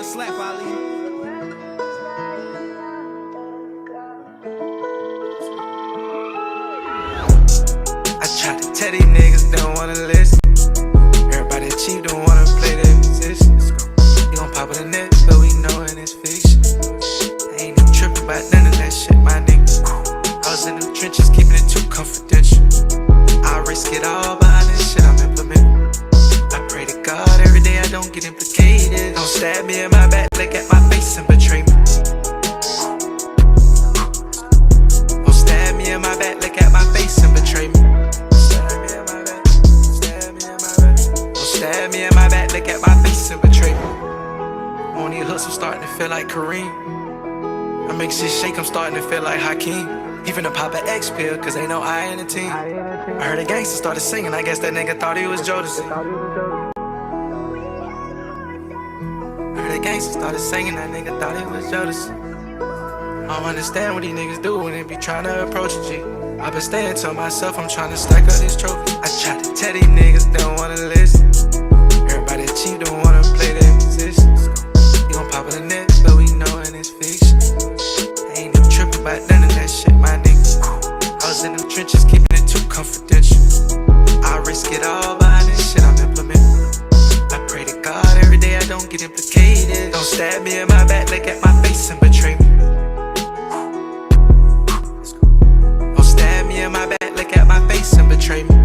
slap, Ali. I tried to tell these niggas don't wanna listen. Everybody cheap don't wanna play their position. You gon' pop with a net, but we knowin' it's fiction. I ain't even trippin' about none of that shit, my nigga. I was in them trenches, keeping it too confidential. I risk it all behind this shit I'm implementing. I pray to God every day I don't get implicated. Don't stab me in my back, look at my face and betray me. Don't stab me in my back, look at my face and betray me. Stab me in my back, stab me in my back. Don't stab me in my back, look at my face and betray me. On these hustles starting to feel like Kareem. I make shit shake, I'm starting to feel like Hakeem. Even to pop an X pill, cause ain't no I in the team. I heard a gangster started singing, I guess that nigga thought he was Jodeci. I heard a gangster started singing, that nigga thought he was Jodeci. I don't understand what these niggas do when they be trying to approach a G. I been staying to myself, I'm trying to stack up this trophy. I tried to tell these niggas don't wanna listen. Everybody cheap don't wanna play their position. You gon' pop in the net, but we knowin' it's fiction. I ain't even trippin' about none of that shit, my nigga. I was in them trenches, keeping it too confidential. I risk it all behind this shit I'm implementing. I pray to God every day I don't get implicated. Don't stab me in my back, look at my face and betray me. Don't stab me in my back, look at my face and betray me.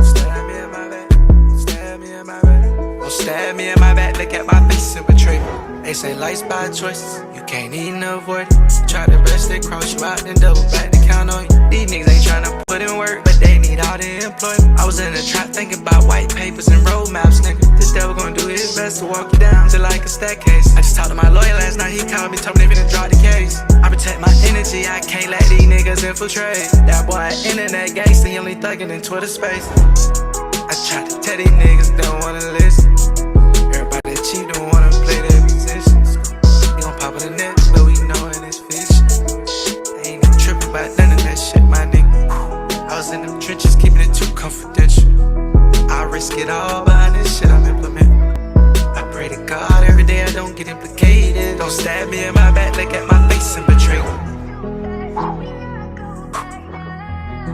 Stab me in my back, stab me in my back. Don't stab me in my back, look at my face and betray me. They say life's by choices, you can't even avoid it. Try to best, they cross you out, then double back to count on you. These niggas ain't tryna put in work, but they need all the employment. I was in the trap thinking about white papers and roadmaps, nigga. This devil gonna do his best to walk you down to like a staircase. I just talked to my lawyer last night, he called me, told me they finna drop the case. I protect my energy, I can't let these niggas infiltrate. That boy internet gangster, he only thuggin' in Twitter space. I tried to tell these niggas don't wanna listen. Everybody cheap don't wanna play their positions. You gon' pop in the net, but we knowin' it's fiction. I ain't even trippin' about none of that shit, my nigga. I was in them trenches, keeping it too confidential. I risk it all behind this shit I'm implementing. I pray to God every day I don't get implicated. Don't stab me in my back, look at my face and betray me.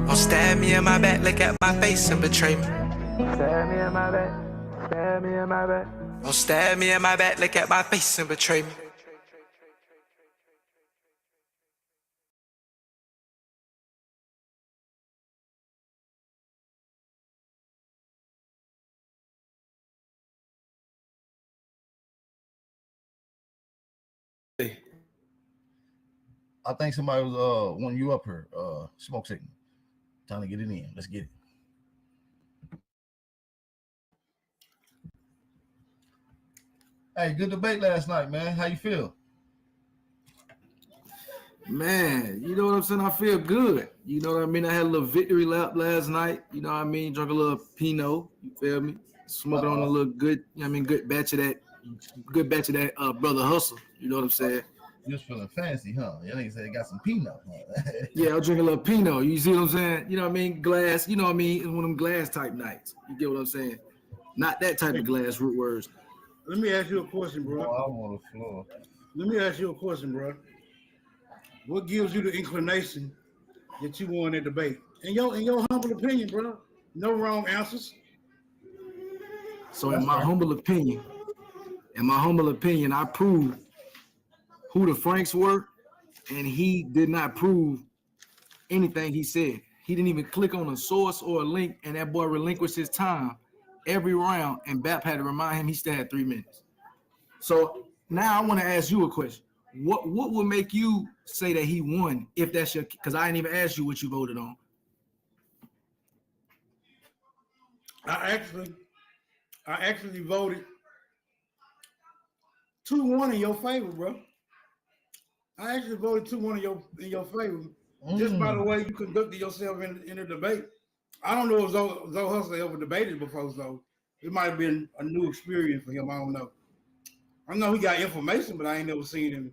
Don't stab me in my back, look at my face and betray me. Stab me in my back, stab me in my back. Don't stab me in my back, look at my face and betray me. I think somebody was wanting you up here, smoke signal. Time to get it in. Let's get it. Hey, good debate last night, man. How you feel? Man, you know what I'm saying? I feel good. You know what I mean? I had a little victory lap last night. You know what I mean? Drunk a little Pinot. You feel me? Smoking on a little good, you know what I mean? Good batch of that brother hustle. You know what I'm saying? You was feeling fancy, huh? Your nigga said got some Pinot. Huh? Yeah, I'll drink a little Pinot. You see what I'm saying? You know what I mean? Glass, you know what I mean? It's one of them glass type nights. You get what I'm saying? Not that type of glass, root words. Let me ask you a question, bro. Oh, I'm on the floor. Let me ask you a question, bro. What gives you the inclination that you won that debate? In your humble opinion, bro, no wrong answers. So in my humble opinion, I proved who the Franks were, and he did not prove anything he said. He didn't even click on a source or a link, and that boy relinquished his time every round, and BAP had to remind him he still had 3 minutes. So now I want to ask you a question. What would make you say that he won if that's your, because I didn't even ask you what you voted on. I actually voted 2-1 in your favor, bro. I actually voted 2-1 in your favor. Just by the way you conducted yourself in the debate. I don't know if Zoe Hustler ever debated before, so it might have been a new experience for him. I don't know. I know he got information, but I ain't never seen him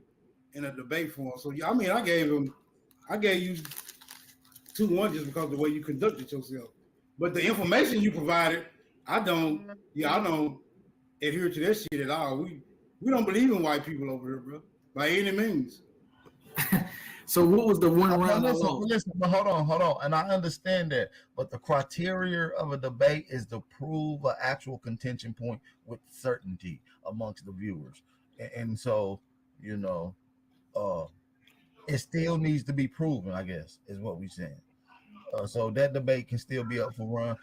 in a debate for him. So yeah, I mean, I gave you 2-1 just because of the way you conducted yourself. But the information you provided, I don't adhere to that shit at all. We don't believe in white people over here, bro, by any means. So what was the one round I lost? Listen, but hold on. And I understand that, but the criteria of a debate is to prove an actual contention point with certainty amongst the viewers. And so, you know, it still needs to be proven, I guess, is what we're saying. So that debate can still be up for run.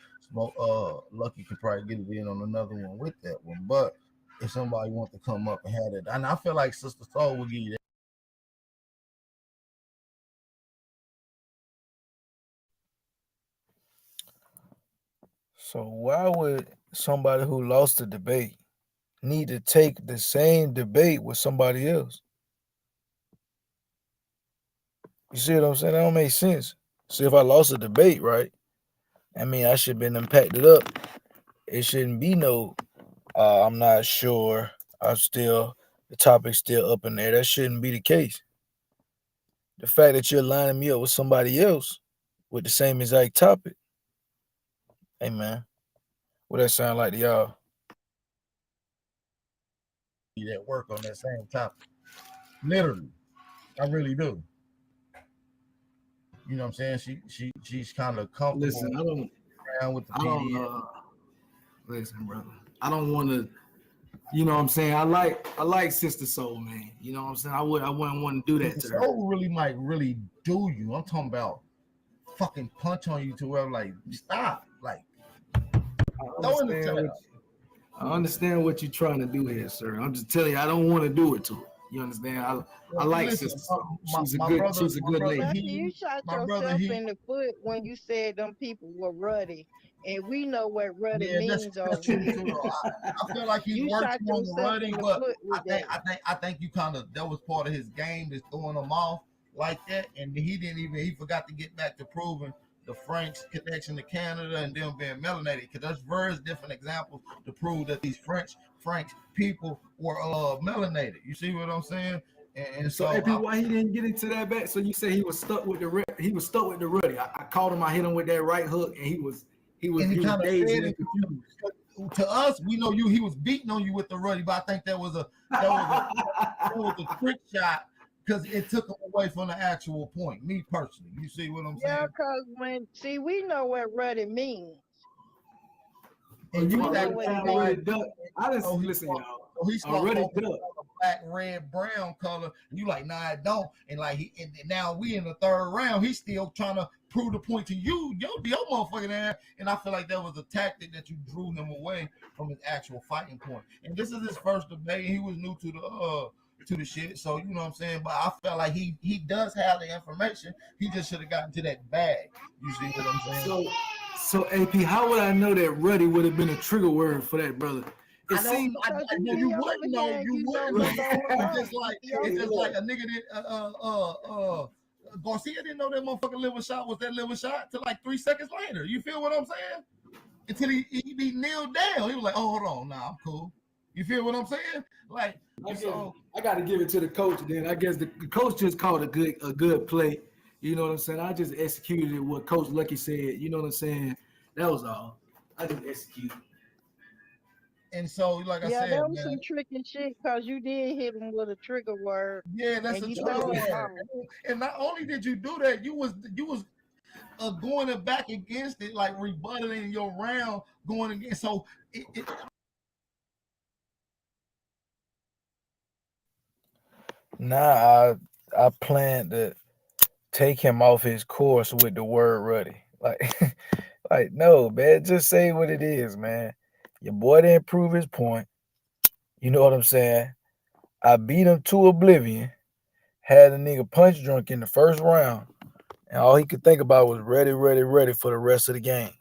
Lucky could probably get it in on another one with that one. But if somebody wants to come up and have it, and I feel like Sister Soul will give you that. So why would somebody who lost the debate need to take the same debate with somebody else? You see what I'm saying? That don't make sense. So if I lost a debate, right? I mean, I should have been impacted up. It shouldn't be no, I'm not sure. The topic's still up in there. That shouldn't be the case. The fact that you're lining me up with somebody else with the same exact topic. Hey, man, what that sound like to y'all? That work on that same topic. Literally, I really do. You know what I'm saying? She's kind of comfortable. Listen, I don't. With the I don't. Listen, brother. I don't want to. You know what I'm saying? I like Sister Soul, man. You know what I'm saying? I wouldn't want to do that to her. Soul really might really do you. I'm talking about fucking punch on you to where like stop. Like I understand what you're trying to do here, sir. I'm just telling you, I don't want to do it to her. You understand? I like Sister Soul. She's a good lady. Lucky, you shot yourself in the foot when you said them people were ruddy. And we know what ruddy means. That's true. I feel like he works on the ruddy, but I think you kind of that was part of his game, is throwing them off like that, and he forgot to get back to proving the Franks connection to Canada and them being melanated, because there's various different examples to prove that these Franks people were melanated. You see what I'm saying? And so why he didn't get into that back? So you say he was stuck with the ruddy. I caught him. I hit him with that right hook, and he was dazed and confused. To us, we know he was beating on you with the ruddy, but I think that was a trick shot, because it took him away from the actual point. Me personally, you see what I'm saying? Yeah, because we know what ruddy means. And you I didn't listen, y'all. So he's already black, red, brown color. And you like, nah, it don't. And like and now we in the third round. He's still trying to prove the point to you, your motherfucking ass. And I feel like that was a tactic that you drew him away from his actual fighting point. And this is his first debate. He was new to the shit. So you know what I'm saying? But I felt like he does have the information. He just should have gotten to that bag. You see what I'm saying? So AP, how would I know that ruddy would have been a trigger word for that, brother? You wouldn't know. It's just like a nigga that Garcia didn't know that motherfucking liver shot was that liver shot till like 3 seconds later. You feel what I'm saying? Until he kneeled down. He was like, oh, hold on, nah, I'm cool. You feel what I'm saying? Like, I got to give it to the coach. Then I guess the coach just called a good play. You know what I'm saying? I just executed what Coach Lucky said. You know what I'm saying? That was all. I just executed. And so, like I said, that was some tricky shit, because you did hit him with a trigger word. Yeah, that's a trigger word. And not only did you do that, you was going back against it, like rebutting your round, going against. So Nah, I planned to take him off his course with the word ruddy. Like no, man, just say what it is, man. Your boy didn't prove his point. You know what I'm saying? I beat him to oblivion. Had a nigga punch drunk in the first round, and all he could think about was ready for the rest of the game.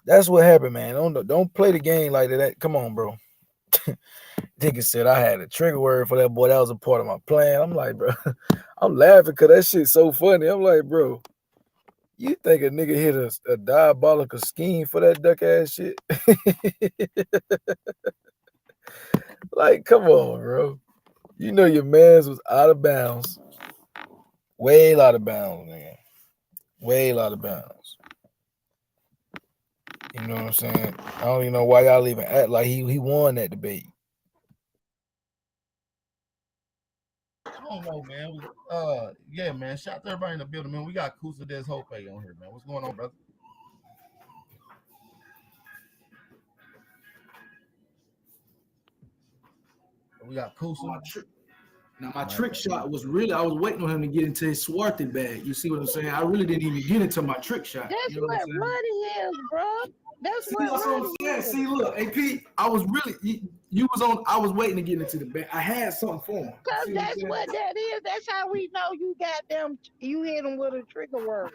That's what happened, man. Don't play the game like that. Come on, bro. Nigga said I had a trigger word for that boy. That was a part of my plan. I'm like, bro, I'm laughing because that shit's so funny. I'm like, bro, you think a nigga hit a diabolical scheme for that duck ass shit? Like, come on, bro. You know your man's was out of bounds. Way out of bounds, nigga. Way out of bounds. You know what I'm saying? I don't even know why y'all even act like he won that debate. don't know, man. Yeah, man. Shout out to everybody in the building, man. We got Kusa Des Hope on here, man. What's going on, brother? We got Kusa. Now my trick shot was really, I was waiting on him to get into his Swarthy bag. You see what I'm saying? I really didn't even get into my trick shot. That's you know what Ruddy is, bro. That's what I'm saying. See, look, hey Pete, I was really you was on. I was waiting to get into the bag. I had something for him. Cause that's what that is. That's how we know you got them. You hit him with a trigger word.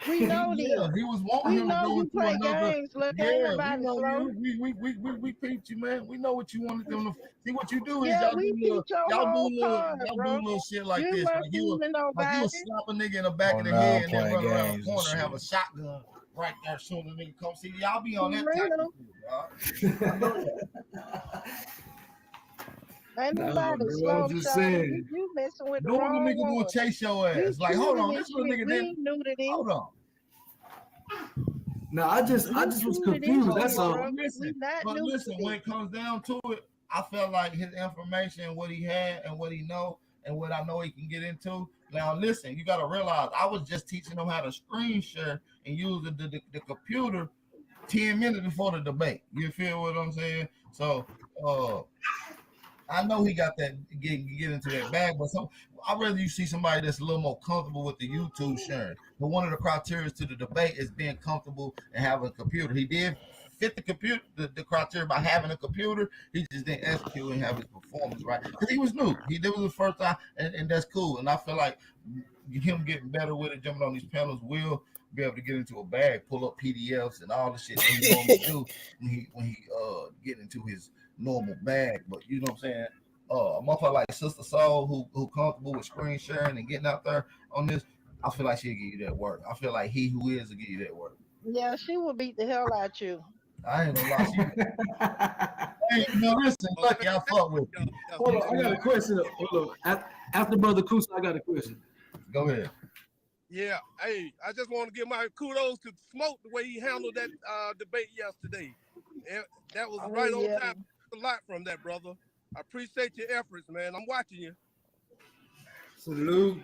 We know this. Yeah, he was wanting We him to know go you into play another. games. Look, Yeah, ain't we nobody know slow. you. We peeped you, man. We know what you wanted them to see. What you do is Yeah, we peeped your whole card, y'all bro. do little shit like You this. weren't fooling Like nobody. you slap a nigga in the back Oh, of the now head I'm and then playing run around the games and corner and have a shit. shotgun right there shooting the nigga. Come see, y'all be on For that type real. of shit, dog. I know that. Ain't Nah, nobody bro, slow, I'm just shawty. saying. You messing with the No other wrong nigga one. gonna chase your We ass. Like, hold on, shooting this this little shit. nigga We didn't. ain't new to this. Hold on. No, I just was new to this confused. shit, That's all. bro. Listen, We not but new listen, to when this. it comes down to it, I felt like his information, what he had, and what he know, and what I know he can get into. Now, listen, you got to realize I was just teaching him how to screen share and use the computer 10 minutes before the debate. You feel what I'm saying? So, I know he got that get into that bag, but I'd rather you see somebody that's a little more comfortable with the YouTube sharing. But one of the criteria to the debate is being comfortable and having a computer. He did fit the computer, the criteria by having a computer. He just didn't execute and have his performance right because he was new. This was his first time, and that's cool. And I feel like him getting better with it, jumping on these panels will be able to get into a bag, pull up PDFs and all the shit that he normally do when he get into his normal bag. But you know what I'm saying? A motherfucker like Sister Soul who comfortable with screen sharing and getting out there on this, I feel like she'll give you that work. I feel like he who is will give you that work. Yeah, she will beat the hell out you. I ain't gonna lie. Hey, listen, Lucky, I fuck with you. Hold on, I got a question. Hold on. After Brother Kusa, I got a question. Go ahead. Yeah, hey, I just want to give my kudos to Smoke the way he handled that debate yesterday. That was right on time. A lot from that, brother. I appreciate your efforts, man. I'm watching you. Salute.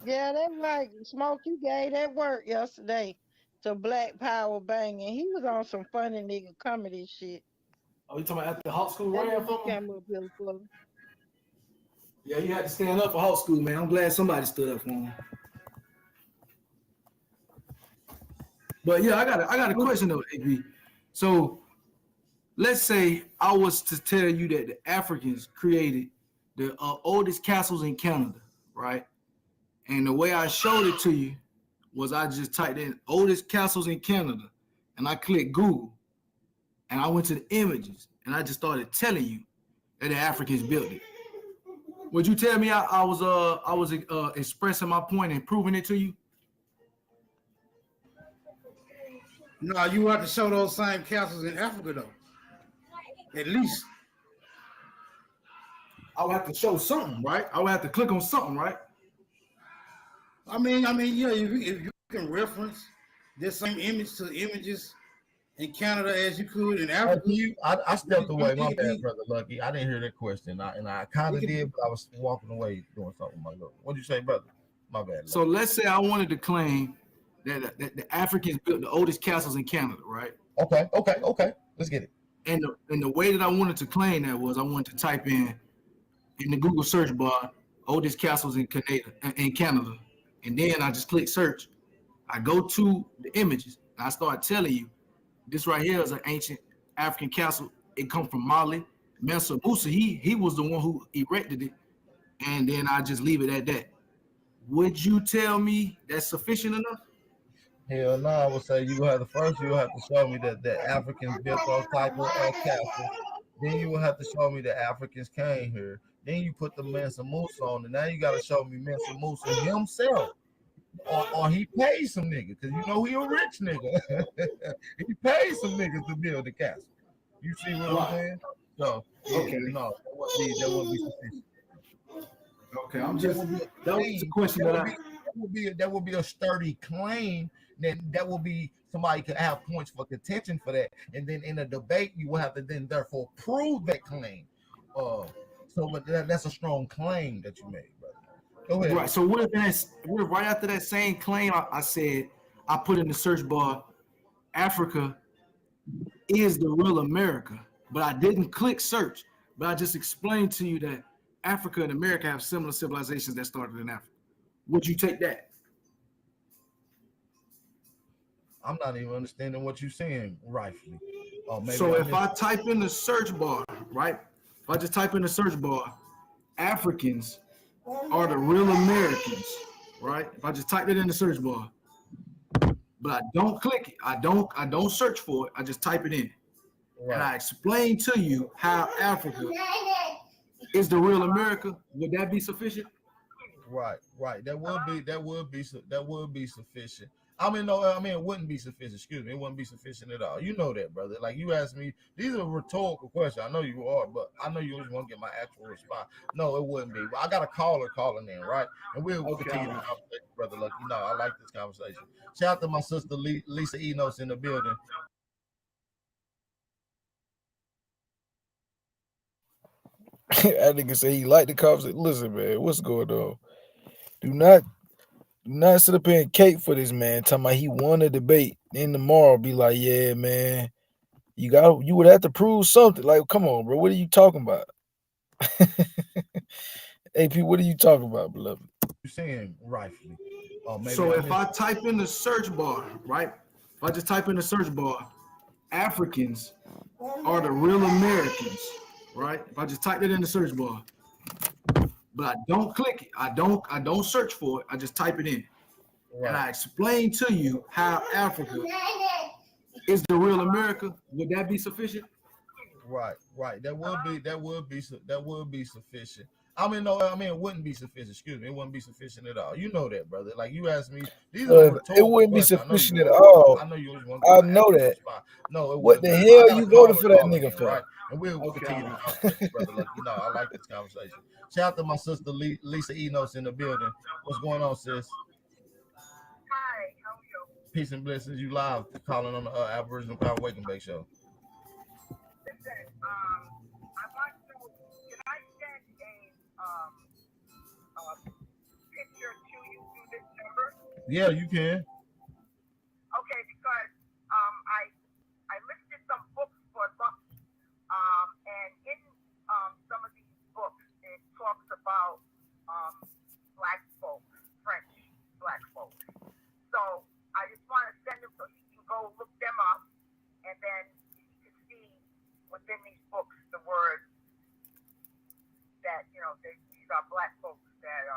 Yeah, that's right. Smoke, you gave that work yesterday to Black Power Banging. He was on some funny nigga comedy shit. Oh, you talking about after Hawk School That's ran what for he him? came up here for. Yeah, you had to stand up for Hawk School, man. I'm glad somebody stood up for him. But yeah, I got a question though, AB. So let's say I was to tell you that the Africans created the oldest castles in Canada, right? And the way I showed it to you was I just typed in oldest castles in Canada and I clicked Google and I went to the images and I just started telling you that the Africans built it. Would you tell me I was expressing my point and proving it to you? No, you have to show those same castles in Africa though. At least. I would have to show something, right? I would have to click on something, right? I mean, yeah, if you can reference the same image to images in Canada as you could in Africa. I stepped away. My bad, brother Lucky. I didn't hear that question. I kind of did, but I was walking away doing something. My girl. What'd you say, brother? My bad. Lucky. So let's say I wanted to claim that the Africans built the oldest castles in Canada, right? Okay. Let's get it. And the way that I wanted to claim that was I wanted to type in the Google search bar oldest castles in Canada, and then I just click search. I go to the images and I start telling you this right here is an ancient African castle. It comes from Mali. Mansa Musa, he was the one who erected it, and then I just leave it at that. Would you tell me that's sufficient enough? Hell no, I would say you have to show me that the Africans built those type of castles. Then you will have to show me the Africans came here. Then you put the Mansa Musa on, and now you got to show me Mansa Musa himself, or he paid some niggas, because you know he a rich nigga. He paid some niggas to build the castle. You see what I'm saying? So okay, no, that wouldn't be sufficient. Okay, I'm just that was the question that would be a sturdy claim. then that will be somebody could have points for contention for that, and then in a debate you will have to then therefore prove that claim. So but that's a strong claim that you made, brother. Go ahead. Right. So what if right after that same claim, I said, I put in the search bar, Africa is the real America, but I didn't click search, but I just explained to you that Africa and America have similar civilizations that started in Africa. Would you take that? I'm not even understanding what you're saying rightfully. Maybe So I if I missed it. type in the search bar, right? If I just type in the search bar, Africans are the real Americans, right? If I just type it in the search bar, but I don't click it, I don't search for it, I just type it in. Right. And I explain to you how Africa is the real America, would that be sufficient? Right. That would be sufficient. I mean, no, I mean it wouldn't be sufficient. Excuse me, it wouldn't be sufficient at all. You know that, brother. Like you asked me, these are rhetorical questions. I know you are, but I know you just want to get my actual response. No, it wouldn't be. I got a caller calling in, right? And we'll continue the conversation, brother. Lucky. No, I like this conversation. Shout out to my sister Lisa Enos in the building. That nigga say he like the conversation. Listen, man, what's going on? Do not sit up here and cape for this man. Talking about he won a debate. Then tomorrow be like, yeah, man, you would have to prove something. Like, come on, bro. What are you talking about? AP, what are you talking about, beloved? You're saying rightfully. Maybe So if I type in the search bar, right? If I just type in the search bar, Africans are the real Americans, right? If I just type it in the search bar, but I don't click it, I don't search for it, I just type it in. Right. And I explain to you how Africa is the real America, would that be sufficient? Right. That would be sufficient. I mean, no, I mean it wouldn't be sufficient. Excuse me, it wouldn't be sufficient at all. You know that, brother. Like you asked me, these are rhetorical it wouldn't be questions. sufficient at all. I know you always want I to know that. No, it what the wouldn't. hell you voted for that nigga for? Right? And we'll continue the conversation, brother. Like you know, I like this conversation. Shout out to my sister Lisa Enos in the building. What's going on, sis? Hi, how are you? Peace and blessings. You live calling on the Aboriginal Power Wake and Bake Show. Listen, I want to. Can I send a picture to you through this number? Yeah, you can. Okay, because I listed some books for Lucky, and in some of these books it talks about black folks, French black folks. So I just want to send them so he can go look them up, and then he can see within these books the words that these are black folks that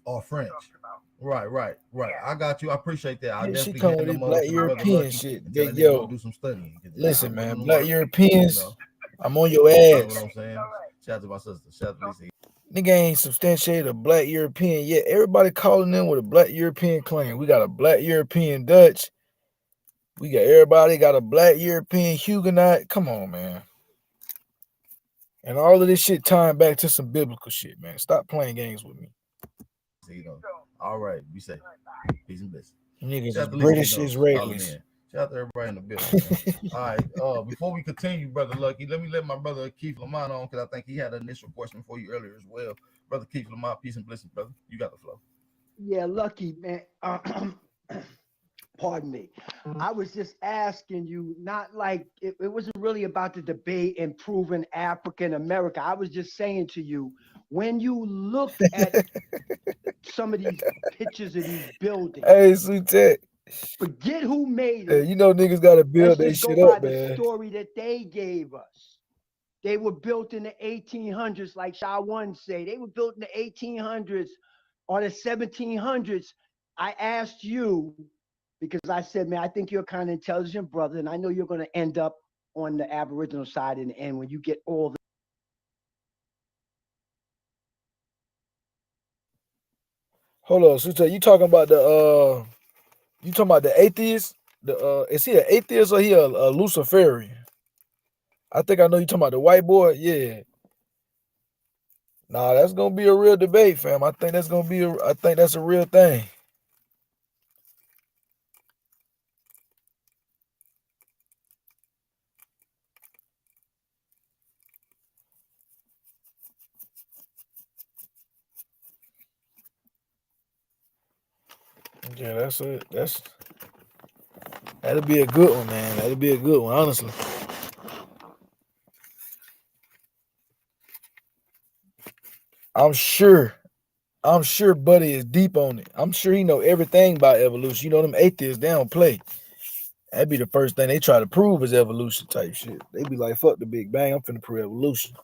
or French. Right. Yeah. I got you. I appreciate that. I definitely come with this black European shit. Big yo, do some studying. Listen, man, black Europeans, I'm on your ass. You know what I'm saying? Shout out to my sister. Shout out to Lisa. Nigga ain't substantiated a black European yet. Everybody calling in with a black European claim. We got a black European Dutch. Everybody got a black European Huguenot. Come on, man. And all of this shit tying back to some biblical shit, man. Stop playing games with me. All right, be safe. Peace and blessings. Niggas is British Israelis. Shout out to everybody in the building. All right. Before we continue, Brother Lucky, let me let my brother Keith Lamont on because I think he had an initial question for you earlier as well. Brother Keith Lamont, peace and blessings, brother. You got the flow. Yeah, Lucky, man. Pardon me. I was just asking you, not like it wasn't really about the debate and proving African America. I was just saying to you, when you look at some of these pictures of these buildings, hey, Sutek, forget who made it. Hey, you know niggas gotta build their shit up, man. The story that they gave us. They were built in the 1800s, like Shawan say. They were built in the 1800s or the 1700s. I asked you, because I said, man, I think you're a kind of intelligent brother, and I know you're going to end up on the Aboriginal side in the end when you get all the. Hold on, Sutek, you talking about the atheist? Is he an atheist or he a Luciferian? I think I know you talking about the white boy. Yeah. Nah, that's gonna be a real debate, fam. I think that's a real thing. Yeah, that's it. That'll be a good one, man. That'll be a good one, honestly. I'm sure. I'm sure Buddy is deep on it. I'm sure he know everything about evolution. You know them atheists, they don't play. That'd be the first thing they try to prove is evolution type shit. They be like, fuck the Big Bang, I'm finna prove evolution.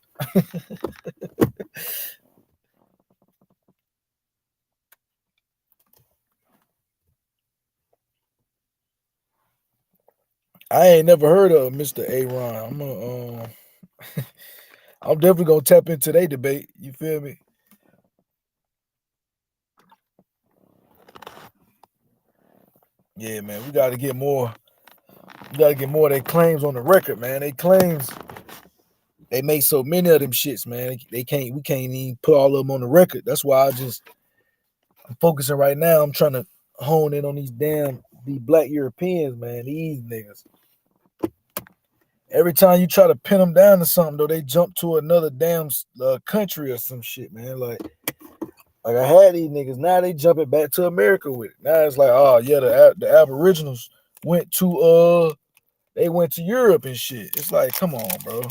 I ain't never heard of Mr. Aaron. I'm definitely gonna tap into their debate. You feel me? Yeah, man, we gotta get more. We gotta get more of their claims on the record, man. They claims they make so many of them shits, man. We can't even put all of them on the record. That's why I'm focusing right now. I'm trying to hone in on these black Europeans, man. These niggas. Every time you try to pin them down to something, though, they jump to another damn country or some shit, man. Like I had these niggas, now they jumping back to America with it. Now it's like, oh yeah, the Aboriginals went to Europe and shit. It's like, come on, bro.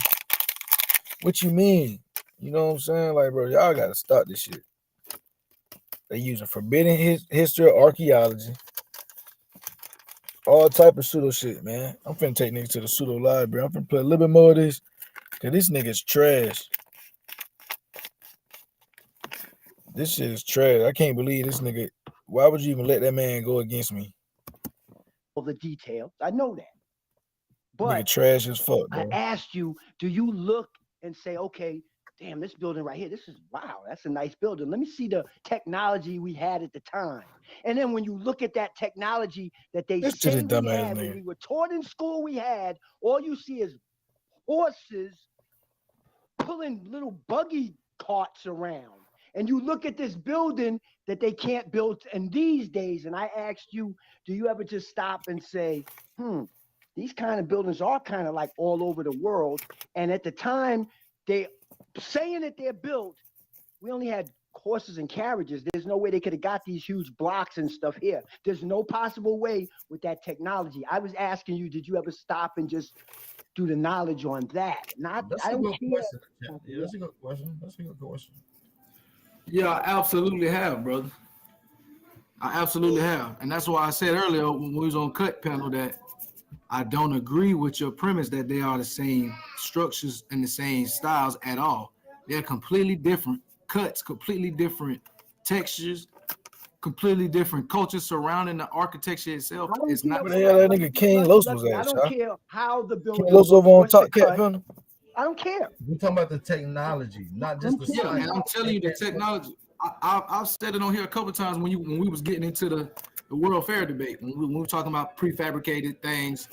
What you mean? You know what I'm saying? Like, bro, y'all gotta stop this shit. They using forbidden history of archaeology. All type of pseudo shit, man. I'm finna take niggas to the pseudo library. I'm finna play a little bit more of this. Cause this nigga's trash. This shit is trash. I can't believe this nigga. Why would you even let that man go against me? All the details. I know that. Nigga But trash as fuck, I bro. asked you, do you look and say, okay, damn, this building right here, this is wow, that's a nice building. Let me see the technology we had at the time. And then when you look at that technology that they This shit say is we dumbass had, when nigga. we were taught in school we had, all you see is horses pulling little buggy carts around. And you look at this building that they can't build in these days. And I asked you, do you ever just stop and say, these kind of buildings are kind of like all over the world. And at the time, they saying that they're built, we only had horses and carriages. There's no way they could have got these huge blocks and stuff here. There's no possible way with that technology. I was asking you, did you ever stop and just do the knowledge on that? That's I a don't good care. question. Yeah, that's a good question. That's a good question. Yeah, I absolutely have, brother. I absolutely have. And that's why I said earlier when we was on cut panel that I don't agree with your premise that they are the same structures and the same styles at all. They're completely different cuts, completely different textures, completely different cultures surrounding the architecture itself. It's not Where the hell that nigga King Los was I at, don't y'all? care how the King building Los looks, over on what's the Top Cat cut. Panel. I don't care. We're talking about the technology, not just the yeah, site. and I'm telling you the technology. I've said it on here a couple of times when we was getting into the World Fair debate when we were talking about prefabricated things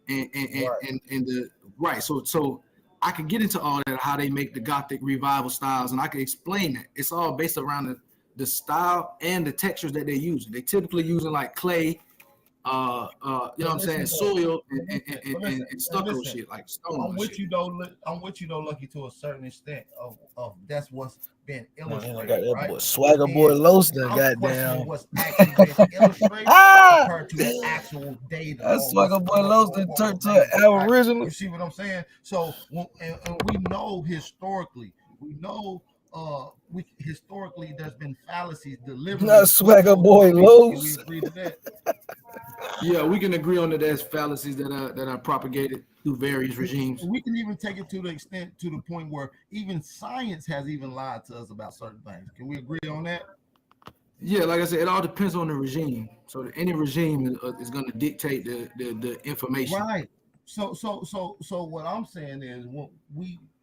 and the right. So I could get into all that, how they make the Gothic revival styles, and I can explain that. It's all based around the style and the textures that they're using. They typically using like clay, you know what I'm saying, soil and stucco shit, like stone I'm and with shit. you though. I'm with you though, Lucky, to a certain extent of that's what's been Man, I illustrated, got that right? boy Swagger Boy And Los done I'm questioning goddamn. what's actually been illustrated compared to the actual data That or what's Swagger Boy Los done turned to an right? Aboriginal. You see what I'm saying? So and we know historically, historically there's been fallacies deliberately Not put Swagger towards these Boy people. Can we Los. agree to that? Yeah, we can agree on that. There's fallacies that are propagated through various regimes. We can even take it to the extent to the point where even science has even lied to us about certain things. Can we agree on that? Yeah, like I said, it all depends on the regime. So any regime is going to dictate the information. Right. So what I'm saying is when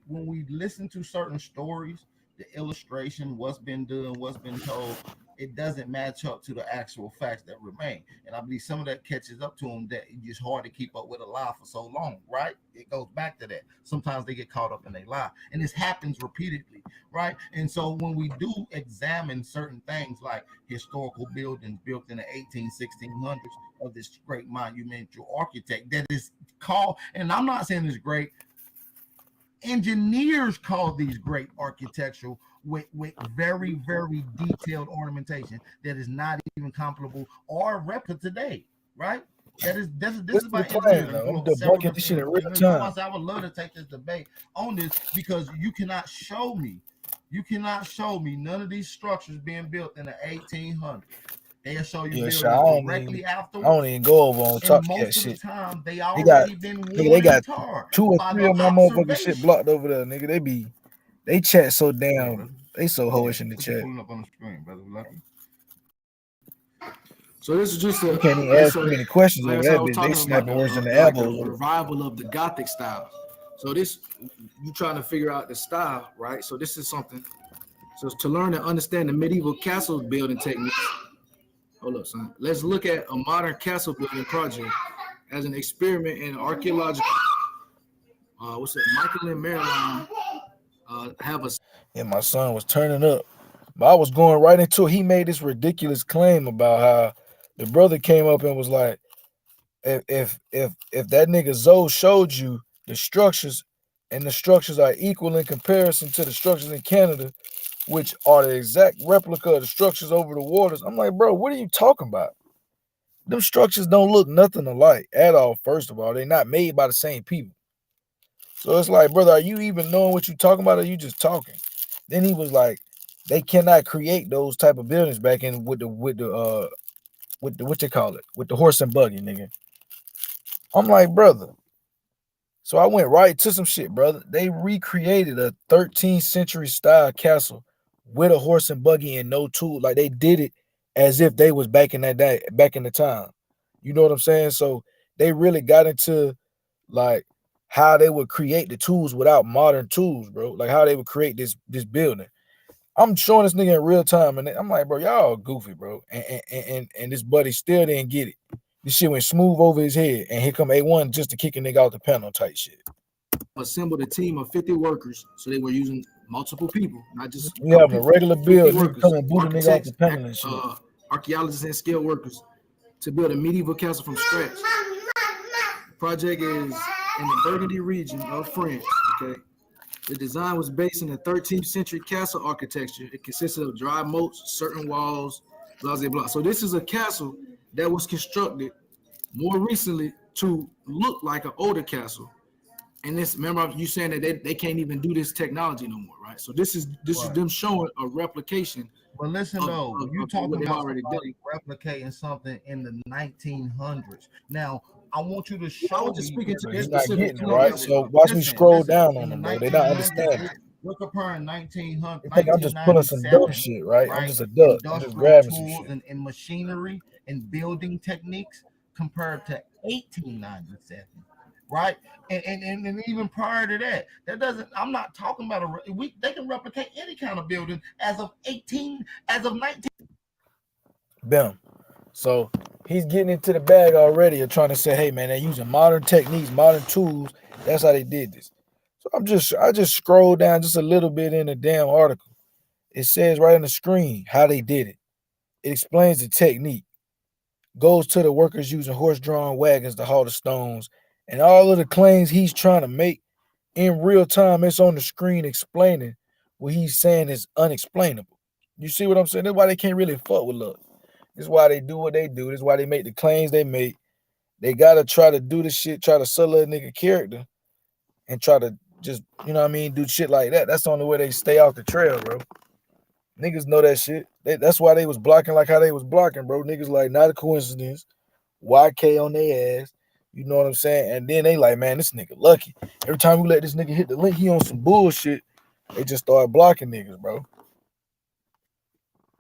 we listen to certain stories, the illustration, what's been done, what's been told, it doesn't match up to the actual facts that remain. And I believe some of that catches up to them that it's just hard to keep up with a lie for so long, right? It goes back to that. Sometimes they get caught up in a lie. And this happens repeatedly, right? And so when we do examine certain things like historical buildings built in the 1600s of this great monumental architect that is called, and I'm not saying it's great, Engineers call these great architectural with very, very detailed ornamentation that is not even comparable or replica today, right? This is Listen to by the claim, engineers. I can though. pull I'm up several debunking this different shit in real engineers. time. I would love to take this debate on this because you cannot show me none of these structures being built in the 1800s. They'll show you Yeah, sure. buildings directly I afterwards, don't even go over on and top of that most of the shit. time they They got already been nigga, they worn and got tarred 2 or by 3 the of my motherfucking shit observation. blocked over there, nigga. They chat so Yeah, damn, brother. they so Yeah, hoish in the what you chat. pulling up on the screen, brother? Lucky. So this is just You a can't even ask so too many questions like I over said, I that was bitch. They talking about snapping worse than the like the elbows. revival of the Gothic style. So this you trying to figure out the style, right? So this is something. So to learn and understand the medieval castle building techniques. Hold up, son. Let's look at a modern castle building project as an experiment in archaeological. What's it? Michael and Marilyn have a. And my son was turning up. But I was going right into it. He made this ridiculous claim about how the brother came up and was like, if that nigga Zoe showed you the structures and the structures are equal in comparison to the structures in Canada, which are the exact replica of the structures over the waters. I'm like, bro, what are you talking about? Them structures don't look nothing alike at all. First of all, they're not made by the same people. So it's like, brother, are you even knowing what you're talking about, or are you just talking? Then he was like, they cannot create those type of buildings back in with the what they call it, with the horse and buggy, nigga. I'm like, brother. So I went right to some shit, brother. They recreated a 13th century style castle with a horse and buggy and no tool. Like they did it as if they was back in that day, back in the time. You know what I'm saying? So they really got into like how they would create the tools without modern tools, bro. Like how they would create this building. I'm showing this nigga in real time, and I'm like, bro, y'all goofy, bro. And this buddy still didn't get it. This shit went smooth over his head, and here come A1 just to kick a nigga out the panel type shit. Assembled a team of 50 workers, so they were using multiple people, not just We having a regular 50 build, nigga workers, come and boot a nigga off the architects, panel and shit. archaeologists, and skilled workers to build a medieval castle from scratch. The project is in the Burgundy region of France. Okay, the design was based in the 13th century castle architecture. It consisted of dry moats, certain walls, blah blah blah. So this is a castle that was constructed more recently to look like an older castle. And this, remember you saying that they can't even do this technology no more, right? So this is Right. them showing a replication. But listen though, you of talking what they've about already somebody done. replicating something in the 1900s. Now, I want you to I show was just me speaking where to But this he's not specific getting it, claim right? that was So watch me scroll listen. down on In the them, bro. They're not 1900s, understanding. we're comparing 1900, They think I'm just pulling some dumb 1997, shit, right? I'm right? just a duck. I'm just Industrial grabbing some tools shit. and machinery and building techniques compared to 1897, right? And even prior to that, that doesn't. I'm not talking about they can replicate any kind of building as of 19. Bam. So he's getting into the bag already of trying to say, hey man, they're using modern techniques, modern tools. That's how they did this. So I just scrolled down just a little bit in the damn article. It says right on the screen how they did it. It explains the technique. Goes to the workers using horse-drawn wagons to haul the stones, and all of the claims he's trying to make in real time. It's on the screen explaining what he's saying is unexplainable. You see what I'm saying? That's why they can't really fuck with luck. This is why they do what they do. This is why they make the claims they make. They gotta try to do the shit, try to sell a nigga character, and try to just, you know what I mean, do shit like that. That's the only way they stay off the trail, bro. Niggas know that shit. That's why they was blocking like how they was blocking, bro. Niggas like, not a coincidence. YK on their ass. You know what I'm saying? And then they like, man, this nigga lucky. Every time we let this nigga hit the link, he on some bullshit. They just start blocking niggas, bro.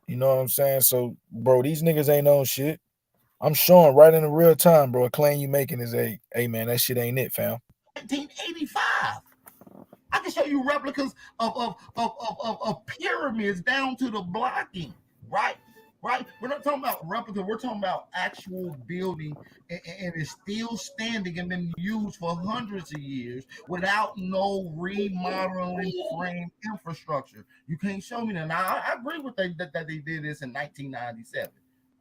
You know what I'm saying? So, bro, these niggas ain't on shit. I'm showing right in the real time, bro. A claim you making is hey man, that shit ain't it, fam. 1985. I can show you replicas of pyramids down to the blocking, right? Right? We're not talking about replica. We're talking about actual building, and it's still standing and been used for hundreds of years without no remodeling frame infrastructure. You can't show me that. Now, I agree with that they did this in 1997.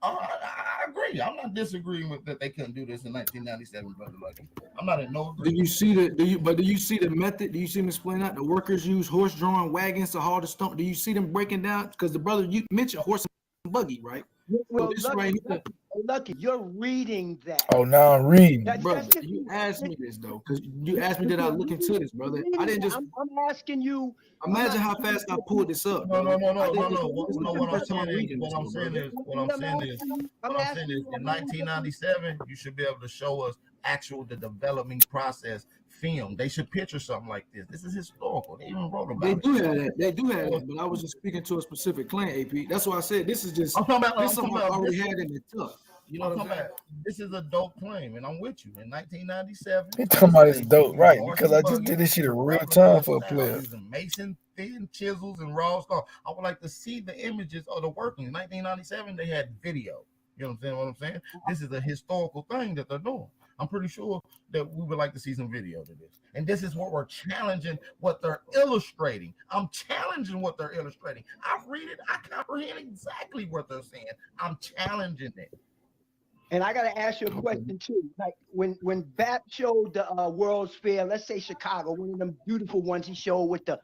I agree. I'm not disagreeing with that they couldn't do this in 1997, brother. Like, I'm not in no Do agreement. you see the do you see the method? Do you see them explain that the workers use horse-drawn wagons to haul the stone? Do you see them breaking down? Because the brother you mentioned horse and buggy, right? So Well, this right here, Lucky, you're reading that. Oh, now I'm reading. brother. That's just You asked me this though, because you asked me did I look into this, brother. I didn't just I'm asking you. imagine how fast I pulled this up, No, brother. no, no, I no, didn't no, just, no. this is No, the first time I'm reading this, what I'm though, saying brother. is, what I'm saying is, in 1997, you should be able to show us the developing process film. They should picture something like this. This is historical. They even wrote about They it. do have that. They do have that. But I was just speaking to a specific clan, AP. That's why I said this is just I'm talking about. this I'm is something talking I've about already this. had in the tuck. You know I'm what I'm talking saying? about. This is a dope claim, and I'm with you. In 1997, He talking about it's dope, using right? horse Because and I just buggy did this shit in to real replicate time a for a style player. using mason thin chisels and raw stone. I would like to see the images of the working. In 1997, they had video. You know what I'm saying? This is a historical thing that they're doing. I'm pretty sure that we would like to see some video to this. And this is what we're challenging, what they're illustrating. I'm challenging what they're illustrating. I read it, I comprehend exactly what they're saying. I'm challenging it. And I got to ask you a question too. Like when BAP showed the World's Fair, let's say Chicago, one of them beautiful ones he showed with the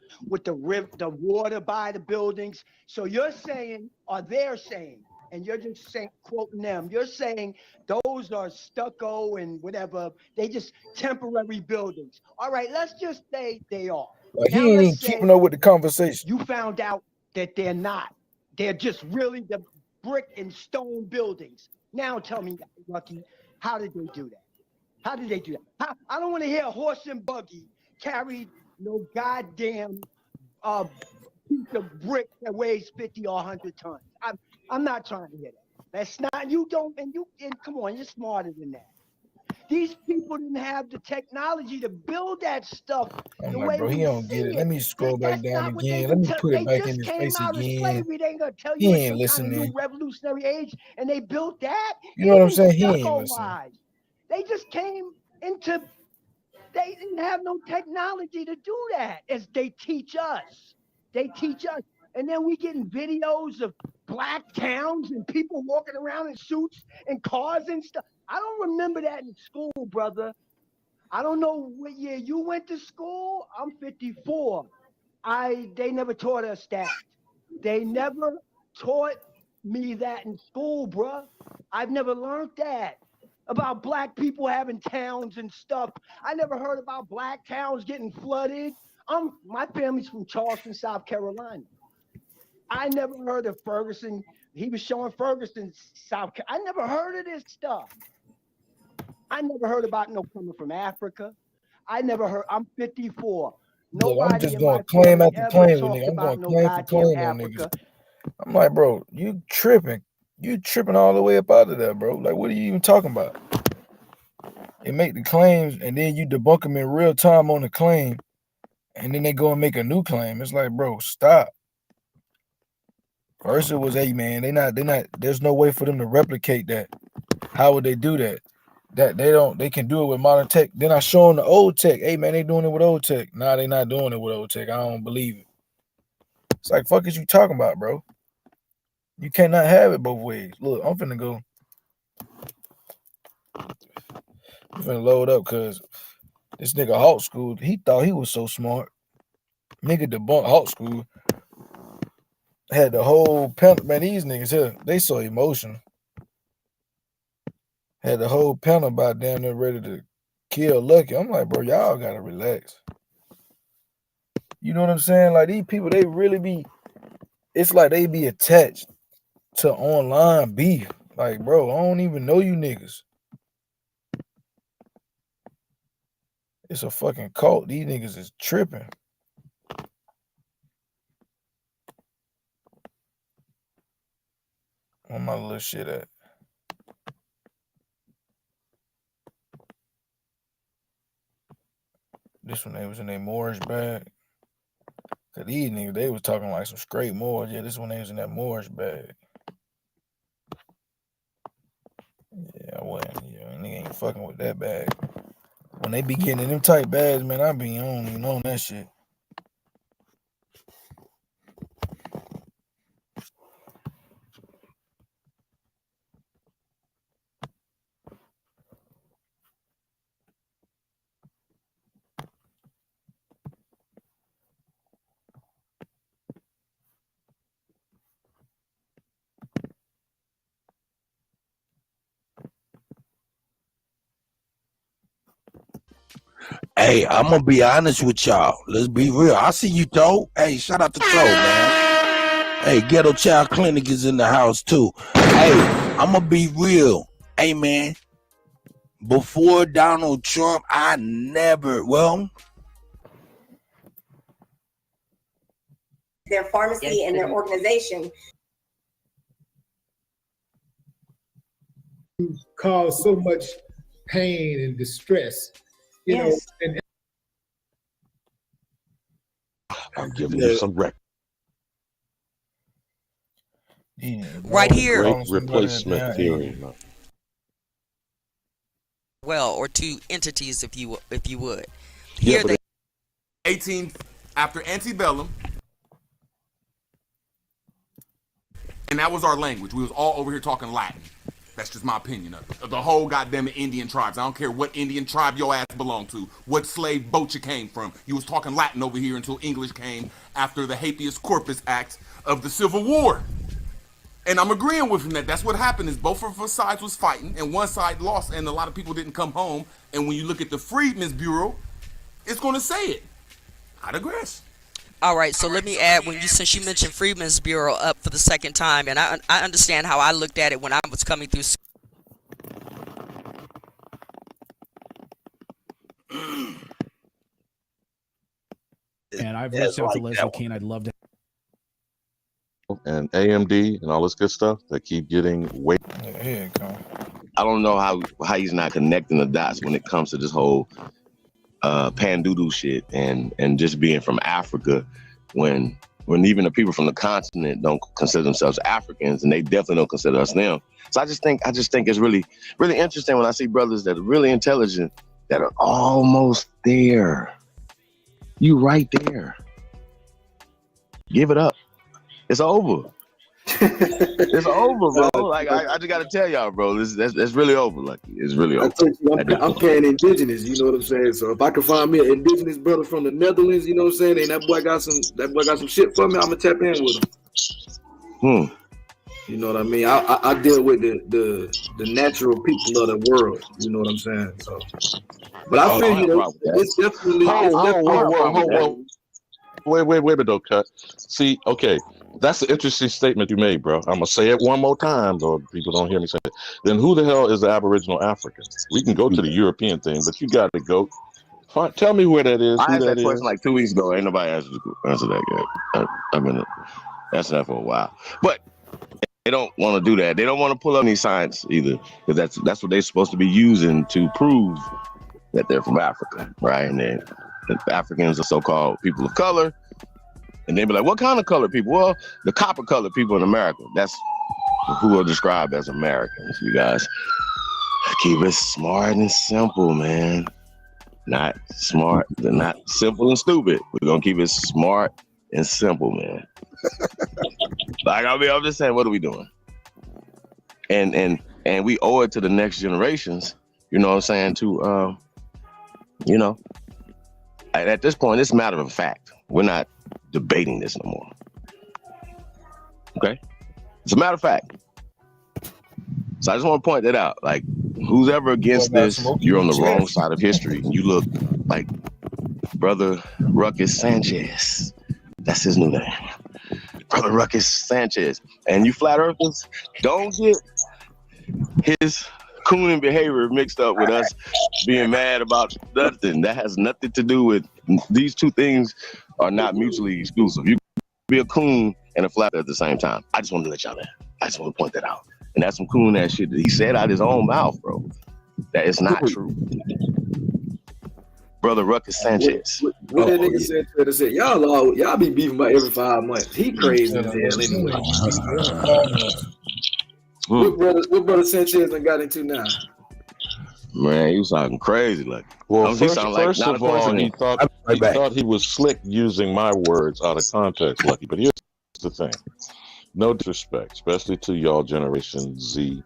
river, the water by the buildings. So you're saying, or they're saying, and you're just saying, quoting them, you're saying those are stucco and whatever. They just temporary buildings. All right, let's just say they are. Like Now he ain't let's even say keeping up with the conversation. you found out that they're not. They're just really the brick and stone buildings. Now tell me, Lucky, how did they do that? How did they do that? I don't want to hear a horse and buggy carry no goddamn piece of brick that weighs 50 or 100 tons. I'm not trying to hear that. That's not, you don't, and come on, you're smarter than that. These people didn't have the technology to build that stuff I'm the like, way bro, he we don't see get it. it. Let me scroll back That's down not what again. Let me put it they back in just his came face out of again. slavery. They ain't gonna tell He you it's ain't some kind of new listening. revolutionary age, and they built that. You know what I'm Even saying? He ain't stucco listening. wise, they just came into. They didn't have no technology to do that, as they teach us. They teach us, and then we getting videos of black towns and people walking around in suits and cars and stuff. I don't remember that in school, brother. I don't know what year you went to school. I'm 54. They never taught us that. They never taught me that in school, bruh. I've never learned that about black people having towns and stuff. I never heard about black towns getting flooded. My family's from Charleston, South Carolina. I never heard of Ferguson. He was showing Ferguson, South Carolina. I never heard of this stuff. I never heard about no coming from Africa. I never heard. I'm 54. Look, I'm Nobody just in going my claim family after ever claim with talked niggas. I'm about going no claim for goddamn claim on niggas. Africa. I'm like, bro, you tripping. You tripping all the way up out of there, bro. Like, what are you even talking about? They make the claims, and then you debunk them in real time on the claim, and then they go and make a new claim. It's like, bro, stop. First it was, hey man, they not, there's no way for them to replicate that. How would they do that? They can do it with modern tech. Then I show them the old tech. Hey man, they doing it with old tech. Nah, they not doing it with old tech. I don't believe it. It's like, fuck is you talking about, bro? You cannot have it both ways. Look, I'm finna go. I'm finna load up because this nigga Hawk School, he thought he was so smart. Nigga debunked Hawk School. Had the whole panel. Man, these niggas here, they so emotional. Had the whole panel about damn near ready to kill Lucky. I'm like, bro, y'all gotta relax. You know what I'm saying? Like, these people, they really be, it's like they be attached to online beef. Like, bro, I don't even know you niggas. It's a fucking cult. These niggas is tripping. Where my little shit at? This one, they was in their Moorish bag. Cause these niggas, they was talking like some straight Moors. Yeah, this one, they was in that Moorish bag. Yeah, I wasn't. Yeah, nigga ain't fucking with that bag. When they be getting in them tight bags, man, I don't even on that shit. Hey, I'm gonna be honest with y'all. Let's be real. I see you, Toe. Hey, shout out to Toe, man. Hey, Ghetto Child Clinic is in the house too. Hey, I'm gonna be real. Hey, man. Before Donald Trump, I never. Well, their pharmacy and their organization cause so much pain and distress, you know. And I'm giving you some record. Right here. Great replacement theory. Well, or two entities, if you would. Yeah, Here they 18 after antebellum, and that was our language. We was all over here talking Latin. That's just my opinion of the whole goddamn Indian tribes. I don't care what Indian tribe your ass belonged to, what slave boat you came from. You was talking Latin over here until English came after the Habeas Corpus Act of the Civil War. And I'm agreeing with him that that's what happened is both of us sides was fighting and one side lost and a lot of people didn't come home. And when you look at the Freedmen's Bureau, it's going to say it. I digress. All right, so let me add, since you mentioned Freedmen's Bureau up for the second time, and I understand how I looked at it when I was coming through. And I've reached out to Leslie Kean. I'd love to. And AMD and all this good stuff that keep getting way. I don't know how he's not connecting the dots when it comes to this whole pandoodle shit and just being from Africa when even the people from the continent don't consider themselves Africans and they definitely don't consider us them. So I just think it's really, really interesting when I see brothers that are really intelligent that are almost there. You right there. Give it up. It's over. It's over, bro. Like I just gotta tell y'all, bro. That's really over. Like it's really over. I'm paying indigenous. You know what I'm saying? So if I can find me an indigenous brother from the Netherlands, you know what I'm saying, and that boy got some shit for me, I'm gonna tap in with him. You know what I mean? I deal with the natural people of the world. You know what I'm saying? So, but I feel you know, it's definitely. Wait, though, cut. See, okay, that's an interesting statement you made, bro. I'm gonna say it one more time, though people don't hear me say it. Then who the hell is the Aboriginal African? We can go to the European thing, but you got to go. Tell me where that is. I asked that question like 2 weeks ago. Ain't nobody answered that yet. I've been asking that for a while, but they don't want to do that. They don't want to pull up any science either, because that's what they're supposed to be using to prove that they're from Africa, right? And then the Africans are so-called people of color, and they be like, what kind of color people? Well, the copper-colored people in America. That's who are described as Americans. You guys keep it smart and simple, man. Not smart, not simple and stupid. We're gonna keep it smart and simple, man. Like I'm just saying, what are we doing? And we owe it to the next generations. You know what I'm saying? To you know. At this point, it's a matter of fact. We're not debating this no more. Okay? It's a matter of fact. So I just want to point that out. Like, who's ever against this, you're on the wrong side of history. You look like Brother Ruckus Sanchez. That's his new name. Brother Ruckus Sanchez. And you flat earthers, don't get his cooning behavior mixed up with us being mad about nothing. That has nothing to do with, these two things are not mutually exclusive. You can be a coon and a flat earther at the same time. I just want to let y'all know. I just want to point that out. And that's some coon ass shit that he said out his own mouth, bro. That is not true. Brother Ruckus Sanchez. What that nigga said to us, y'all be beefing about every 5 months. He crazy as hell anyway. What brother Sanchez done got into now? Man, he was talking crazy. Like, well, first of all, he thought he was slick using my words out of context, Lucky. But here's the thing: no disrespect, especially to y'all Generation Z/Alpha.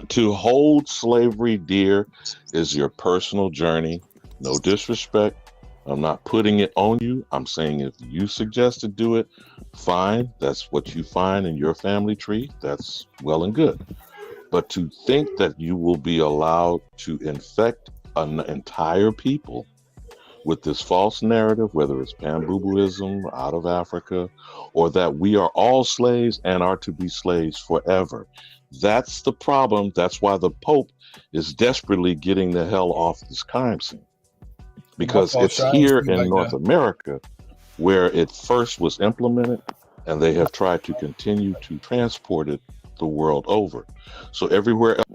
To hold slavery dear is your personal journey. No disrespect. I'm not putting it on you. I'm saying if you suggest to do it, fine. That's what you find in your family tree. That's well and good. But to think that you will be allowed to infect an entire people with this false narrative, whether it's Pambubuism out of Africa, or that we are all slaves and are to be slaves forever. That's the problem. That's why the Pope is desperately getting the hell off this crime scene. Because it's here in North America where it first was implemented, and they have tried to continue to transport it the world over. So everywhere else.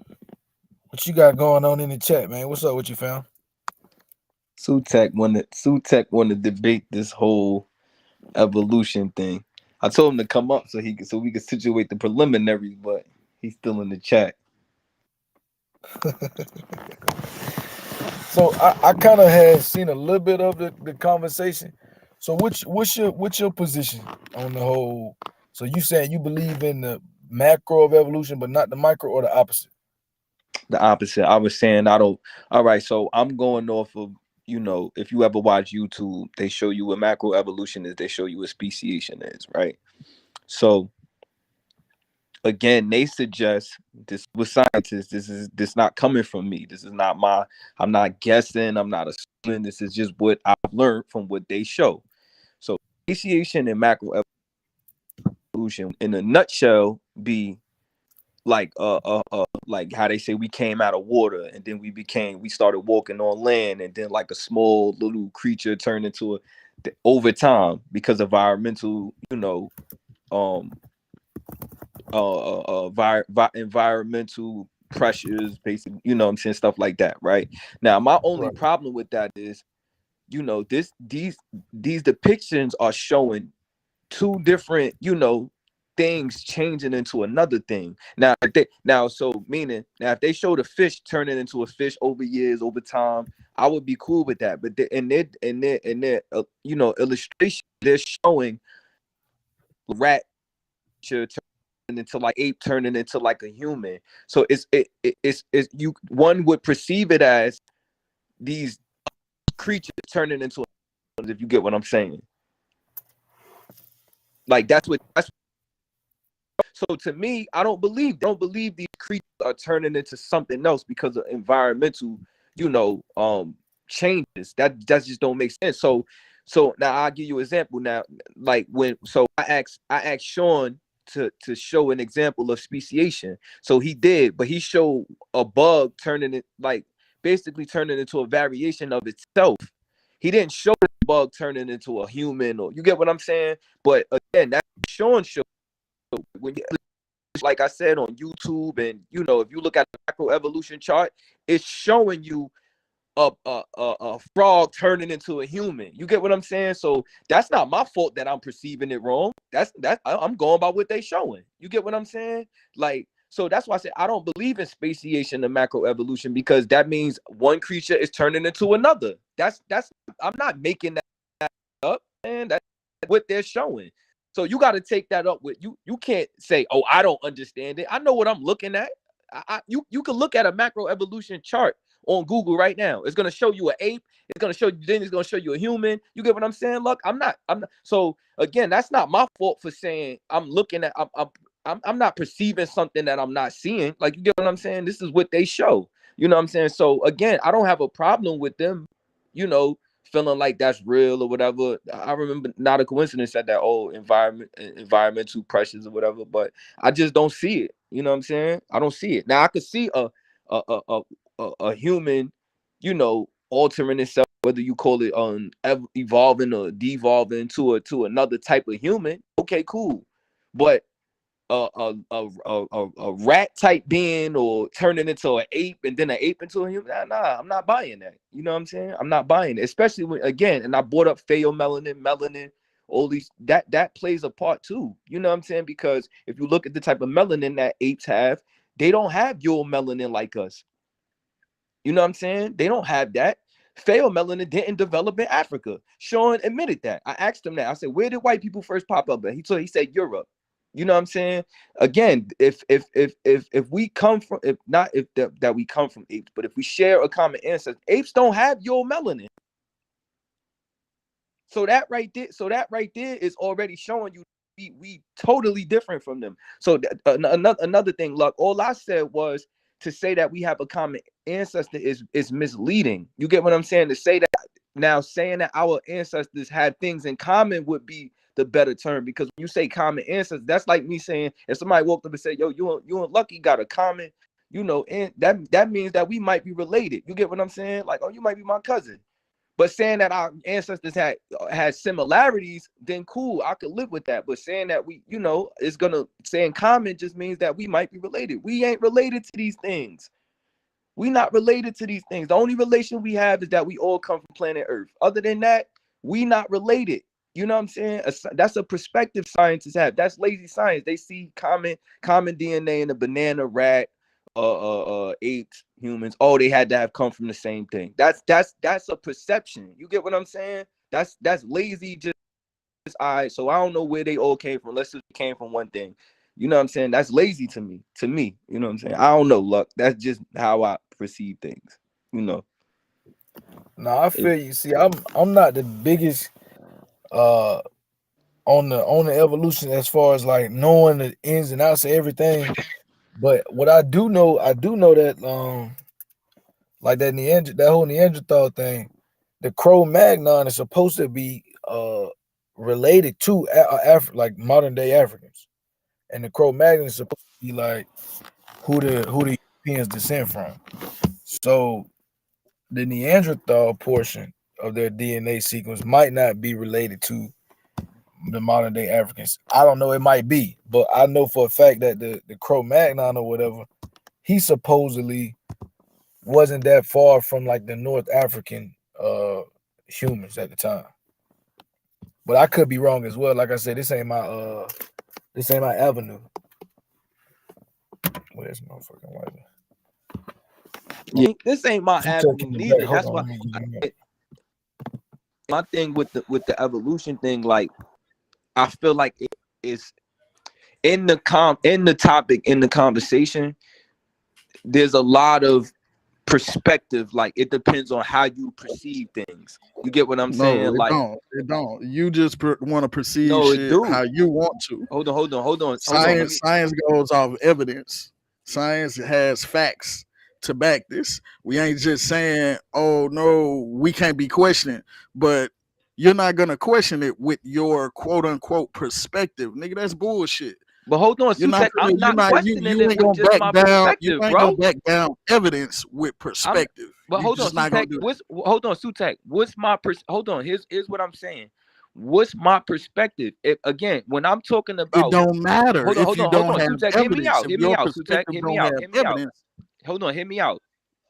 What you got going on in the chat, man? What's up with you, fam? Sutek want to debate this whole evolution thing. I told him to come up so we could situate the preliminaries, but he's still in the chat. So I kind of had seen a little bit of the conversation. So what's your position on the whole? So you saying you believe in the macro of evolution, but not the micro, or the opposite? The opposite. I was saying I don't. All right, so I'm going off of, if you ever watch YouTube, they show you what macro evolution is. They show you what speciation is, right? So again, they suggest this with scientists. This not coming from me. This is not I'm not guessing. I'm not assuming. This is just what I've learned from what they show. So speciation and macro evolution, in a nutshell, be like like how they say we came out of water and then we started walking on land, and then like a small little creature turned into over time because of environmental, environmental pressures, basically, what I'm saying, stuff like that, right? Now, my only problem with that is, these depictions are showing two different, things changing into another thing. Now, if they show the fish turning into a fish over years, over time, I would be cool with that. But in their illustration, they're showing rat turning into like ape turning into like a human. So it's you one would perceive it as these creatures turning into, if you get what I'm saying. Like that's so to me, I don't believe these creatures are turning into something else because of environmental, changes. That just don't make sense. So now I'll give you an example. Now, like I asked Sean to show an example of speciation. So he did, but he showed a bug turning it, like basically turning into a variation of itself. He didn't show the bug turning into a human, or, you get what I'm saying? But again, that's Sean showed. When like I said, on YouTube, and if you look at the macroevolution chart, it's showing you a frog turning into a human. You get what I'm saying? So that's not my fault that I'm perceiving it wrong. I'm going by what they showing. You get what I'm saying? Like, so that's why I said I don't believe in speciation and macroevolution, because that means one creature is turning into another. That's I'm not making that up, and that's what they're showing. So you got to take that up with you. You can't say, "Oh, I don't understand it." I know what I'm looking at. You can look at a macroevolution chart on Google right now. It's gonna show you an ape. It's gonna show you. Then it's gonna show you a human. You get what I'm saying? Look, I'm not. So again, that's not my fault for saying I'm looking at. I'm not perceiving something that I'm not seeing. Like, you get what I'm saying? This is what they show. You know what I'm saying? So again, I don't have a problem with them, feeling like that's real or whatever. I remember Not a Coincidence said that, environmental pressures or whatever, but I just don't see it. You know what I'm saying? I don't see it. Now I could see a human, altering itself, whether you call it evolving or devolving to another type of human. Okay, cool. But a rat type being, or turning into an ape and then an ape into a human, nah, I'm not buying that. You know what I'm saying? I'm not buying it, especially when, again, and I brought up melanin, all these, that plays a part too. You know what I'm saying? Because if you look at the type of melanin that apes have, they don't have melanin like us. You know what I'm saying? They don't have that. Melanin didn't develop in Africa. Sean admitted that. I asked him that. I said, where did white people first pop up? And he said Europe. You know what I'm saying? Again, if we come from, that we come from apes, but if we share a common ancestor, apes don't have melanin. So that right there is already showing you we totally different from them. So another thing, look, all I said was to say that we have a common ancestor is misleading. You get what I'm saying? To say that now, saying that our ancestors had things in common would be the better term, because when you say common ancestors, that's like me saying if somebody walked up and said, yo, you and Lucky got a common, and that means that we might be related. You get what I'm saying? Like, oh, you might be my cousin. But saying that our ancestors had similarities, then cool, I could live with that. But saying that we, saying common just means that we might be related. We ain't related to these things. We not related to these things. The only relation we have is that we all come from planet Earth. Other than that, we not related. You know what I'm saying? That's a perspective scientists have. That's lazy science. They see common DNA in a banana, rat, apes, humans. Oh, they had to have come from the same thing. That's a perception. You get what I'm saying? That's lazy. Just all right. So I don't know where they all came from. Unless it came from one thing. You know what I'm saying? That's lazy to me. You know what I'm saying? I don't know, Luck. That's just how I perceive things. No, I feel you. See, I'm not the biggest on the evolution as far as like knowing the ins and outs of everything. But what I do know that like that whole Neanderthal thing, the Cro-Magnon is supposed to be related to like modern day Africans, and the Cro-Magnon is supposed to be like who the Europeans descend from. So the Neanderthal portion of their DNA sequence might not be related to the modern day Africans. I don't know, it might be, but I know for a fact that the Cro-Magnon or whatever, he supposedly wasn't that far from like the North African humans at the time. But I could be wrong as well. Like I said, this ain't my avenue. Where's my fucking lighter? Yeah, this ain't my avenue neither. That's why my thing with the evolution thing, like I feel like it is in the topic, in the conversation, there's a lot of perspective. Like it depends on how you perceive things. You get what I'm saying? Like it don't. You just want to perceive shit how you want to. Hold on. Science goes off evidence. Science has facts to back this. We ain't just saying, oh no, we can't be questioning, but you're not gonna question it with your quote unquote perspective, nigga. That's bullshit. But hold on, Sutek, I'm not questioning it with just my perspective, bro. You ain't gonna back down evidence with perspective. But hold on, Sutek. Hold on, Sutek. What's my hold on? Here's what I'm saying. What's my perspective? Again, when I'm talking about, it don't matter. Hold on, Sutek, hear me out, Sutek, hear me out. Hold on, hear me out.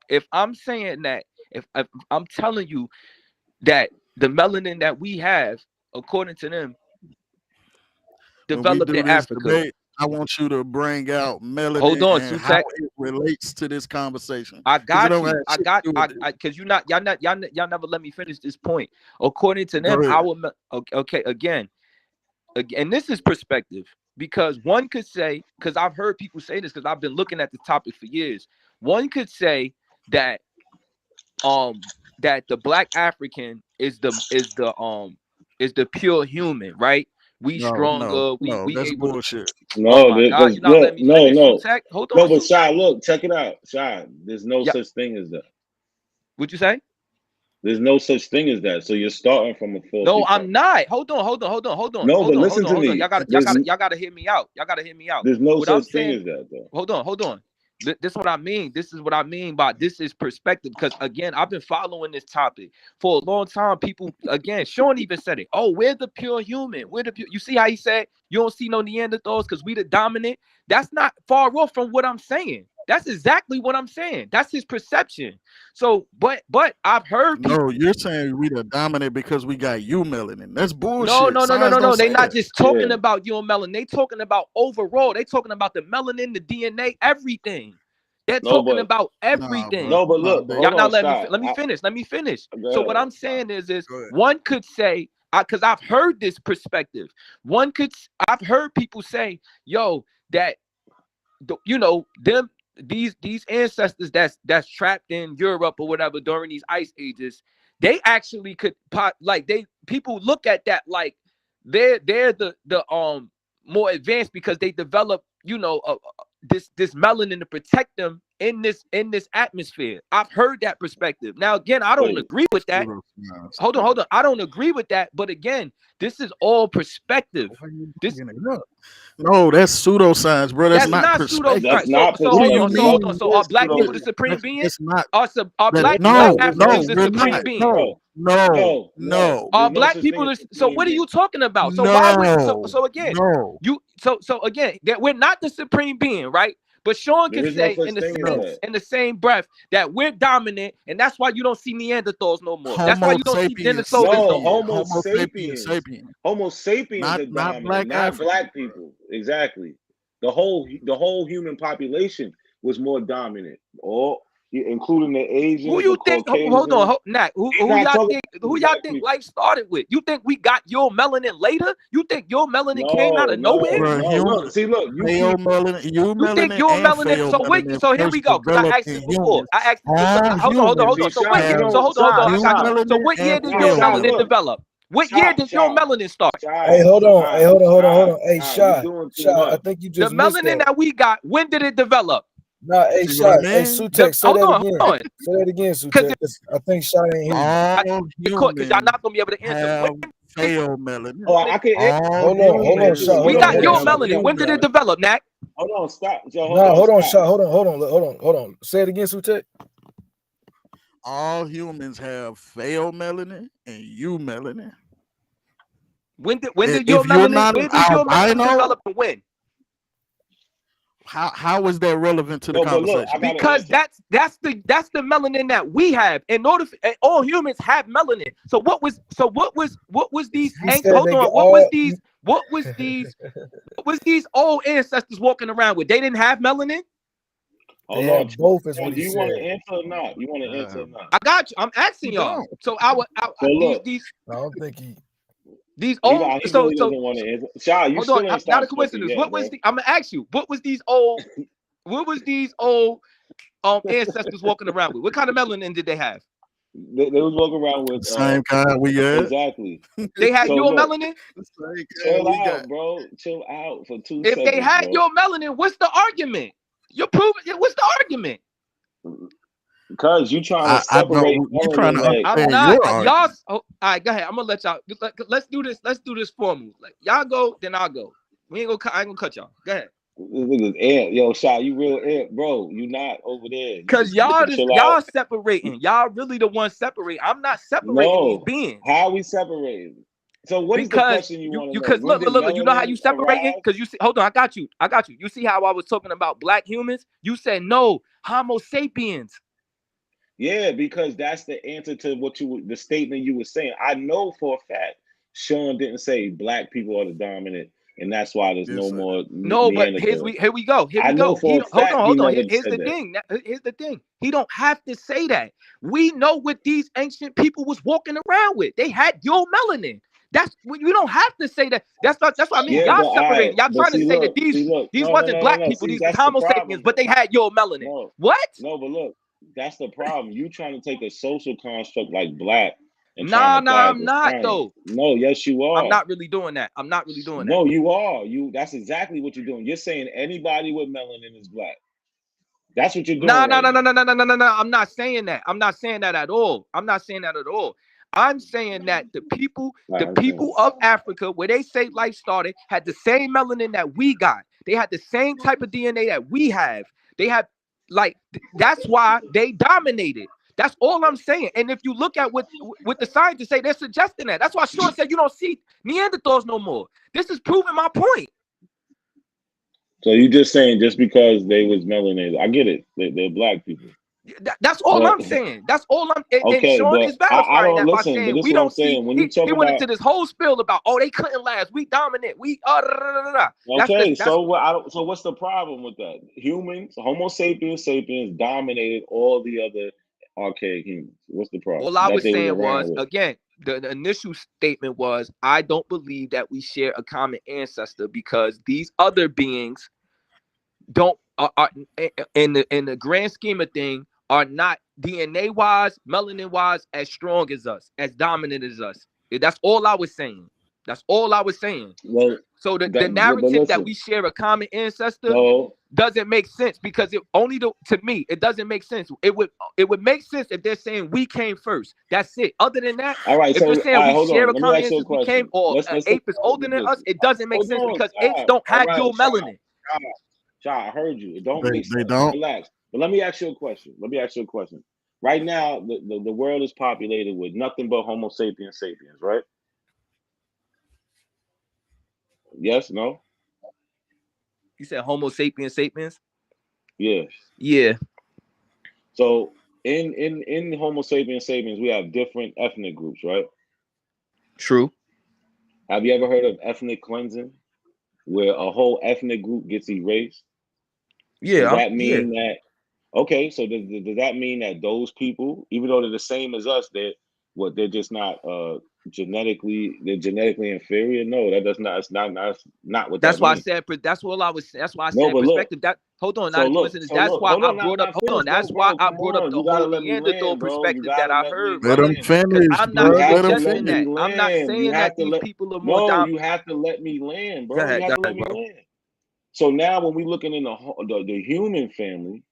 If I'm saying that, if I'm telling you that the melanin that we have, according to them, developed in Africa. Debate, I want you to bring out melanin. Hold on, and how it relates to this conversation. I got you. Because y'all never let me finish this point. According to them, again, this is perspective, because one could say, because I've heard people say this, because I've been looking at the topic for years. One could say that that the Black African is the pure human, right? We stronger. We that's able bullshit. No, oh my God, you're not letting me finish. No. Hold on. No, but Shy, look, check it out. Shy, there's no such thing as that. What'd you say? There's no such thing as that. So you're starting from a faulty No, I'm not. Hold on. No, but listen to me. Y'all gotta hear me out. There's no such thing as that, though. Hold on. This is what I mean. This is what I mean by this is perspective. Because again, I've been following this topic for a long time. People, again, Sean even said it. Oh, we're the pure human. We're the pure. You see how he said you don't see no Neanderthals because we the dominant. That's not far off from what I'm saying. That's exactly what I'm saying. That's his perception. So, but I've heard people. No, you're saying we the dominant because we got you melanin. That's bullshit. No. They're not just talking about you and melanin. They talking about overall. They talking about the melanin, the DNA, everything. They're talking about everything. No, but look, y'all not let me finish. Let me finish. So what I'm saying is one could say, because I've heard this perspective. I've heard people say, yo, that these ancestors that's trapped in Europe or whatever during these ice ages, they actually could people look at that like they're the more advanced because they develop, you know, this melanin to protect them in this atmosphere. I've heard that perspective. Now again, I don't agree with that. Hold on. I don't agree with that. But again, this is all perspective. No, that's pseudoscience, bro. That's not perspective. Pseudoscience. So hold on. So hold on. So are black people the supreme beings? It's not. Are black Africans the supreme being? No. Are black people? So what are you talking about? So why would so again? So again, that we're not the supreme being, right? But Sean can say in the same breath that we're dominant, and that's why you don't see Neanderthals no more. That's why you don't see Denisovans no more. Homo sapiens. Homo sapiens are dominant, not black people. Exactly. The whole human population was more dominant, including the Asians. Who you think? Hold on, Nat. Who y'all think life started with? You think we got your melanin later? You think your melanin came out of nowhere? Look, You think your melanin? So wait. So here we go. Because I asked this before. I asked. Hold on. So wait. So hold on. I got you. So what year did your melanin develop? What year did your melanin start? Hey, hold on. Hey, Shy, I think you just the melanin that we got. When did it develop? Nah, hey, Shy, hey, Sutex, say that again. Say that again, Sutex. I think Shy ain't hear you. Because y'all not gonna be able to answer. Fail melanin. I can. Hold on, Shy. We got your melanin. When did it develop, Nat? Hold on, stop. Hold on, Shy. Hold on. Say it again, Sutex. All humans have fail melanin and you melanin. When did your melanin develop and when? How is that relevant to the conversation? Because that's the melanin that we have. In order for, all humans have melanin. So what was these what was these old ancestors walking around with? They didn't have melanin? Hold on. Both is what do you want to answer or not? You want to answer or not? I got you. I'm asking y'all. So these I don't think he. These old doesn't want to answer. Shy, you still ain't not a coincidence. Yet, what was I'm gonna ask you? What was these old ancestors walking around with? What kind of melanin did they have? They was walking around with same kind we had. Exactly. They had your melanin. Chill out, bro. Chill out for 2 seconds. If they had your melanin, what's the argument? You're proving. What's the argument? Because you trying to separate. I'm not. Y'all. All right, go ahead. I'm gonna let y'all. Let's do this. Let's do this formal. Like y'all go, then I'll go. I ain't gonna cut y'all. Go ahead. This nigga's amp. Yo, Shy, you real amp, bro. You not over there. Cause y'all separating. Y'all really the ones separating. I'm not separating these beings. How are we separating? So what is the question you want to know? Because look, you know how you separating? Because you see, hold on, I got you. You see how I was talking about black humans? You said no, Homo sapiens. Yeah, because that's the answer to the statement you were saying. I know for a fact Sean didn't say black people are the dominant, and that's why there's no more. No, but here we go. Hold on. Here's the thing. Here's the thing. He don't have to say that. We know what these ancient people was walking around with. They had your melanin. That's you don't have to say that. That's what I mean. Yeah, y'all separating. Y'all trying to say that these wasn't black people. These was Homo sapiens, but they had your melanin. What? No, but look. That's the problem. You trying to take a social construct like black. Nah, I'm not though. No, yes, you are. I'm not really doing that. No, you are. That's exactly what you're doing. You're saying anybody with melanin is black. That's what you're doing. No. I'm not saying that. I'm not saying that at all. I'm saying that the people of Africa, where they say life started, had the same melanin that we got. They had the same type of DNA that we have. They have. Like that's why they dominated. That's all I'm saying. And if you look at what the scientists say, they're suggesting that. That's why Sean said you don't see Neanderthals no more. This is proving my point. So you just saying just because they was melanated? I get it. They're black people. That's all I'm saying. That's all I'm. Okay, and Sean is verifying that by saying but this we what I'm don't see. saying. When you talk he went into this whole spiel about they couldn't last. We dominant. We Okay, so what's the problem with that? Humans, Homo sapiens dominated all the other archaic humans. What's the problem? All I was saying was again. The initial statement was I don't believe that we share a common ancestor because these other beings don't are in the grand scheme of things are not DNA wise, melanin wise as strong as us, as dominant as us. That's all I was saying. Well, So the but narrative that listen, we share a common ancestor no, doesn't make sense because it only to me it doesn't make sense. It would make sense if they're saying we came first. That's it. Other than that, all right. if So you're all saying right, we hold share on. a Let me common ask you a ancestor, we came, question. or Let's an look ape is at older than us, it doesn't make hold sense on, because apes child. don't All have right, dual melanin. child, I heard you. It don't They make they sense. don't. Relax. But let me ask you a question. Right now, the world is populated with nothing but Homo sapiens sapiens, right? Yes, no? You said Homo sapiens sapiens? Yes. Yeah. So in Homo sapiens sapiens, we have different ethnic groups, right? True. Have you ever heard of ethnic cleansing, where a whole ethnic group gets erased? Does Yeah. that Yeah. mean that? Okay, so does that mean that those people, even though they're the same as us, they're just not they're genetically inferior? No, that does not. That's not what That's that why I means. said. That's all I was. That's why I No, said but look. perspective. That hold on, So not look. listen. So That's look. why Hold I on, brought up. not Hold on. finished, That's why bro. I Come brought up on. the You gotta whole let me Neanderthal land, bro. You perspective that gotta I let me heard, Let brother. them land. Because finish, I'm bro. not You have Let them to let suggesting me finish. that. I'm not land. You saying have that to these let. people are more No, dominant. you have to let me land, Go bro. You ahead, have to let me bro. land. So now, when we looking in the human family,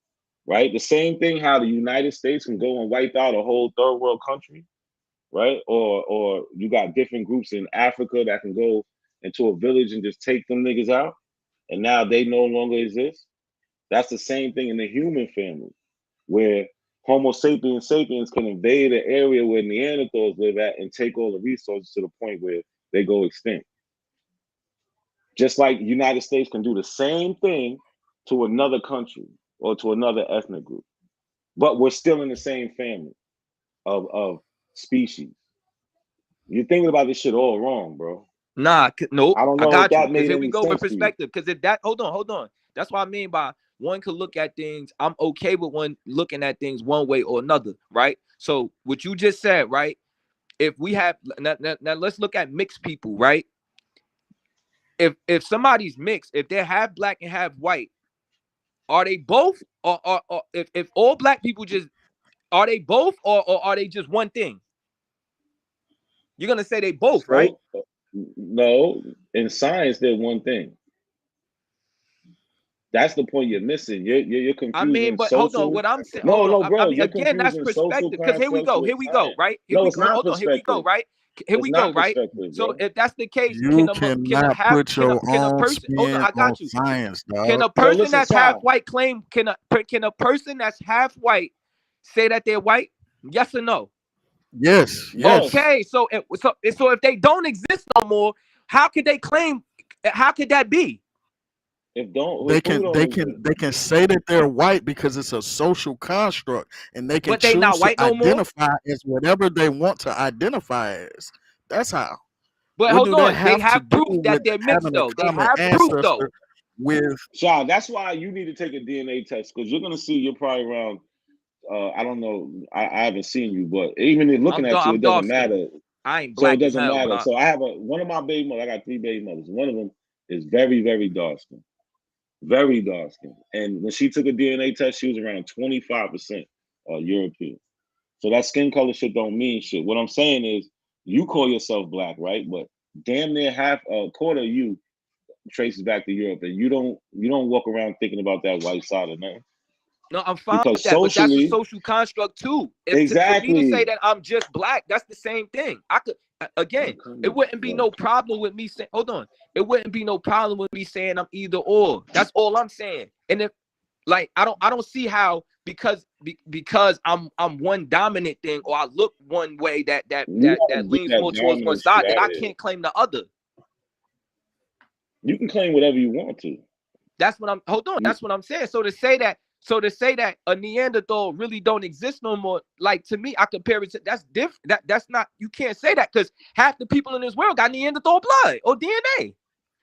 right? The same thing. How the United States can go and wipe out a whole third world country, right? Or you got different groups in Africa that can go into a village and just take them niggas out, and now they no longer exist. That's the same thing in the human family, where Homo sapiens sapiens can invade an area where Neanderthals live at and take all the resources to the point where they go extinct. Just like the United States can do the same thing to another country or to another ethnic group, but we're still in the same family of species. You're thinking about this shit all wrong, bro. Nah, nope. I don't I know if got you. that Because made here we any go with sense to you. perspective. Because if that, hold on. That's what I mean by one could look at things. I'm okay with one looking at things one way or another, right? So what you just said, right? If we have now let's look at mixed people, right? If somebody's mixed, if they're half black and half white, are they both, or if all black people just are they both, or are they just one thing? You're gonna say they both, right? So, no, in science, they're one thing. That's the point you're missing. You're I mean, confusing but hold on. social. What I'm saying, hold No, on. no, I bro, mean, you're again, that's confusing social perspective. Because here we constructs go. with Here we go. science. Right. Here No, we it's go. not Hold on. Here we go. perspective. Right. Here It's we go. not Right. perspective, So bro. if that's the case, You cannot put your can a own person? Hold on. spin I on got you. science, Can dog. a So person listen, that's half child. white claim? Can a person that's half white say that they're white? Yes or no? Yes, Yes. Okay. So if they don't exist no more, how could they claim? How could that be? If They who can don't they exist? can they can say that they're white because it's a social construct, and they can But they not choose to white no more. identify as whatever they want to identify as. That's how. But What hold do that on, they have to have do proof that with they're mixed having a though. They common have proof though. ancestor with? Child, that's why you need to take a DNA test, because you're gonna see you're probably around. I don't know. I haven't seen you, but even in looking at you, I'm it doesn't dark skinned. matter. I ain't So it black as doesn't hell, matter. but So I have one of my baby mothers. I got 3 baby mothers. One of them is very, very dark skinned, very dark skinned. And when she took a DNA test, she was around 25% European. So that skin color shit don't mean shit. What I'm saying is, you call yourself black, right? But damn near half a quarter of you traces back to Europe, and you don't walk around thinking about that white side of nothing. no, I'm fine with Because that. But that's a socially, social construct too. For me to say exactly. that I'm just black, that's the same thing. I could again, it wouldn't be no problem with me saying. Hold on, it wouldn't be no problem with me saying I'm either or. That's all I'm saying. And if like I don't see how because I'm one dominant thing, or I look one way that You gotta get leans that more towards one dominant shit side, that out I of here. can't claim the other. You can claim whatever you want to. That's what I'm. Hold on. That's what I'm saying. So to say that a Neanderthal really don't exist no more, like to me, I compare it to that's different. That's not. You can't say that because half the people in this world got Neanderthal blood or DNA.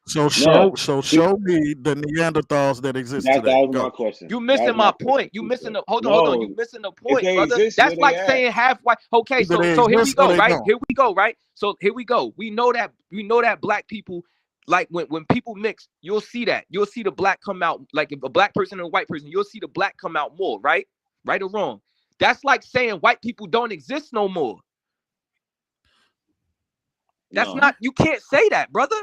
So No, show me the Neanderthals that exist that today. was my Go. question. You That was missing my my question. point. You missing the. Hold on. You No, missing the if point, they brother. exist, where That's they like at? saying half white. Okay, Either they so here we exist or go. they Right don't. here we go. Right. So here we go. We know that black people. Like when people mix, you'll see that. You'll see the black come out. Like if a black person and a white person, you'll see the black come out more, right? Right or wrong. That's like saying white people don't exist no more. That's No. not, you can't say that, brother.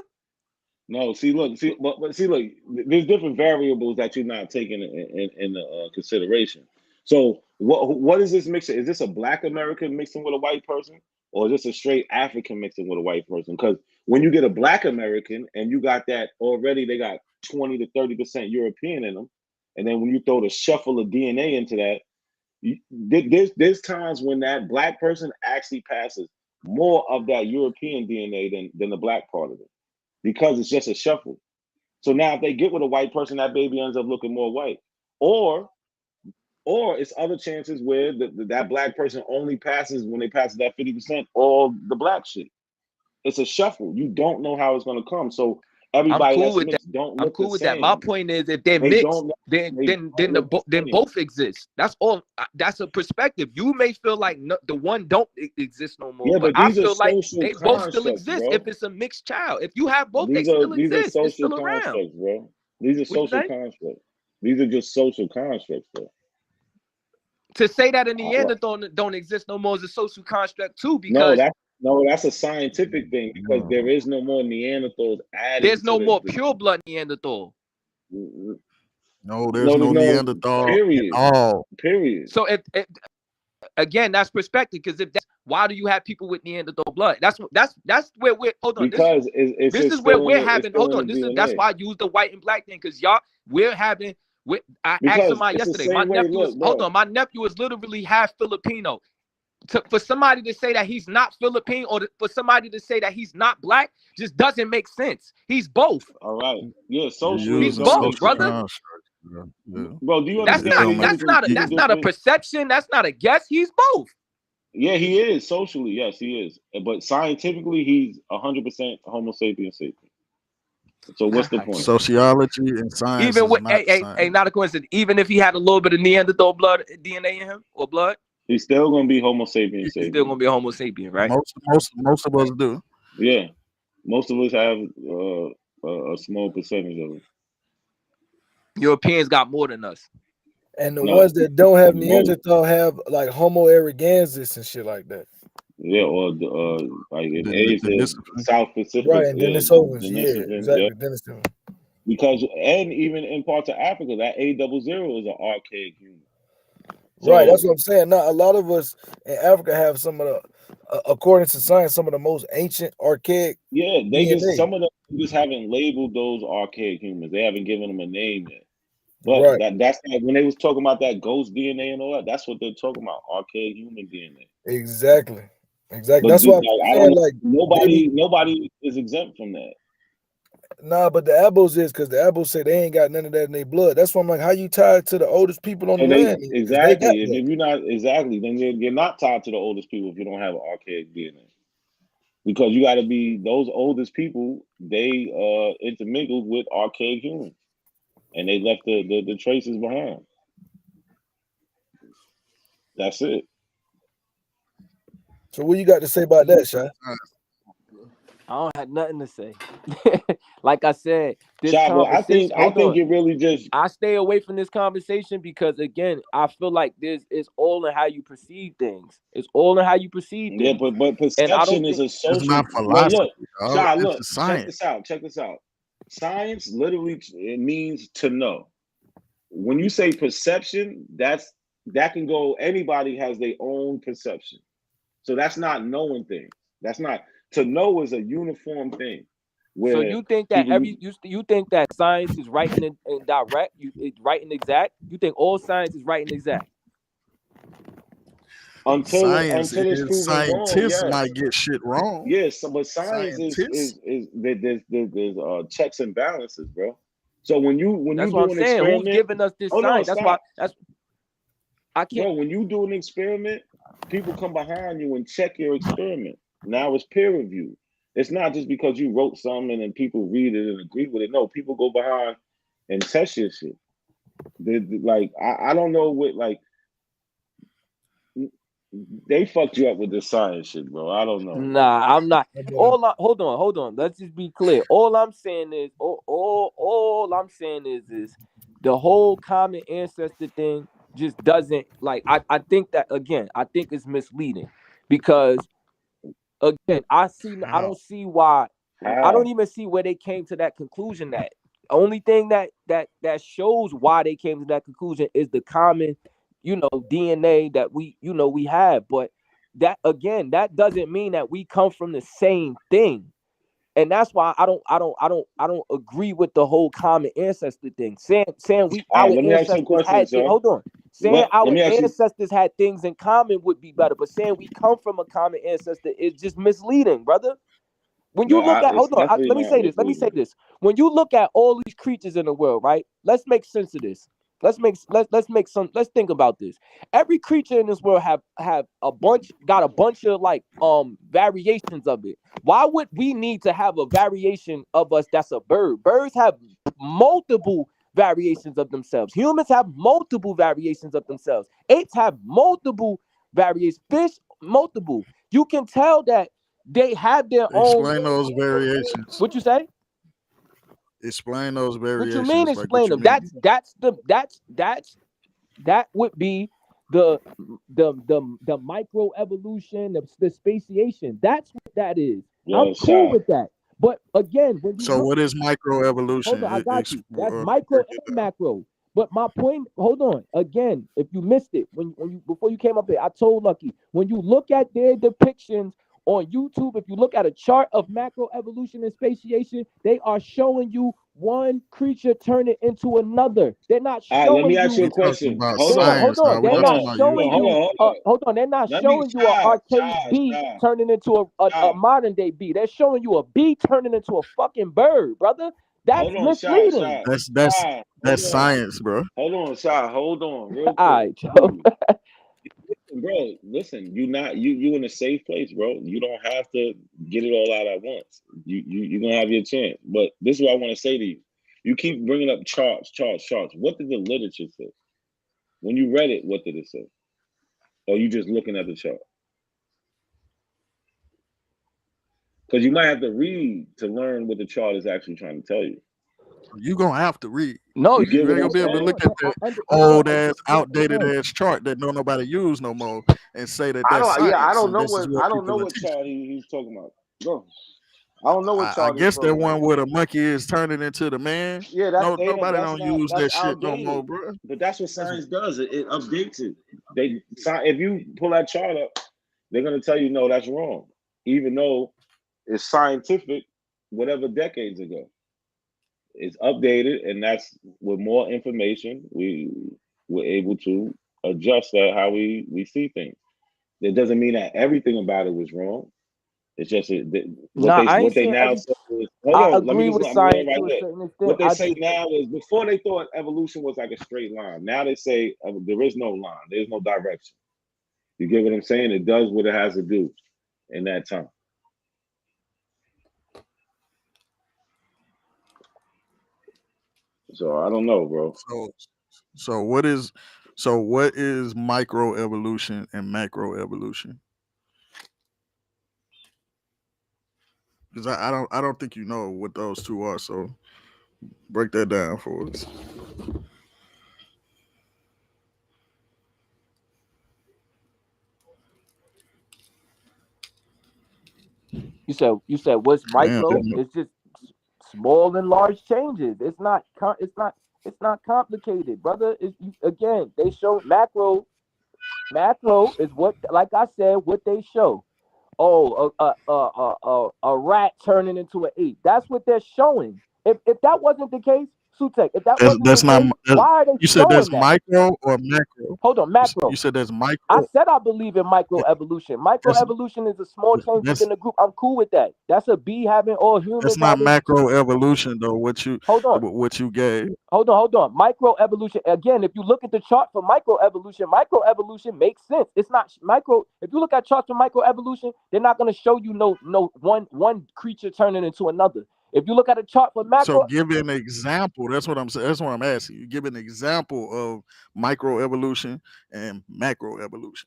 No, see, look, see, but see, look. There's different variables that you're not taking in consideration. So, what is this mixture? Is this a Black American mixing with a white person, or is this a straight African mixing with a white person? Because when you get a Black American and you got that already, they got 20 to 30% European in them, and then when you throw the shuffle of DNA into that, there's times when that Black person actually passes more of that European DNA than the Black part of it, because it's just a shuffle. So now if they get with a white person, that baby ends up looking more white. Or it's other chances where that Black person only passes, when they pass that 50%, all the Black shit. It's a shuffle. You don't know how it's going to come. So I'm everybody cool that's with that. mixed don't I'm look cool the with that. My same. point is, if they're They mixed, don't then they then don't then look the then same. both exist. That's all. That's a perspective. You may feel like the one don't exist no more, Yeah, but but I these are feel like social they both still constructs, exist. bro. If it's a mixed child, if you have both, they These are still exist. It's social still around. constructs, bro. These are What you social say? constructs. These are just social constructs, bro. To say that a Neanderthal don't exist no more is a social construct too, No, because that's a scientific thing, because there is no more Neanderthals adding there's no to more the pure blood Neanderthal. No, there's no there's no Neanderthal at period. all. Period. So if again, that's perspective. Because if that's, why do you have people with Neanderthal blood? That's where we're. Hold on. Because it's This just is where still in we're the, it's having. still Hold in on. the This is that's DNA. why I use the white and black thing, because we're having. I asked Because somebody it's the yesterday. My same way. nephew Look, is. Hold bro. on. My nephew is literally half Filipino. For somebody to say that he's not Philippine, or for somebody to say that he's not black, just doesn't make sense. He's both. All right. Yeah, You're socially, He's it using don't both, make social brother. sense. constructs, bro. Yeah. Bro, do you That's It understand not. the don't make usual That's people not a difference? perception. That's not a guess. He's both. Yeah, he is socially. Yes, he is. But scientifically, he's 100% Homo sapien sapien. So what's the point? Sociology and science Even is with not the same. not a coincidence. Even if he had a little bit of Neanderthal blood DNA in him or blood, He's still gonna be Homo sapien he's sapien. still gonna be a Homo sapien, right? Most of us do. Yeah, most of us have a small percentage of it. Europeans got more than us. And the No, ones that don't have both. Neanderthal have like Homo erectus and shit like that. Yeah, or like in The Asia, South Pacific, Right, and yeah, Denisovans, yeah, Denisovans, yeah. exactly, Denisovans. Because and even in parts of Africa, that A00 is an archaic human. So, Right, that's what I'm saying. Now, a lot of us in Africa have some of the, according to science, some of the most ancient, archaic yeah, DNA. some of them just haven't labeled those archaic humans. They haven't given them a name yet. But Right, that's like when they was talking about that ghost DNA and all that. That's what they're talking about, archaic human DNA. exactly. But That's why I'm like, I saying, don't know, like, nobody is exempt from that. nah, but the Abos is, because the Abos say they ain't got none of that in their blood. That's why I'm like, how you tied to the oldest people on So the land? Because they got exactly. If that. you're not exactly, then you're not tied to the oldest people if you don't have an archaic DNA. Because you got to be those oldest people. They intermingled with archaic humans, and they left the traces behind. That's it. So what you got to say about that, Shy? I don't have nothing to say. Like I said, this Shabo, I conversation. think it really just. I stay away from this conversation because, again, I feel like it's all in how you perceive things. It's all in how you perceive Yeah, things. but And I perception don't is think a social. It's not No, philosophy, look, dog. Shy, It's look, just check science. this out. Check this out. Science literally it means to know. When you say perception, that can go. Anybody has their own perception. So that's not knowing things. That's not to know is a uniform thing. so. Where You think that people you think that science is right and direct? It's right and exact. You think all science is right and exact? until Science it's is proven wrong, scientists yes. might get shit wrong. Yes, but science Scientists. is there's checks and balances, bro. So when you That's what do I'm an saying. Who's experiment, giving us this oh no, science? That's why. stop, I can't. bro. When you do an experiment, people come behind you and check your experiment. Now it's peer review. It's not just because you wrote something and people read it and agree with it. No, people go behind and test your shit. Like I don't know what like they fucked you up with this science shit, bro. I don't know. Nah, I'm not. Hold on. Let's just be clear. All I'm saying is, all I'm saying is the whole common ancestor thing just doesn't like. I think that again. I think it's misleading because again, I don't see why I don't even see where they came to that conclusion. That only thing that shows why they came to that conclusion is the common, DNA that we have. But that again, that doesn't mean that we come from the same thing. And that's why I don't agree with the whole common ancestor thing. Saying our let me ask you a ancestors question, had sir. hold on. Saying Let our me ask you. ancestors had things in common would be better, but saying we come from a common ancestor is just misleading, brother. When you look at it's definitely let me not say this. Let me say misleading. this. When you look at all these creatures in the world, right? Let's make sense of this. Let's think about this. Every creature in this world got a bunch of like variations of it. Why would we need to have a variation of us that's a bird? Birds have multiple variations of themselves. Humans have multiple variations of themselves. Apes have multiple variations. Fish, multiple. You can tell that they have their own. Explain those variations. What you say? Explain those variations. What you mean? Like, Explain them. That would be the micro evolution, the speciation. That's what that is. I'm cool with that. But again, when you what is microevolution? Hold on, I got you. That's micro and macro. But my point, hold on. Again, if you missed it, before you came up here, I told Lucky, when you look at their depictions on YouTube, if you look at a chart of macro evolution and speciation, they are showing you one creature turning into another. They're not showing let me ask you a question. Hold on. They're not showing you. Hold on. They're not showing you an arcade bee turning into a modern day bee. They're showing you a bee turning into a fucking bird, brother. That's misleading. That's science, bro. Hold on, Shy. Hold on, real quick. All right, Joe. Bro, listen, you in a safe place, bro. You don't have to get it all out at once. You're gonna have your chance. But this is what I want to say to you. You keep bringing up charts. What did the literature say? When you read it, what did it say? Or you just looking at the chart? Because you might have to read to learn what the chart is actually trying to tell you. You're gonna have to read. No, you ain't gonna be able to look at that old ass, outdated ass chart that nobody use no more and say that that's science. I don't know what chart he's talking about. Go. I don't know what chart. I guess that one where the monkey is turning into the man. Yeah, nobody don't use that shit no more, bro. But that's what science does. It updates it. If you pull that chart up, they're gonna tell you no, that's wrong, even though it's scientific, whatever decades ago. It's updated, and that's with more information we were able to adjust that how we see things. That doesn't mean that everything about it was wrong. It's just what they now say is, hold on, let me just right there. What they say now is before they thought evolution was like a straight line. Now they say there is no line, there's no direction. You get what I'm saying? It does what it has to do in that time. So I don't know, bro. So what is microevolution and macroevolution? Because I don't think you know what those two are. So break that down for us. You said what's micro? It's just small and large changes. It's not complicated, brother. Again, they show macro. Macro is what, like I said, what they show. Oh, a rat turning into an ape. That's what they're showing. If that wasn't the case, Sutek, if that wasn't the case, why are they you said showing that's that? micro or macro? Hold on, macro. You said that's micro. I said I believe in microevolution. Microevolution is a small change within the group. I'm cool with that. That's a bee having all humans. That's not macroevolution though. What you gave. Hold on. Microevolution. Again, if you look at the chart for microevolution makes sense. It's not micro. If you look at charts for microevolution, they're not going to show you no one creature turning into another. If you look at a chart for macro, so give an example. That's what I'm saying. That's what I'm asking you. Give an example of microevolution and macroevolution.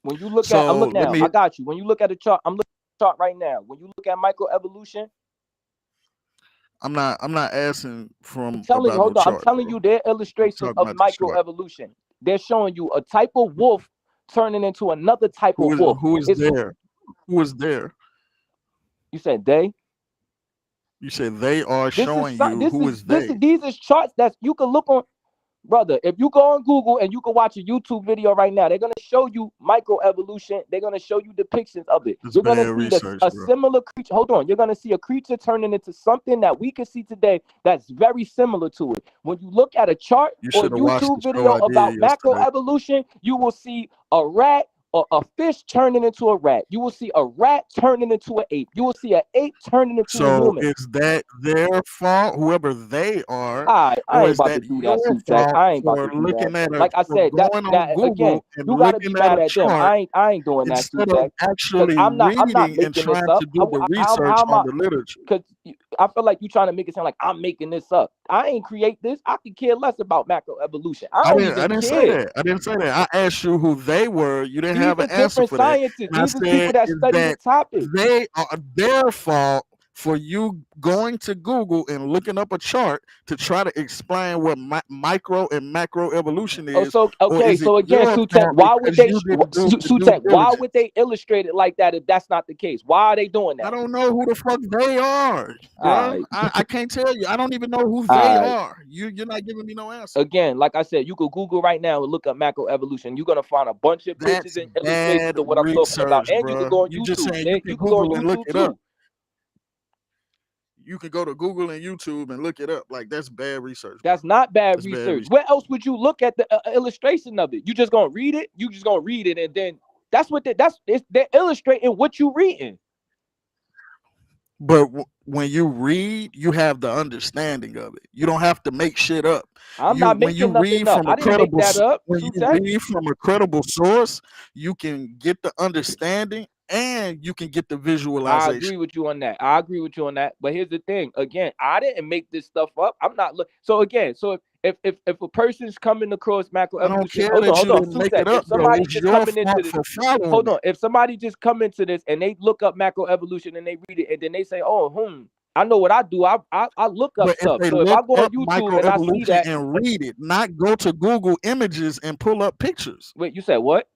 When you look at, I'm looking now. I got you. When you look at the chart, I'm looking at the chart right now. When you look at microevolution, I'm not asking from Telling you, about no hold on. I'm chart, telling bro. you their I'm illustration talking of about the chart. microevolution. They're showing you a type of wolf turning into another type of wolf. Who is It's, there? Who is there? you said they? You said they are This is showing you who is they. these is charts that you can look on. Brother, if you go on Google and you can watch a YouTube video right now, they're gonna show you microevolution. They're gonna show you depictions of it. It's You're gonna bad see research, a bro. similar creature. Hold on, you're gonna see a creature turning into something that we can see today that's very similar to it. When you look at a chart You or a should have watched the YouTube show video I about did yesterday. macroevolution, you will see a rat or a fish turning into a rat. You will see a rat turning into an ape. You will see an ape turning into a So human. is that their fault, whoever they are, I or ain't is about to that do your that, Sutek. fault I ain't about for to do that. looking at Like I for said, that going on again, Google and you gotta be looking at mad a at them. chart I ain't doing that, instead of Sutek. Because actually I'm not reading and making this trying up. to do the How research am on I? the literature? Because I feel like you trying to make it sound like I'm making this up. I ain't create this. I could care less about macroevolution. I don't even I didn't say care. that. I didn't say that. I asked you who they were. You didn't These have are an answer different for that. scientists. And I These are people said that is study the that topic. they are their fault for you going to Google and looking up a chart to try to explain what micro and macro evolution Oh, is, so or okay. is it So again, your Sutek, fault why would because they you didn't do the due Sutek? Why would diligence? they illustrate it like that if that's not the case? Why are they doing I that? don't know who the fuck they are, All bro. right. I can't tell you. I don't even know who All they right. are. You're not giving me no answer. Again, like I said, you could Google right now and look up macroevolution. You're gonna find a bunch of pictures That's and illustrations bad of what I'm talking about. research, And you could bro. go on You just YouTube. saying you And can you could go on Google and look YouTube it up. too. You can go to Google and YouTube and look it up. Like that's bad research. That's not bad That's bad research. research. Where else would you look at the illustration of it? You just gonna read it? You just gonna read it, and then that's what they're illustrating what you reading. But when you read, you have the understanding of it. You don't have to make shit up. I'm not When you making nothing read up. from I a didn't make credible that up, when you Sutek. read from a credible source, you can get the understanding and you can get the I visualization. agree with you on that. I agree with you on that. But here's the thing. Again, I didn't make this stuff up. I'm not so again. So if a person's coming across I don't macroevolution, care hold that on, you didn't make Sutek. it If up, though. somebody It's just your coming into fault this, for following hold it. on. If somebody just come into this and they look up macroevolution and they read it and then they say, oh, I know what I do. I look up But if stuff. they So if I look go on up YouTube and I see microevolution that, and read it, not go to Google Images and pull up pictures. wait, you said what?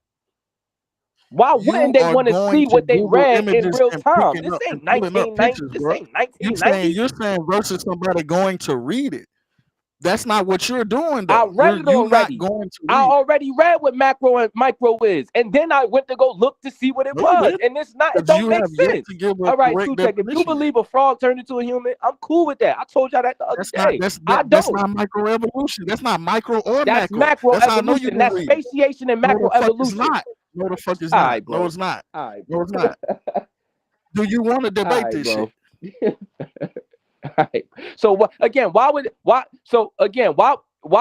Why wouldn't You they are want to going see to what they Google read in Images real and time? picking This up and ain't pulling up 1990. pictures, This bro. ain't 1990. You're saying versus somebody going to read it. That's not what you're doing, I though. read it You're not already. going to I read it. already read what macro and micro is, and then I went to go look to see what it No, you was, didn't. and it's not. It Because don't you make have yet sense. to give a All right, correct Sutek, if you definition. believe a frog turned into a human, I'm cool with that. I told y'all that the other day. I That's don't. not microevolution. That's not micro or That's macro. That's how I know you macroevolution. didn't That's read it. speciation and No, the fuck it's macroevolution. not. No, the fuck it's All not. right, bro. No, it's not. All right. No, it's not. Do you want to All debate right, this bro. shit? All right. So why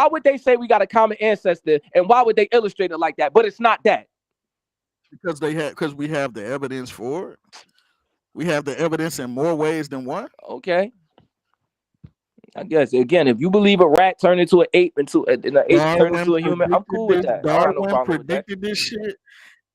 would they say we got a common ancestor, and why would they illustrate it like that? But it's not that. Because we have the evidence for it. We have the evidence in more ways than one. Okay. I guess again, if you believe a rat turned into an ape, and an ape turned into a human, I'm cool with that. I don't have no problem with that. Predicted this shit,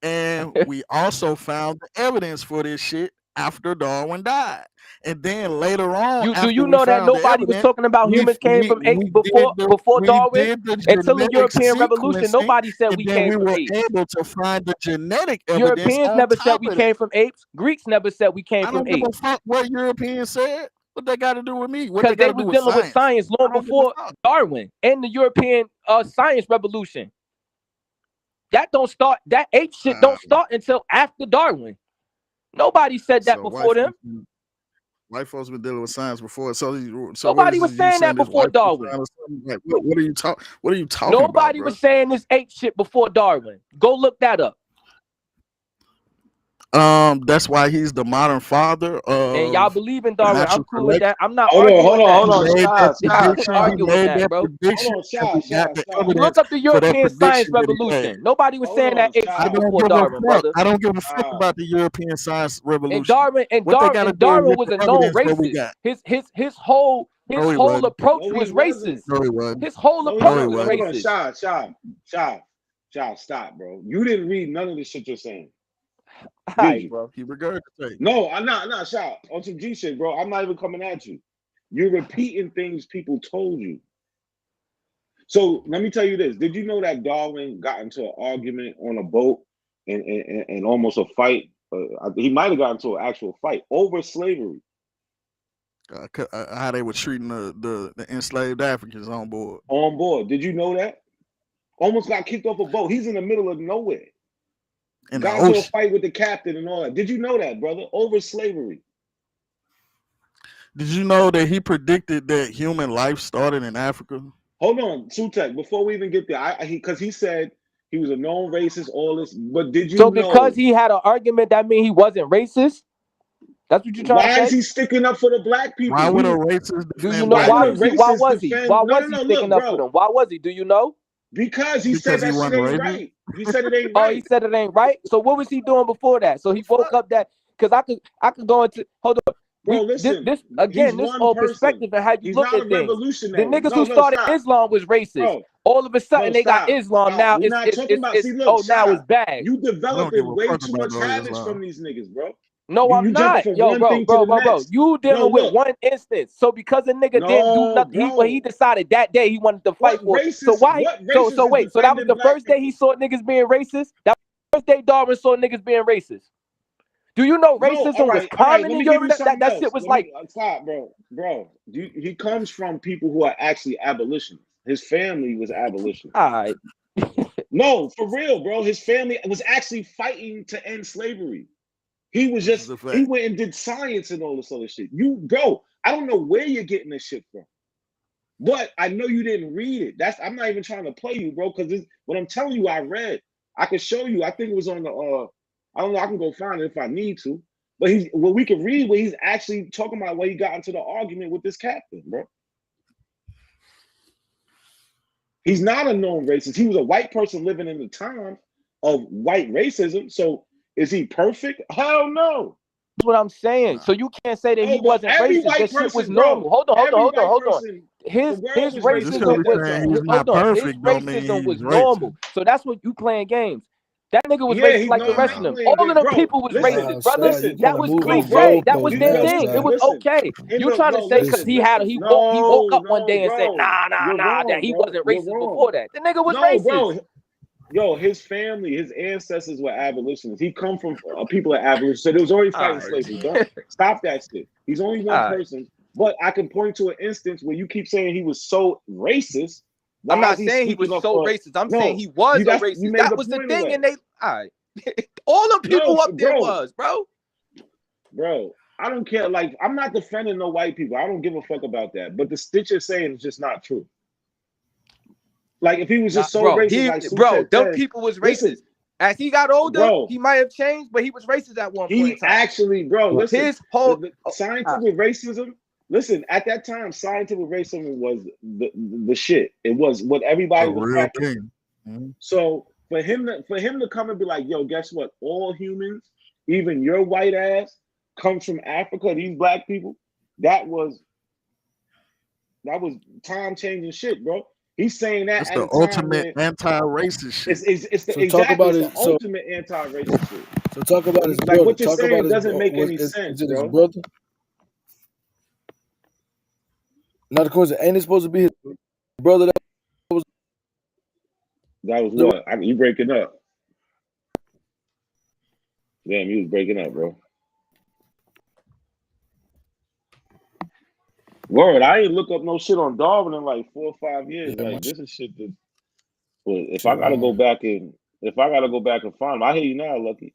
and we also found the evidence for this shit after Darwin died. And then later on, Do you know that nobody was talking about humans came from apes before Darwin? Until the European Revolution, nobody said we came from apes. Able to find the genetic evidence. Europeans never said we came from apes. Greeks never said we came from apes. I don't give a fuck what Europeans said. What they got to do with me? Because they was dealing with science long before Darwin and the European science revolution. That ape shit don't start until after Darwin. Nobody said that before them. White folks been dealing with science before, so nobody was saying that before Darwin. Like, what are you talking? What are you talking Nobody about? Nobody was saying this ape shit before Darwin. Go look that up. That's why he's the modern father of. And y'all believe in Darwin. I'm cool with that. I'm not Hold arguing on. Stop. He made that bro. prediction. You look up the European science revolution. Nobody was saying that ape shit before Darwin, brother. I don't give a fuck about the European science revolution. And Darwin was a known racist. His whole approach was racist. No, he wasn't. His whole approach was racist. Shah, stop, bro. You didn't read none of the shit you're saying. Hi, bro. He regurgitated. No, I'm not, Shah. On some G shit, bro. I'm not even coming at you. You're repeating things people told you. So let me tell you this. Did you know that Darwin got into an argument on a boat and almost a fight? He might have gotten into an actual fight over slavery. How they were treating the enslaved Africans on board. On board. Did you know that? Almost got kicked off a boat. He's in the middle of nowhere. In Got the into a ocean. fight with the captain and all that. Did you know that, brother? Over slavery. Did you know that he predicted that human life started in Africa? Hold on, Sutek, before we even get there, because he said he was a known racist, all this, but did you So know? because he had an argument, that means he wasn't racist? That's what you're trying to say? Why is he sticking up for the black people? Why would a racist Do you know why was he? Why was he? Why was he sticking up for them? Why was he? Do you know? Because he said that shit ain't right. He said it ain't Oh, right. he said it ain't right. So what was he doing before that? So he woke up that because I could go into Bro, listen. This again, this all perspective and how you He's look not at a things. revolutionary. The niggas No, who started stop. Islam was racist. Bro, all of a sudden they got stop. Islam. Stop. Now We're not talking about. See, look, oh, now stop. it's bad. You developing way fuck too about much no habits Islam. from these niggas, bro. No, I'm you not. jumping from Yo, one bro, thing bro, to the bro, bro. next. You dealing No, with look. one instance. So because a nigga didn't do nothing, he decided that day he wanted to fight for it. So why? So wait. So that was the first day he saw niggas being racist. That was the first day Darwin saw niggas being racist. Do you know racism was common in Europe? That shit was like. Stop, bro. He comes from people who are actually abolitionists. His family was abolitionists. All right. No, for real, bro. His family was actually fighting to end slavery. He was he went and did science and all this other shit. Bro, I don't know where you're getting this shit from. But I know you didn't read it. I'm not even trying to play you, bro, because what I'm telling you, I read. I can show you. I think it was on the I don't know, I can go find it if I need to. But we can read where he's actually talking about where he got into the argument with this captain, bro. He's not a known racist. He was a white person living in the time of white racism. So is he perfect? Hell no. That's what I'm saying. So you can't say that he wasn't every racist. white That shit was person, normal. bro, Hold on. every white Hold on. person, His the world was racism racist was at that time. He's not perfect, don't mean his racism was he's normal. So that's what you playing games. That nigga was racist like the rest of them. All of them people was racist, brother. That was cliche. That was their thing. It was okay. You trying to say because he woke up one day and said, nah, that he wasn't racist before that. The nigga was racist. Bro. Yo, his family, his ancestors were abolitionists. He come from people at abolitionists. So there was already fighting slavery. Don't stop that shit. He's only one person. But I can point to an instance where you keep saying he was so racist. I'm not saying he was so racist. I'm saying he was a racist. That was the thing, and they all the people up there was, bro. Bro, I don't care. Like, I'm not defending no white people. I don't give a fuck about that. But the stitch you're saying is just not true. Like, if he was just racist, them people was racist. Listen, as he got older, he might have changed, but he was racist at one point in time. Actually, bro, listen, his whole the scientific racism. Listen, at that time, scientific racism was the shit. It was what everybody was practicing. So for him to come and be like, yo, guess what? All humans, even your white ass, comes from Africa. These black people, that was time changing shit, bro. He's saying that it's the ultimate anti-racist shit. It's the ultimate anti-racist shit. So talk about his brother. Like what you're saying doesn't make any sense, is it bro. his brother? Not of course, ain't it supposed to be his brother? That was what? You breaking up? Damn, you was breaking up, bro. Word, I ain't look up no shit on Darwin in like 4 or 5 years. Like this is shit that. But if I gotta go back and find him, I hear you now, Lucky.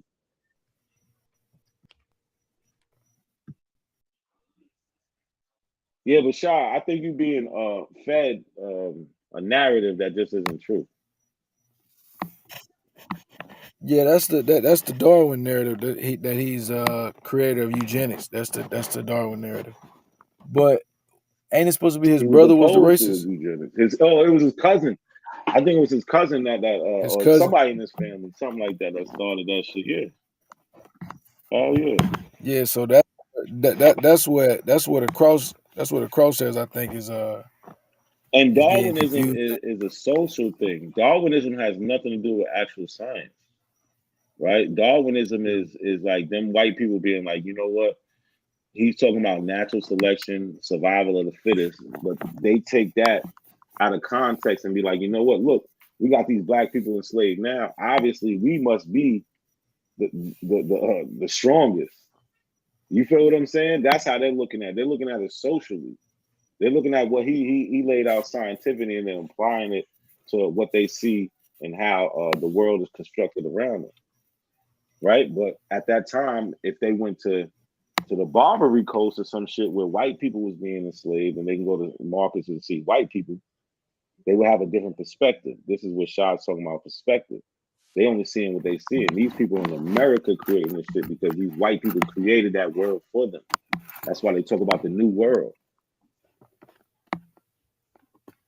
Yeah, but Shah, I think you being fed a narrative that just isn't true. Yeah, that's the Darwin narrative that he's creator of eugenics. That's the Darwin narrative. But ain't it supposed to be his brother was the racist? It was his cousin. I think it was his cousin that or cousin. Somebody in his family, something like that started that shit. Yeah. Oh yeah. Yeah, so that's where the cross says I think is And Darwinism is a social thing. Darwinism has nothing to do with actual science. Right? Darwinism is like them white people being like, you know what? he's talking about natural selection, survival of the fittest, but they take that out of context and be like, you know what? Look, we got these black people enslaved now. Obviously, we must be the strongest. You feel what I'm saying? That's how they're looking at it. They're looking at it socially. They're looking at what he laid out scientifically and then applying it to what they see and how the world is constructed around them. Right? But at that time, if they went to the Barbary Coast or some shit where white people was being enslaved and they can go to markets and see white people, they would have a different perspective. This is what Shad's talking about, perspective. They only seeing what they see. And these people in America creating this shit because these white people created that world for them. That's why they talk about the new world.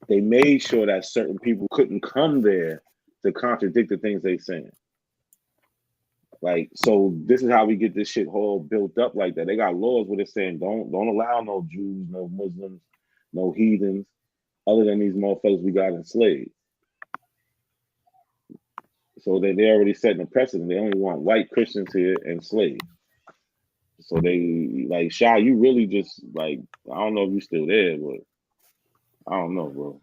They made sure that certain people couldn't come there to contradict the things they saying. Like, so this is how we get this shit all built up like that. They got laws where they're saying don't allow no Jews, no Muslims, no heathens, other than these motherfuckers we got enslaved. So they already setting a precedent. They only want white Christians here and slaves. So they like, Shy, you really just like, I don't know if you still there, but I don't know, bro.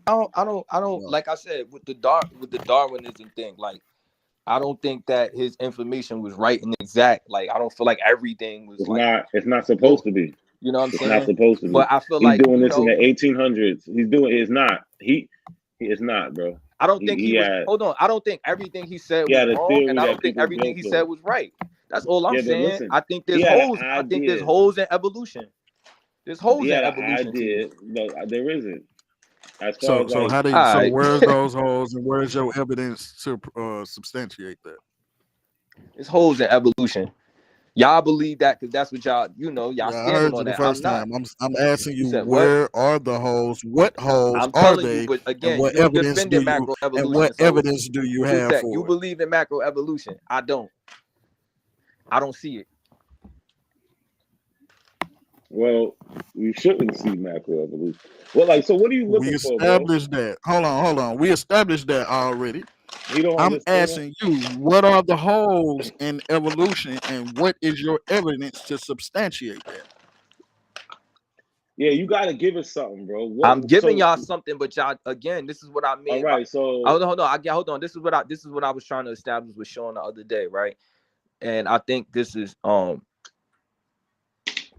I don't like I said with the Darwinism thing, like I don't think that his information was right and exact. Like I don't feel like everything was It's not supposed to be. You know what I'm saying? It's not supposed to be. But I feel he's like doing this in the 1800s. He's doing it's not. He is not, bro. I don't think he was. Hold on. I don't think everything he said was wrong, and I don't think everything he said was right. That's all I'm saying. Listen, I think there's holes. I think there's holes in evolution. There's holes in evolution. No, there isn't. As So, far as like, how do you, so where's those holes and where's your evidence to substantiate that? There's holes in evolution. Y'all believe that because that's what y'all, y'all I standing heard on you the that. first I'm time. not. I'm asking you, What? where are the holes? What holes I'm are telling you, they? but again, and what you evidence do defending you macroevolution. and what evidence do you have Tech, for you it? believe in macroevolution. I don't see it. Well, you shouldn't see macroevolution. Well, like, so what are you looking We for, bro? established that. Hold on. We established that already. You don't I'm understand asking you, what are the holes in evolution and what is your evidence to substantiate that? Yeah, you got to give us something, bro. I'm giving y'all something, but y'all again, this is what I mean. All right, so hold on. This is what I was trying to establish with Sean the other day, right? And I think this is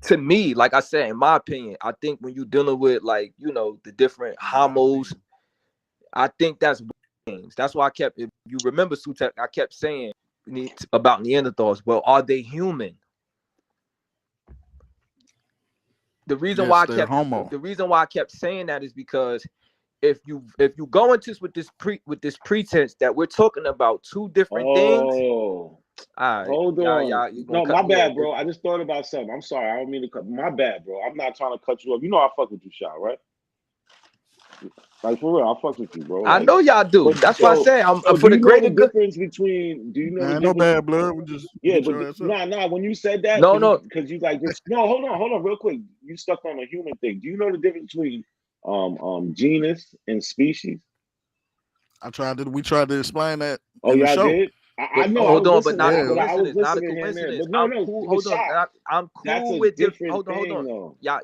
to me, like I said, in my opinion, I think when you're dealing with like the different homos, I think that's things. That's why I kept. If you remember, Sutek, I kept saying about Neanderthals. Well, are they human? The reason why I kept saying that is because if you go into this with this pretense that we're talking about two different things. All right, hold on. No, my bad, bro. Off. I just thought about something. I'm sorry. I don't mean to cut. My bad, bro. I'm not trying to cut you off. You know I fuck with you, Shy, right? Like for real, I fuck with you, bro. I Like, know y'all do. That's why I say I'm for the greater good. Between? Do you know? No bad blood. We just but nah. When you said that, because you like just hold on, real quick. You stuck on a human thing. Do you know the difference between genus and species? We tried to explain that. Oh, in the y'all show. did. I know. Hold on, but not a I was coincidence. Not a listening here and there. coincidence. But I'm cool. Hold on. I'm cool with different. Hold on. Though. Yeah.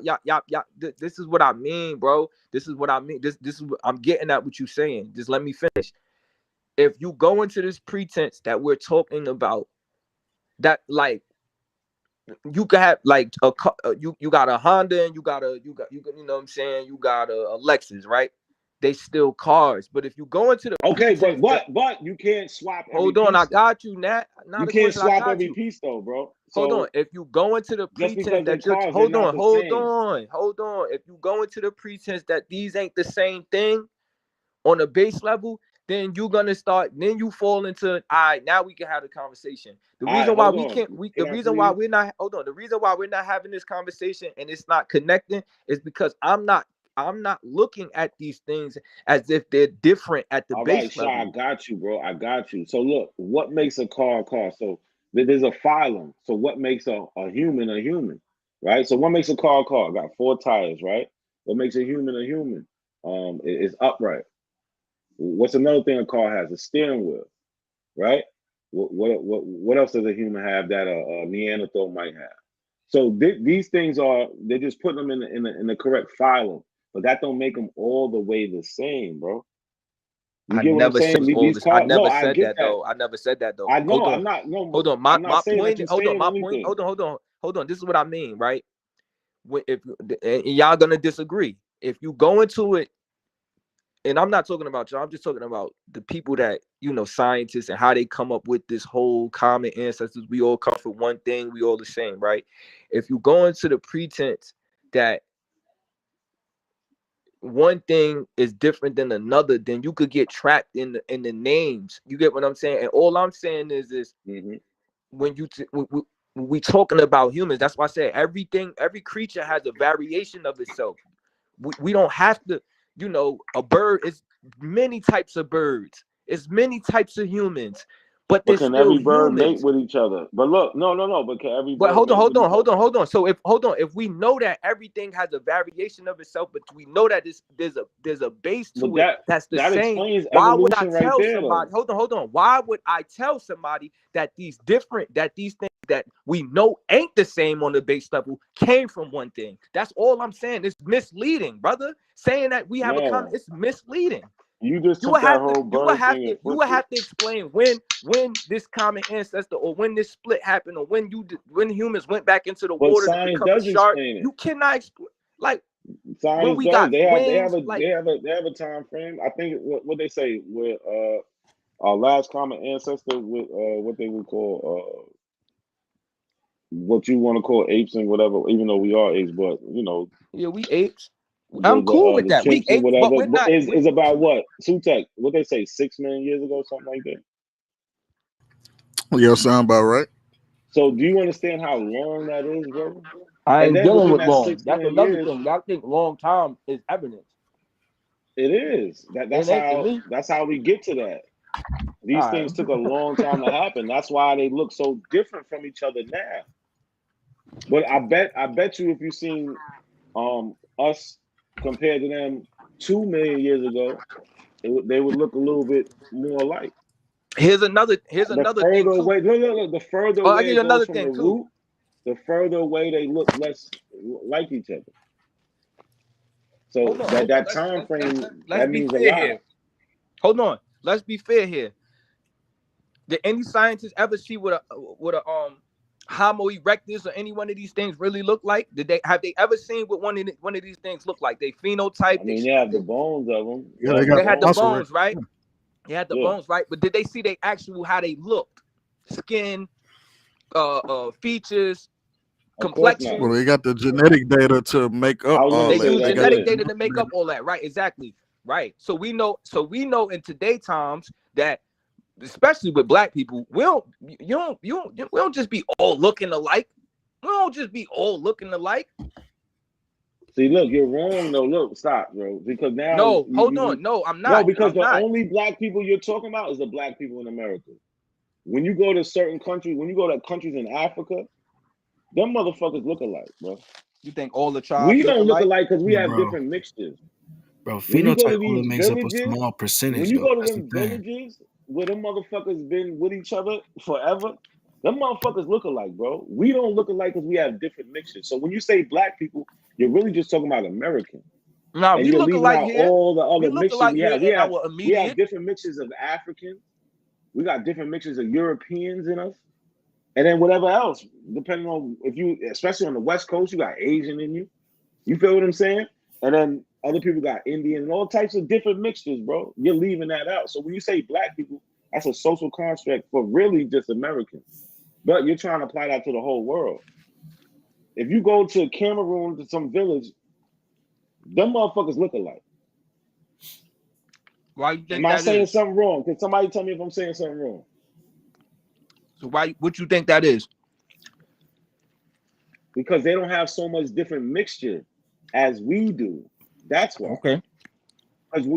This is what I mean, bro. This is what I mean. This is what I'm getting at. What you saying? Just let me finish. If you go into this pretense that we're talking about, that like you could have like you got a Honda and you got you know what I'm saying, you got a Lexus, right? They still cars, but if you go into the but you can't swap. Hold on, I got you, Nat. You can't swap every piece though, bro. Hold on. If you go into the pretense that you're hold on. If you go into the pretense that these ain't the same thing on a base level, then you're gonna start. Then you fall into. All right, now we can have a conversation. The reason why we can't. The reason why we're not. Hold on. The reason why we're not having this conversation and it's not connecting is because I'm not looking at these things as if they're different at the base level. I got you, bro. I got you. So look, what makes a car a car? So there's a phylum. So what makes a human a human, right? So what makes a car a car? Got 4 tires, right? What makes a human a human? It's upright. What's another thing a car has? A steering wheel, right? What else does a human have that a Neanderthal might have? So these things they're just putting them in the correct phylum, but that don't make them all the way the same, bro. You I get what I'm never said saying? all These this. I cars, no, never I said get that that. though. I never said that though. I know. Hold on. I'm not. No, Hold on. I'm My not saying point. that you're Hold on. saying My anything. point. Hold on. This is what I mean, right? If and y'all gonna disagree, if you go into it, and I'm not talking about y'all, I'm just talking about the people that scientists and how they come up with this whole common ancestors. We all come from one thing. We all the same, right? If you go into the pretense that one thing is different than another, then you could get trapped in the names. You get what I'm saying? And all I'm saying is when we talking about humans, that's why I said every creature has a variation of itself. We don't have to, a bird is many types of birds. It's many types of humans, but they're But can still every bird mate humans. with each other? But look, no. But can every But bird hold mate with each other? on. So if we know that everything has a variation of itself, but we know that there's a base to But it that's the that same. explains Why would I evolution right tell there, somebody? though. Hold on. Why would I tell somebody that these things that we know ain't the same on the base level came from one thing? That's all I'm saying. It's misleading, brother. Saying that we have No, it's misleading. you just You took would that have to whole bird thing and flipped it. explain when this common ancestor or when this split happened or when humans went back into the But water to science become a does shark. explain it. You cannot explain when Science we does. got They have wings. they have a time frame. I think what they say with our last common ancestor with what they would call what you want to call apes and whatever. Even though we are apes, but Yeah, we apes. I'm cool with the that. We chimps and apes, but whatever. we're But not. is about what Sutek? What they say 6 million years ago, something like that. Yeah, sound about right. So do you understand how long that is, brother? I And ain't then dealing within with that long. 6 That's million another years, thing. Y'all think long time is evidence. it is. It ain't to me. That's how we get to that. These All things right. took a long time to happen. That's why they look so different from each other now. But I bet you if you seen us compared to them 2 million years ago, they would look a little bit more alike. Here's another The thing further too. away, look, the further Oh, I away give it you goes another from the thing too. root, the further away they look less like each other. So Hold on. that time frame Let's that be means a fair lot. here. Hold on. Let's be fair here. Did any scientists ever see what a Homo erectus or any one of these things really look like? Have they ever seen what one of these things look like? They phenotype. I mean, they have the bones of them. Yeah, they got They the had the muscle bones, right? They had the Yeah. bones, right? But did they see they actual how they looked? Skin, features, Of course not. complexion. Well, they got the genetic data to make up I was all gonna They that. say use They that. got genetic Yeah. data to make up all that, right? Exactly. Right. So we know in today times that especially with black people, we don't just be all looking alike. We don't just be all looking alike. See, look, you're wrong. No, look, stop, bro. Because now No, hold on. No, I'm no, not. because I'm the not. only black people you're talking about is the black people in America. When you go to certain countries, when you go to countries in Africa, them motherfuckers look alike, bro. You think all the tribes We look don't look alike? alike because we have Bro, different mixtures. bro, When you go phenotype to only these makes up a villages, small when percentage, you though. go to That's the them thing. villages where them motherfuckers been with each other forever, them motherfuckers look alike, bro. We don't look alike because we have different mixtures. So when you say black people, you're really just talking about Americans. Now And we you're look leaving alike out here. all the We other look mixtures alike we here have. in our We have immediate. different mixtures of Africans. We got different mixtures of Europeans in us. And then whatever else, depending on if you, especially on the West Coast, you got Asian in you. You feel what I'm saying? And then other people got Indian and all types of different mixtures, bro. You're leaving that out. So when you say black people, that's a social construct for really just Americans. But you're trying to apply that to the whole world. If you go to Cameroon, to some village, them motherfuckers look alike. Why you Am think I that saying is? something wrong? Can somebody tell me if I'm saying something wrong? So what you think that is? Because they don't have so much different mixture as we do. That's why. Okay.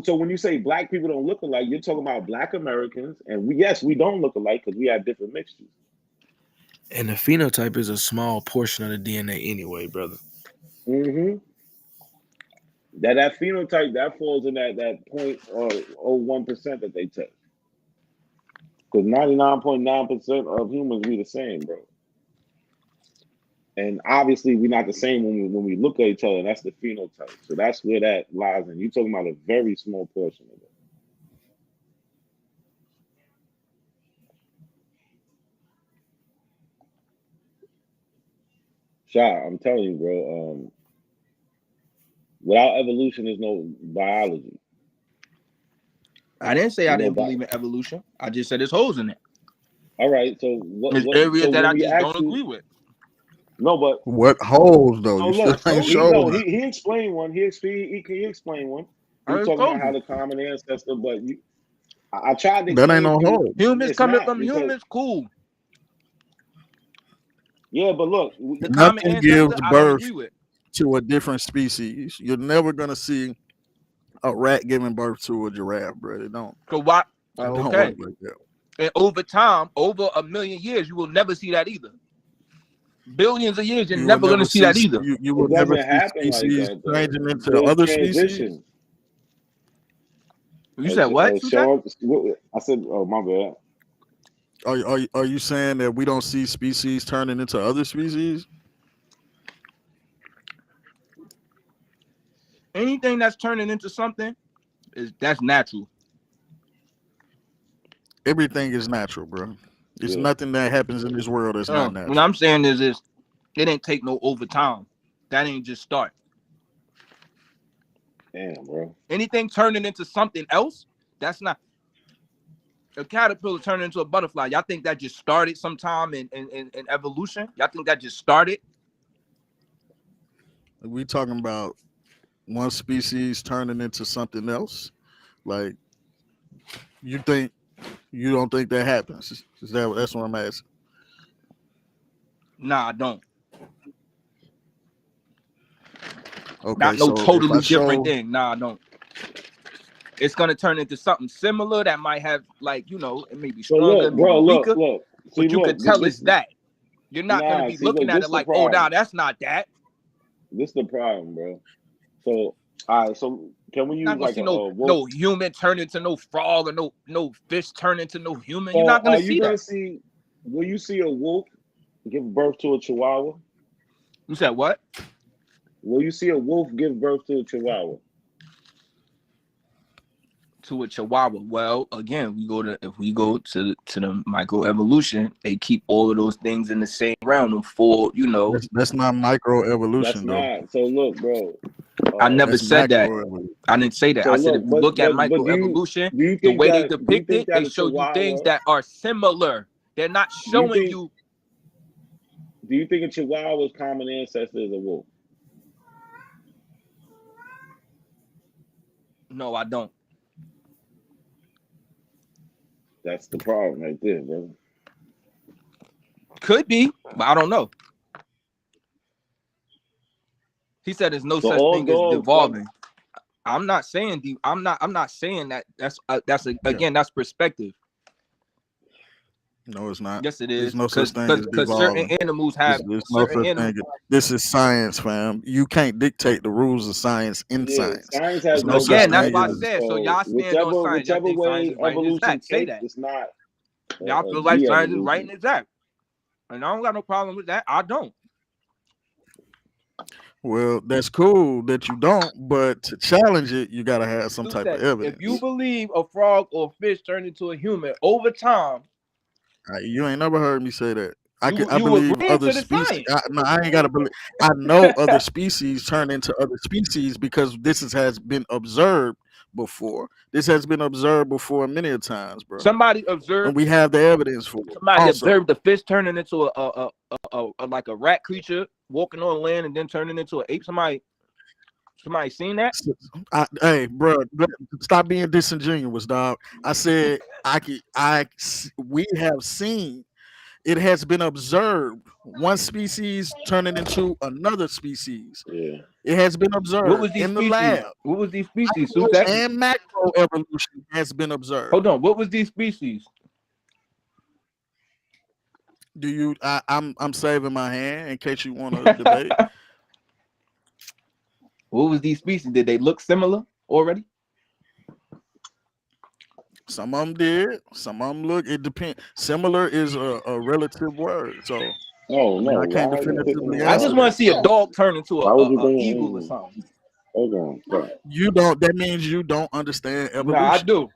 So when you say black people don't look alike, you're talking about black Americans, and we don't look alike because we have different mixtures. And the phenotype is a small portion of the DNA anyway, brother. Mm-hmm. That phenotype that falls in that 0.01% that they take. Because 99.9% of humans be the same, bro. And obviously, we're not the same when we look at each other. And that's the phenotype. So that's where that lies. And you're talking about a very small portion of it. Shah, I'm telling you, bro. Without evolution, there's no biology. I didn't say I didn't believe in evolution. I just said there's holes in it. All right. So what? There's areas so that when I we just ask don't you, agree with. no, but What holes though? so You still look, ain't he showing. he explained one. He explained one. He I was just talking about told how you. the common ancestor, but I tried to That ain't explain no to you, hole. Humans it's coming not from because humans, cool. yeah, but look, The common Nothing gives ancestor, I don't birth agree with. to a different species. You're never gonna see a rat giving birth to a giraffe, bro. It don't. So why? It don't work Okay. like that. And over time, over 1,000,000 years, you will never see that either. Billions of years, you're You will never going to never see see. that either. You it will never doesn't see happen like species that though. changing into There's other species. transitions. You said what? Sean, I said, oh my bad. Are you saying that we don't see species turning into other species? Anything that's turning into something that's natural. Everything is natural, bro. It's nothing that happens in this world that's not natural. What I'm saying is it didn't take no over time. That ain't just start. Damn, bro. Anything turning into something else, that's not. A caterpillar turning into a butterfly. Y'all think that just started sometime in evolution? Y'all think that just started? We talking about one species turning into something else? Like you don't think that happens? That's what I'm asking? Nah, I don't. Okay, Not no so if I totally different show, thing. Nah, I don't. It's gonna turn into something similar that might have, like, it may be So stronger, look, maybe bro, weaker, look. See, but you look, could tell this it's that. You're not gonna nah. be See, looking look, at this it the like, oh, nah, problem. that's not that. This the problem, bro. So, all right. So, can we You're not use gonna like see a wolf? no human turn into no frog, or no fish turn into no human. You're So, not gonna are you see gonna that. see? Will you see a wolf give birth to a chihuahua? You said what? Will you see a wolf give birth to a chihuahua? To a chihuahua. Well, again, if we go to the microevolution, they keep all of those things in the same realm for that's not microevolution That's though. not. So look, bro. I never That's said that. macroevolution. I didn't say that. So I said look, if you look at but microevolution, do you the think way they that depict it, they a show you things chihuahua? that are similar. They're not Do you showing think? you. Do you think a chihuahua's common ancestor is a wolf? No, I don't. That's the problem right there, bro. Could be, but I don't know. He said there's no So such all thing as dogs devolving. I'm not saying I'm not saying that. Again, that's perspective. No, it's not. Yes, it There's is. no such thing as Because certain devolving. animals have There's no certain such animals. thing. This is science, fam. You can't dictate the rules of science in Yeah, science. science There's has no no such Again, that's thing why I definition. as said. So So y'all stand on science. Y'all whichever think science way is right and evolution exact. Say takes, that. it's not Y'all feel like science is right de-evolution. and exact, and I don't got no problem with that. I don't. well, that's cool that you don't, but to challenge it, you gotta have some Who type of said evidence. if you believe a frog or a fish turned into a human over time, You ain't never heard me say that. I you believe agreeing other to the species. science. No, I ain't gotta believe. I know other species turn into other species because has been observed before. This has been observed before many a times, bro. Somebody And observed. we have the evidence for it. Somebody Also, observed the fish turning into a like a rat creature walking on land and then turning into an ape. Somebody seen that? hey, bro, stop being disingenuous, dog. I said we have seen. It has been observed one species turning into another species. Yeah. It has been What observed was these in the species? lab. What was these species, Micro Susak? and macro evolution has been observed. Hold on. What was these species? Do you? I'm saving my hand in case you want to debate. What was these species? Did they look similar already? Some of them did. Some of them look. It depends. Similar is a relative word, so Oh I mean no, I can't why are you definitively thinking I answer just why? want that. to see a dog turn into Why would you a think? eagle or something. Hold on, bro. You don't. That means you don't understand No, I evolution. do.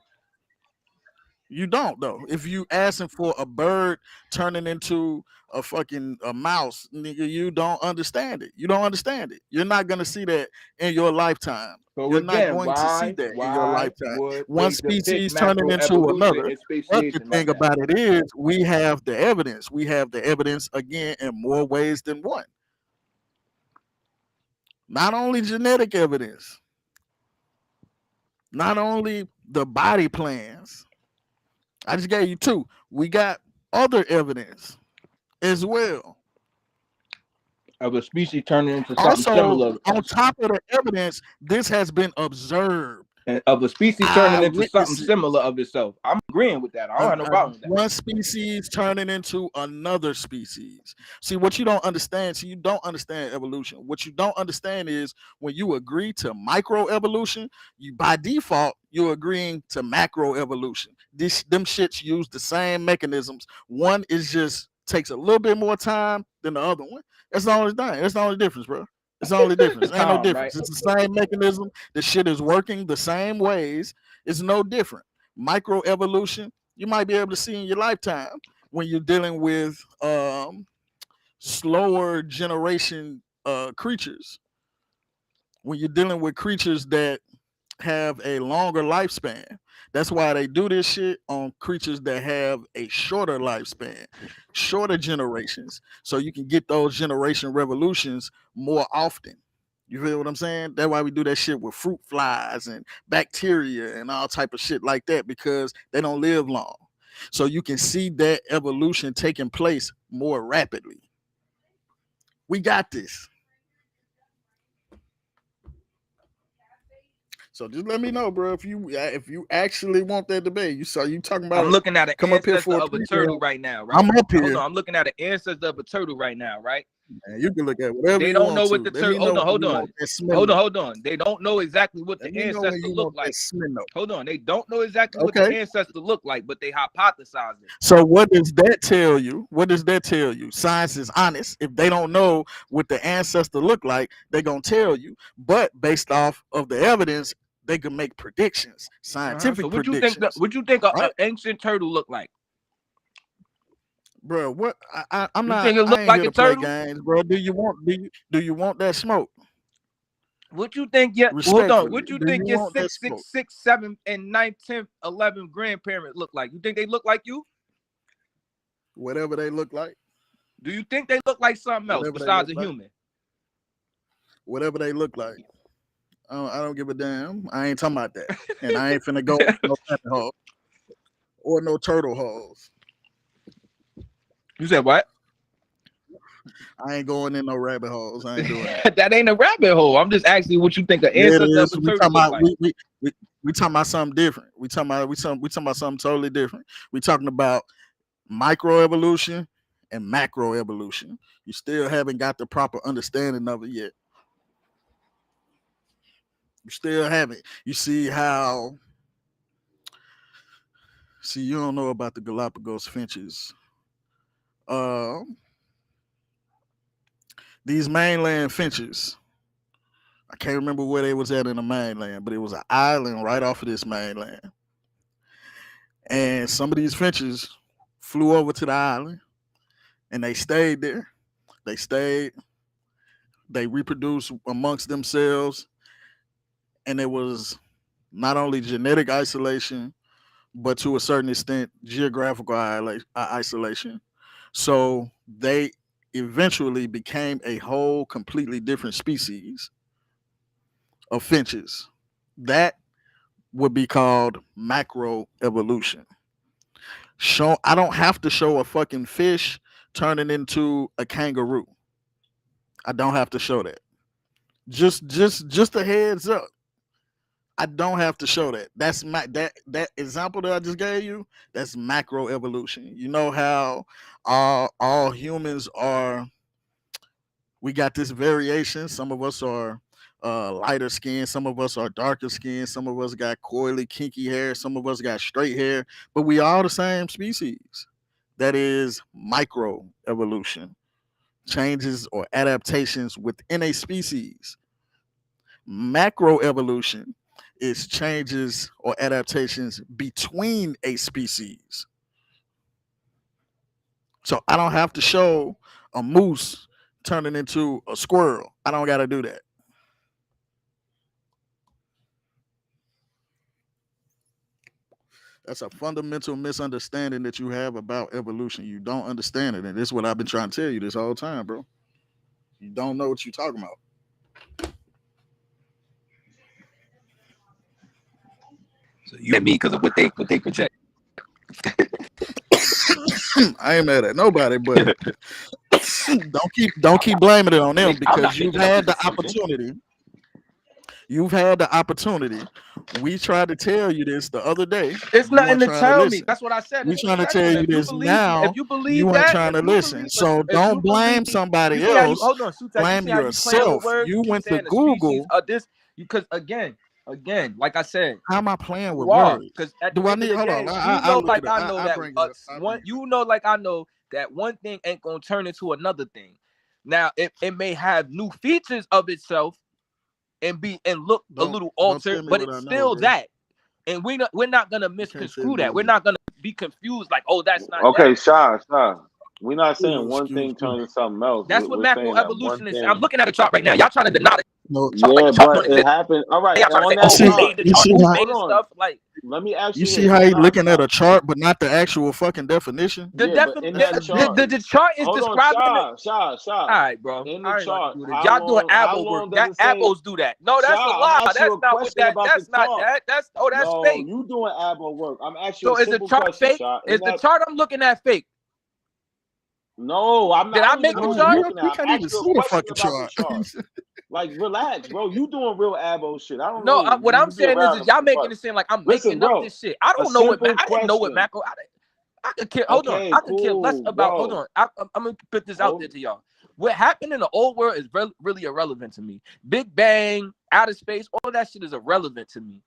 You don't though. If you asking for a bird turning into a fucking a mouse, nigga, you don't understand it. You don't understand it. You're not gonna see that in your lifetime. So You're not again, going to see that in your why lifetime. would One they depict species turning into macroevolution another. and But the speciation like thing that? about it is, we have the evidence. We have the evidence again in more ways than one. Not only genetic evidence, not only the body plans. I just gave you two. We got other evidence as well. Of a species turning into something Also, similar, on top of the evidence, this has been observed. and of a species turning into something Eyewitnesses. similar of itself. I'm agreeing with that. I don't have no problem with that. One species turning into another species. See, what you don't understand, you don't understand evolution. What you don't understand is when you agree to microevolution, you by default, you're agreeing to macroevolution. Them shits use the same mechanisms. One is just takes a little bit more time than the other one. That's the only thing. That's the only difference, bro. It's the only difference. Ain't no Tom, difference. right? It's the same mechanism. The shit is working the same ways. It's no different. Microevolution, you might be able to see in your lifetime when you're dealing with slower generation creatures. When you're dealing with creatures that have a longer lifespan. That's why they do this shit on creatures that have a shorter lifespan, shorter generations, so you can get those generation revolutions more often. You feel what I'm saying? That's why we do that shit with fruit flies and bacteria and all type of shit like that, because they don't live long. So you can see that evolution taking place more rapidly. We got this. So just let me know, bro, if you actually want that debate. You talking about I'm looking at an come up here ancestor for a of a pre-round. turtle right now, right? I'm up Hold here. on, I'm looking at an ancestor of a turtle right now, right? Man, you can look at whatever They you don't want know to. what the Let me turtle. know Hold when on, you want that hold on. They don't know exactly what Let the me know when ancestor you looked want like. that Smino. Hold on, they don't know exactly what Okay. the ancestor looked like, but they hypothesized it. So what does that tell you? What does that tell you? Science is honest. If they don't know what the ancestor looked like, they're gonna tell you. But based off of the evidence, they can make predictions, scientific So what you think? predictions. What you think an Right? ancient turtle looked like? Bro, what I'm You not think it I looked ain't like here a to play turtle? games, bro. Do you want that smoke? What you think? Yeah, hold on. Respectfully, What you do think you your want that 6, smoke? 6, 6, 7, and 9, 10, 11 grandparent look like? You think they look like you? Whatever they look like. Do you think they look like something else Whatever they besides look a like. human? Whatever they look like. I don't give a damn. I ain't talking about that. And I ain't finna go no rabbit hole or no turtle holes. You said what? I ain't going in no rabbit holes. I ain't doing that. That ain't a rabbit hole. I'm just asking you what you think an Yeah, it ancestor of is. a We turtle talking look about like. we talking about something different. We talking about something totally different. We talking about microevolution and macroevolution. You still haven't got the proper understanding of it yet. You still haven't. You see how you don't know about the Galapagos finches. These mainland finches, I can't remember where they was at in the mainland, but it was an island right off of this mainland. And some of these finches flew over to the island and they stayed there. They reproduced amongst themselves, and it was not only genetic isolation, but to a certain extent, geographical isolation. So they eventually became a whole completely different species of finches. That would be called macroevolution. I don't have to show a fucking fish turning into a kangaroo. I don't have to show that. Just a heads up. I don't have to show that. That's that example that I just gave you. That's macroevolution. You know how all humans are. We got this variation. Some of us are lighter skin. Some of us are darker skin. Some of us got coily, kinky hair. Some of us got straight hair. But we all the same species. That is micro evolution, changes or adaptations within a species. Macro evolution is changes or adaptations between a species. So I don't have to show a moose turning into a squirrel. I don't got to do that. That's a fundamental misunderstanding that you have about evolution. You don't understand it. And this is what I've been trying to tell you this whole time, bro. You don't know what you're talking about. So you and me because of what they project. I ain't mad at nobody, but don't keep blaming it on them because you've had the opportunity. You've had the opportunity. We tried to tell you this the other day. It's You nothing weren't to trying tell me. listen. That's what I said. We It's trying to tell you if you this believe, now. if you believe You weren't that, trying to if you listen. believe, So if don't you blame believe, somebody you see how you else. hold on, Sutak, you Blame see how you playing with yourself. words? You keep went to saying the species Google. of this because again, like I said, How am I playing with you are words? because at Do the I end of need? the Hold day, on. you I know, look like it up. I know I that bring it up. I one, bring it you know, like I know that one thing ain't gonna turn into another thing. Now it may have new features of itself and look a little Don't tell altered, me but what it's I know, still bro. that. And we're not gonna You can't tell misconstrue me that. We're that. not gonna be confused like, oh, that's not Okay, that. Shy. We're not saying Ooh, one excuse thing me. turns to something else. That's what We're saying that one macroevolution is. I'm thing. looking at a chart right now. Y'all trying to deny the No, chart like Yeah, the chart don't but it exist. happened. All right, Y'all trying to on say, you that oh, who see, chart. made the you chart? see Who how made Hold this on. stuff? Like Let me ask you you see this. how you Stop. looking at a chart, but not the actual fucking definition. the Yeah, but in that chart, the chart is hold on, describing it. Shy. All right, bro. In the I ain't about to chart, do this. Y'all doing how abo work. long does That it say? abos do that. No, that's a Shy, I'm lie. asking you That's a not what question about the that's not chart. that. That's that's No, fake. you doing abo work. I'm asking you So a is the simple chart question, fake? Shy. Is the chart I'm looking at fake? No, I'm not. Did I I don't even make know the what No, you're chart? looking at. we I'm can't even asking you see a the question fucking about the chart. chart. Like, relax, bro. You doing real abo shit. I don't No, know. what I'm You be saying is around that y'all making but it seem like I'm listen, making up bro. this shit. I A don't know what simple I didn't know what question. macro. I could care. Hold on. Okay, I could care less cool, about. Hold bro. on. I'm gonna put this out there to y'all. What happened in the old world is really irrelevant to me. Big Bang, outer space, all of that shit is irrelevant to me.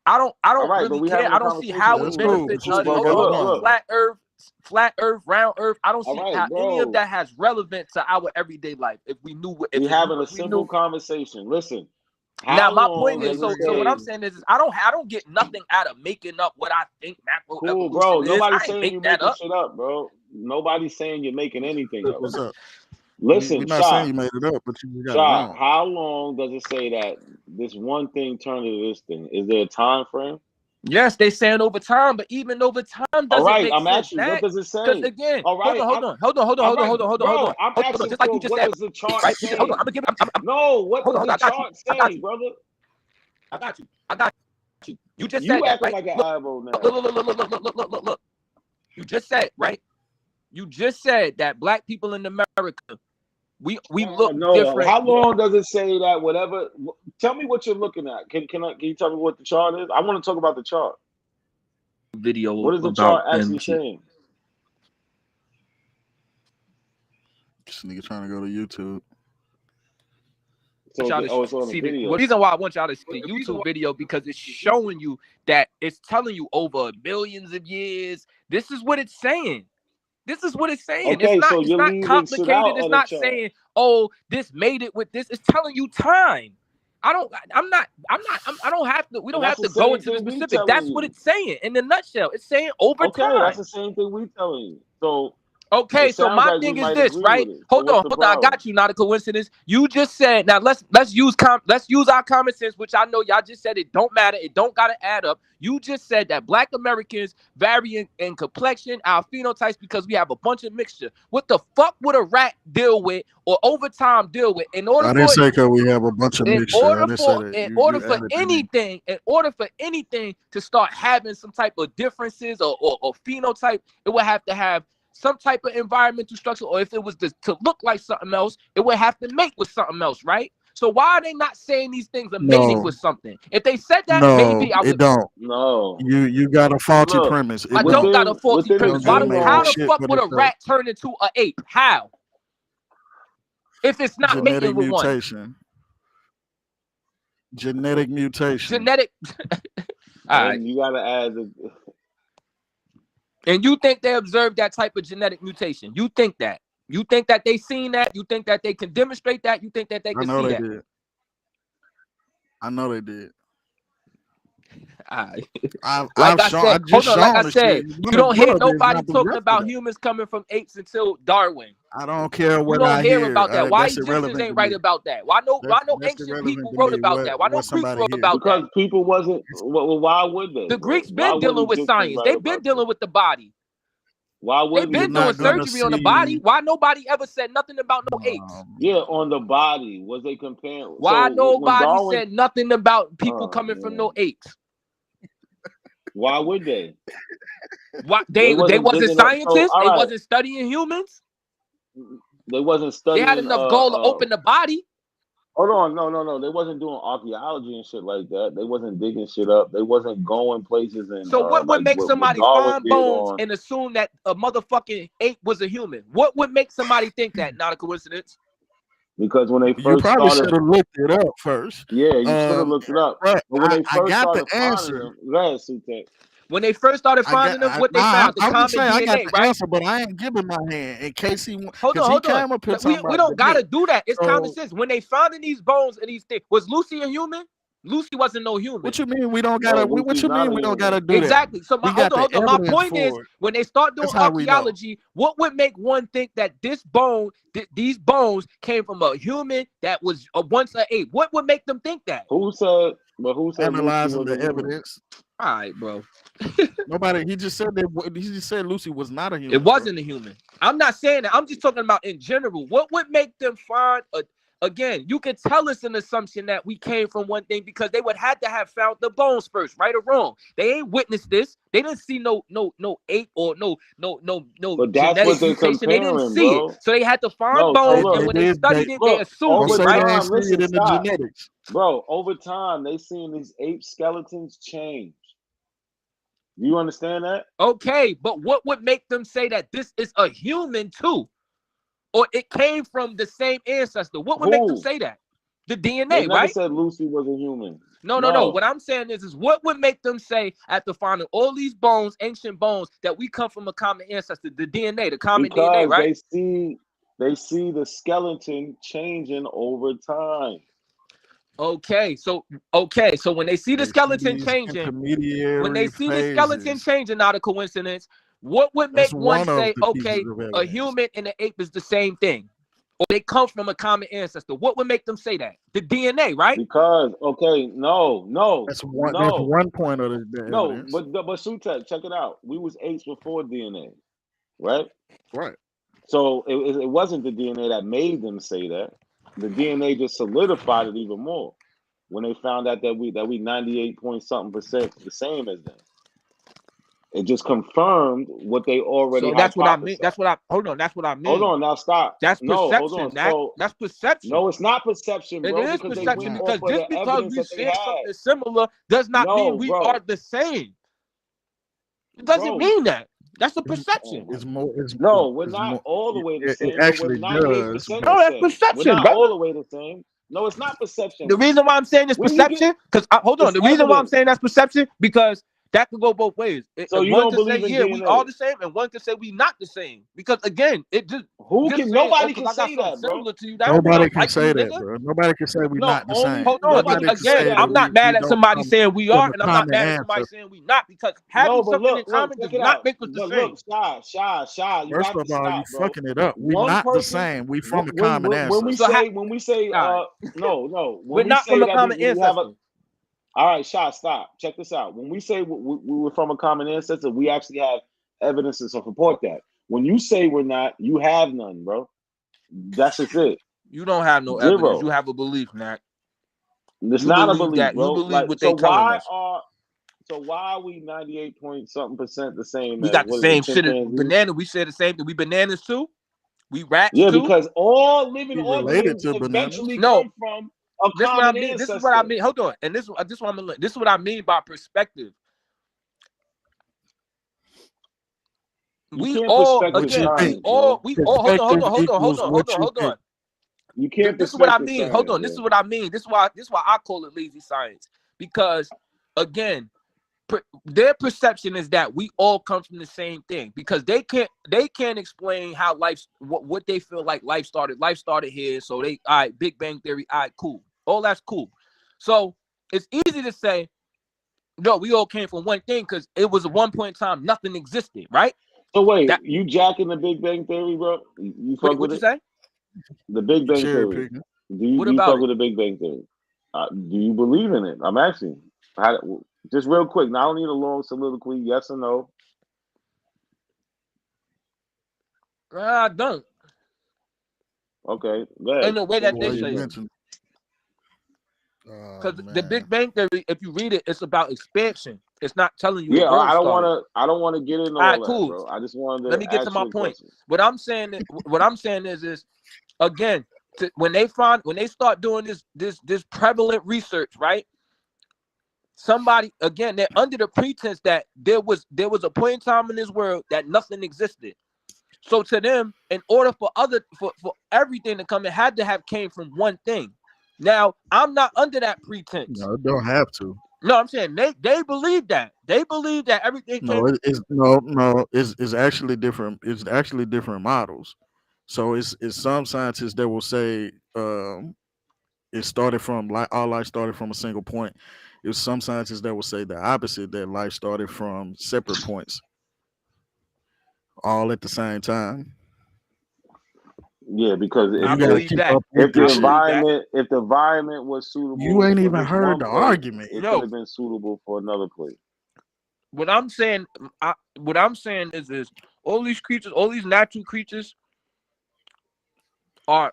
I don't All right, but really we care. having I a don't see conversation. how Yeah, it it's Cool, cool, benefits but you cool, us. bro. still Hold But got on, it hold on. look. wrong. Flat Earth, round Earth. I don't All see right, how any of bro. that has relevance to our everyday life. If we knew, We having a we simple knew. conversation. Listen, Now how my long point Yeah, is, does it so what I'm say? saying is I don't get nothing out of making up what I think macro Cool, evolution bro. is. Nobody's I ain't saying you make that making up. shit up, bro. Nobody's saying you're making anything up. what's up? We're Listen, not saying Shy. you made it up, but you got it Shy, wrong. how long does it say that this one thing turned into this thing? Is there a time frame? Yes, they saying over time, but even over time All doesn't right, make I'm sense. asking you, what That does it because say? again, All right, all right, bro. I'm hold on. asking Just like you for just what said, does the chart right? Hold on, say? I'm gonna give. No, what Hold does on, the I got you. chart I got say, you. brother? I got you. I got you. You just said You that, acting right? like an Look, abo look, now. look. You just said, right? You just said that black people in America, we look No. different. How long does it say that whatever? Tell me what you're looking at. Can you tell me what the chart is? I want to talk about the chart. Video What is the about chart and actually shit. saying? This nigga trying to go to YouTube. So, it's on the See the video. reason why I want y'all to see the YouTube video because it's showing you that it's telling you over billions of years. This is what it's saying. This is what it's saying. Okay, so It's you're not leaving shit complicated. out It's of the not chart. saying, oh, this made it with this. It's telling you time. I don't have to. We And don't that's have the to go same into the thing we specific. telling That's what you. it's saying in the nutshell. It's saying over Okay, that's time. the same thing we telling you. So Okay, it so sounds my like we thing is might this, agree right? with it. So Hold what's on, the I problem? got you. Not a coincidence. You just said now. Let's use our common sense, which I know y'all just said it don't matter. It don't gotta add up. You just said that Black Americans vary in complexion, our phenotypes, because we have a bunch of mixture. What the fuck would a rat deal with or over time deal with in order I didn't for say because we have a bunch of mixture. I didn't say that. in You order for added anything to start having some type of differences or phenotype, it would have to have some type of environmental structure, or if it was to look like something else, it would have to mate with something else, right? So why are they not saying these things are mating No, with something? If they said that, no, maybe I it would. don't. No. You got a faulty Look, premise. I It don't. don't got a faulty It within the premise. don't get a mate with How the genome, shit, fuck but would it's a a rat turn into an ape? How? If it's not genetic mating with one. mutation. Genetic mutation. Genetic. All right. And you gotta add the. And you think they observed that type of genetic mutation? You think that? You think that they seen that? You think that they can demonstrate that? You think that they I can know see they that? did. I know they did. All right. I've Like I shown. said, I just hold on. Like shown I the said, shit. you don't hear One of the nobody examples talking about yesterday. humans coming from apes until Darwin. I don't care You what don't I hear hear. about that. Why That's Egyptians irrelevant ain't to write me. about that? Why no That's ancient irrelevant people to wrote me. about that? Why no What Greeks somebody wrote hears. about Because that? people wasn't. Well, why would they? The Bro? Greeks Why been would dealing with Egyptians science. write They've been about that? dealing with the body. Why They've would been we? doing not gonna surgery on the body. see. Why nobody ever said nothing about no apes? Yeah, on the body. Was they comparing? Why So when nobody Darwin, said nothing about people oh coming from no man, apes? why would they? Why They they wasn't wasn't digging up. So scientists? all They right, wasn't studying humans? they wasn't They had studying. enough goal to open the body. Hold on, no. They wasn't doing archaeology and shit like that. They wasn't digging shit up. They wasn't going places and So what would like make what somebody Darwin find did bones on. and assume that a motherfucking ape was a human? What would make somebody think that? Not a coincidence. Because when they You first probably started, should have looked it up first. yeah, you should have looked it up. But But when they I first got the started finding answer. them, go ahead, Sutek. When they first started finding them, what they found? The I'm common just saying I got DNA, the right? answer, but I ain't giving my hand in case he Hold because on, he hold on. came up here We talking about don't gotta debate. do that. It's common So sense. When they found in these bones and these things, was Lucy a human? Lucy wasn't no human. what you mean we don't No, gotta? What Lucy's you not mean a we don't human. gotta do that? Exactly. So We got the hold on. My evidence point is, for it. when they start doing That's how we know. archaeology, what would make one think that this bone, these bones, came from a human that was once an ape? What would make them think that? Who said? But who said Lucy Analyzing was the a human? evidence. All right, bro. Nobody. He just said that. He just said Lucy was not a human. It wasn't a human. I'm not saying that. I'm just talking about in general. What would make them find a? Again, you can tell us an assumption that we came from one thing because they would have to have found the bones first, right or wrong. They ain't witnessed this. They didn't see no ape or no But that's genetic what they're mutation. They didn't comparing, see bro. it. So they had to find No, so bones, look, and when they studied it, they look, assumed over it, say they right? ain't time, see listen, it in the stop. genetics. Bro, over time, they seen these ape skeletons change. Do you understand that? Okay, but what would make them say that this is a human too? Or it came from the same ancestor? What would make them Who? say that? The They DNA, never right? said Lucy was a human. No. What I'm saying is what would make them say after finding all these bones, ancient bones, that we come from a common ancestor, the DNA, the common DNA, Because right? they see the skeleton changing over time. Okay, so when they see the They see skeleton these changing, intermediary phases. not a coincidence, what would That's make one one of say, the pieces okay, of a evidence. human and an ape is the same thing, or they come from a common ancestor? What would make them say that? The DNA, right? Because no. That's one point of the No, evidence. but Sutek, check it out. We was apes before DNA, right? Right. So it wasn't the DNA that made them say that. The DNA just solidified it even more when they found out that we 98 point something% the same as them. It just confirmed what they already So that's what I hypothesized. mean. That's what I mean. Hold on, now stop. That's No, perception, hold on. Mac. So That's perception. no, it's not perception, It bro. is Because they perception, went because off of just the because evidence we that they see had. something similar does not mean we are the same. It doesn't mean that. That's a perception. It's more. No, we're it's not more, all the way the it same, but we're actually 98% does. the No, that's same. We're perception, not brother. all the way the same. No, it's not perception. The reason why I'm saying it's When you perception, get, because hold on. it's The reason why I'm evidence. saying that's perception, because that could go both ways. So you One don't could say, believe in yeah, we DNA? are the same, and one could say we not the same. Because again, it just saying, Nobody because can I got say something that, bro. similar to you. That don't mean Nobody I can like say you, that, nigga. bro. Nobody can say we're No, not the only same. Hold on. Nobody can Again, say that I'm not mad we at don't somebody come saying we from are, a and I'm not common mad at somebody ancestor. saying we not, because having No, but something in look, common check does it not out. make us the But same. look, Shy, you First have of to all, you stop, bro. fucking it up. We're One not the person, same. We from a common when we ancestor. say, when we say, All right. no, We're when we not from say a that common we have a, ancestor. all right, Shy, stop. Check this out. When we say we were from a common ancestor, we actually have evidence to support that. When you say we're not, you have none, bro. That's just it. You don't have no Zero. evidence. You have a belief, Mac. It's You not a believe belief, that. bro. You believe Like, what so they telling why us. are we 98 point something% the same We as got the what is it, same shit as chimpanzees? banana. We share the same thing. We bananas too. We rats Yeah, too. because all living You related organisms to bananas? eventually No, come from a this is what I common mean. ancestor. This is what I mean. Hold on. And this is what I mean by perspective. You We can't all, perspective again, science, hold on. Perspective Hold equals what you on. think. You can't. This is what I perspective mean. science, Hold on. This bro. is what I mean. This is why I call it lazy science. Because again, their perception is that we all come from the same thing, because they can't explain how what they feel like life started. Life started here, so all right, Big Bang Theory, all right, cool. All that's cool. So it's easy to say, no, we all came from one thing because it was at one point in time nothing existed, right? So wait, you jacking the Big Bang Theory, bro? You fuck with What you it? say? The Big Bang Cherry Theory. picking. Do you fuck with the Big Bang Theory? Do you believe in it? I'm asking. Just real quick. Now I don't need a long soliloquy. Yes or no? I don't. Okay, go ahead. In the way that they Boy, you say it. mentioned. Because the Big Bang Theory, if you read it, it's about expansion. It's not telling you Yeah, the world I don't started. want to. I don't want to get into All right, all that, cool. bro. I just wanted Let to me get to ask my you a point. question. What I'm saying is again, when they start doing this prevalent research, right? Somebody, again, they're under the pretense that there was a point in time in this world that nothing existed. So to them, in order for everything to come, it had to have came from one thing. Now, I'm not under that pretense. No, it don't have to. No, I'm saying they believe that. They believe that everything came. No, it's actually different. It's actually different models. So it's some scientists that will say it started from all life started from a single point. There's some scientists that will say the opposite, that life started from separate points, all at the same time. Yeah, because You gotta keep up with if the this shit. environment was suitable, You ain't for even this heard one the place, argument. it could have been suitable for another place. What I'm saying is all these creatures, all these natural creatures are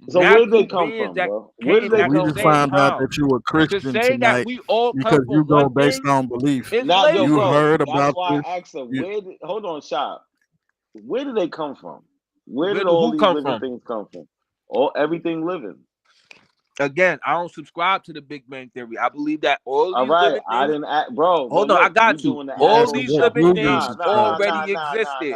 So where did they natural come beings from, that bro? Where did came they at We the come just from? same found out time. that you were To Christian say that tonight we all come because you from go one based thing on belief. is Now, yo, lazy. You bro, heard that's about why this. I asked them. You- Hold on, Shop. Where did they come from? Where Where did do all who these come living from? things come from? Everything living. Again, I don't subscribe to the Big Bang Theory. I believe that all All these right, living I things. didn't ask, bro. But Hold on, I look, you got you. doing the You All abo these asking what shop. living do you things subscribe? already existed.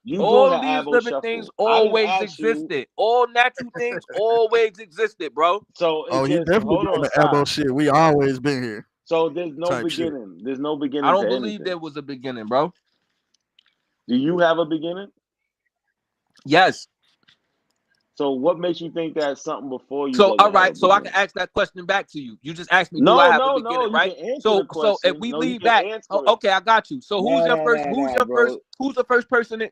You doing the All these abo living things shuffle? I didn't always ask you. existed. All natural things always existed, bro. So Oh, it's he just definitely hold doing on, the stop. elbow shit. We always been here So there's no type shit. beginning. There's no I beginning don't to believe anything. there was a beginning, bro. Do you have a beginning? Yes. So what makes you think that something before you So doesn't all have a right, so I can beginning? ask that question back to you. You just asked me, do I No, have a no, beginning, no. You right? can answer the So if question. we No, you leave can that, answer it. okay, I got you. So who's your first? Bro. Who's the first person?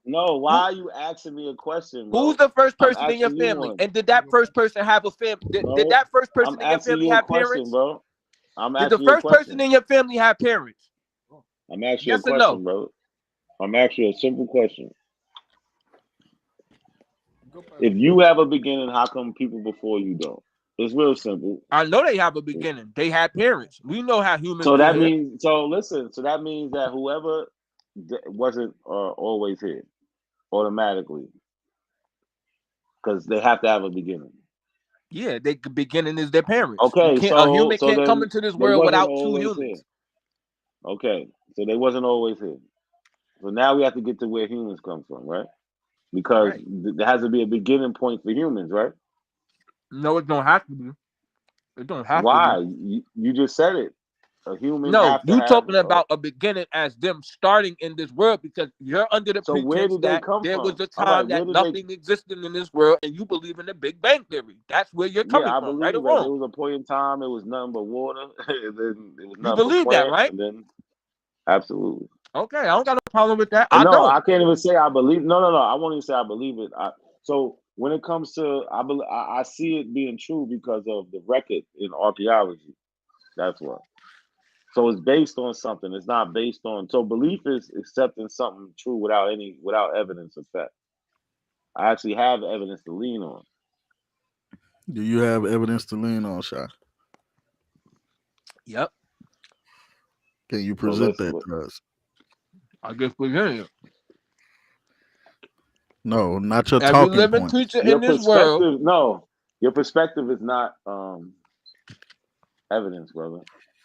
No, why are you asking me a question, Who's bro? the first I'm person in your asking you family? one. And did that first person have a family? Did No, that first I'm person in your asking family you a have question, parents? bro. I'm Did the asking you a first person question. in your family have parents? I'm asking you a Yes or no? question, bro. I'm asking you a simple question. If you have a beginning, how come people before you don't? It's real simple. I know they have a beginning. They had parents. We know how humans So get that here. means, listen. So that means that whoever wasn't always here automatically, because they have to have a beginning. Yeah, the beginning is their parents. Okay, A so human can't come then into this they world wasn't without two always here. humans. Okay, so they wasn't always here. So now we have to get to where humans come from, right? Because there has to be a beginning point for humans, right? No, it don't have to be. It don't have to Why? be. You just said it. A human No, have to you have. talking about a beginning as them starting in this world because you're under the So where pretense did they that come there was from? a All right, time where that did they? nothing existed in this world and you believe in the Big Bang Theory. That's where you're Yeah, coming I from, right or believe that there wrong. was a point in time it was nothing but water, and then it was You nothing but believe that, plants, right? and then absolutely. Okay, I don't got no problem with that. And I no, don't. I can't even say I believe. No. I won't even say I believe it. So when it comes to, I see it being true because of the record in archaeology. That's what. So it's based on something. It's not based on. So belief is accepting something true without evidence of fact. I actually have evidence to lean on. Do you have evidence to lean on, Shy? Yep. Can you So present that to us? I guess we're hearing it. No, not your Every talking living points. creature Your in this world. perspective, no, your perspective is not evidence, brother.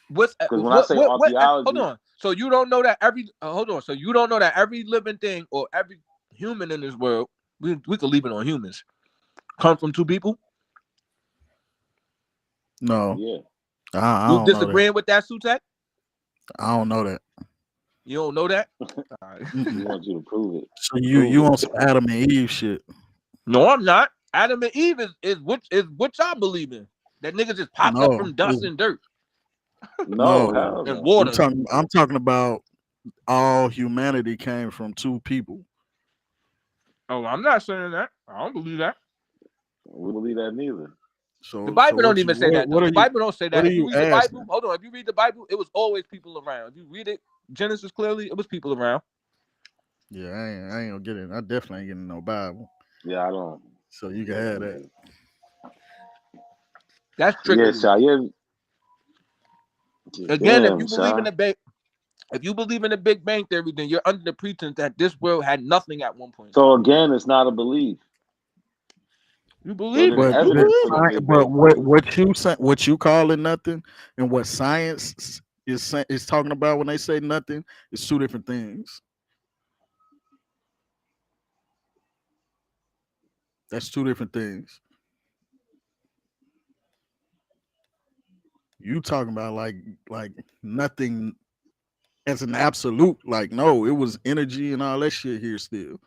What's Because when I say what hold archaeology, on. So you don't know that every hold on. So you don't know that every living thing or every human in this world, we could leave it on humans. come from two people? No. Yeah. I You don't know that. disagreeing with that, Sutek? I don't know that. You don't know that? All right. We want you to prove it. So you want some Adam and Eve shit? No, I'm not. Adam and Eve is what y'all believe in. That niggas just popped up from dust and dirt. No, and water. I'm talking about all humanity came from two people. Oh, I'm not saying that. I don't believe that. We believe that neither. So the Bible don't even say that. The Bible don't say that. What If are you you read the asking? Bible, hold on. If you read the Bible, it was always people around. If you read it, Genesis clearly, it was people around. Yeah, I ain't gonna get it. I definitely ain't getting no Bible. Yeah, I don't. So you can have that. That's trickery. Again, if you believe in the Big Bang Theory, then you're under the pretense that this world had nothing at one point. So again, it's not a belief. You believe so it. But what you call it nothing, and what science is talking about when they say nothing, is two different things. That's two different things. You talking about like nothing as an absolute, like no, it was energy and all that shit here still.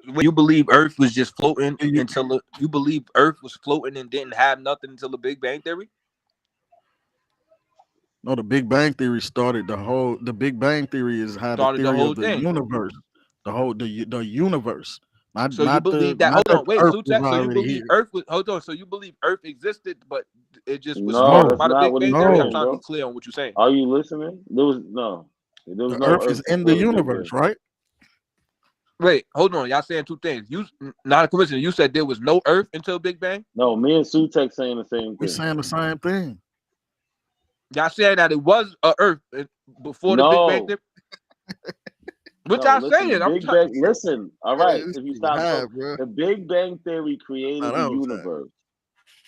You believe Earth was just floating until you believe Earth was floating and didn't have nothing until the Big Bang Theory? No, the Big Bang Theory started the Big Bang Theory is how Started the the theory whole of the thing. universe, the universe. So you believe that? Hold on, wait, Earth Sutek. was So you already believe here. Earth was? Hold on. So you believe Earth existed, but it just was No, sparked that's by the not Big what Bang he's Theory? I'm saying, trying to bro. be clear on what you're saying. Are you listening? There was The no Earth is in the before Big universe, Bang. right? Wait, hold on. Y'all saying two things. You not a coincidence. You said there was no Earth until Big Bang. No, me and Sutek saying the same thing. We're saying the same thing. Y'all saying that it was a Earth before the Big Bang Theory. What y'all saying? The Big Bang. Listen, all right. This If you nigga stop, high, bro. the Big Bang Theory created Nah, the that was universe,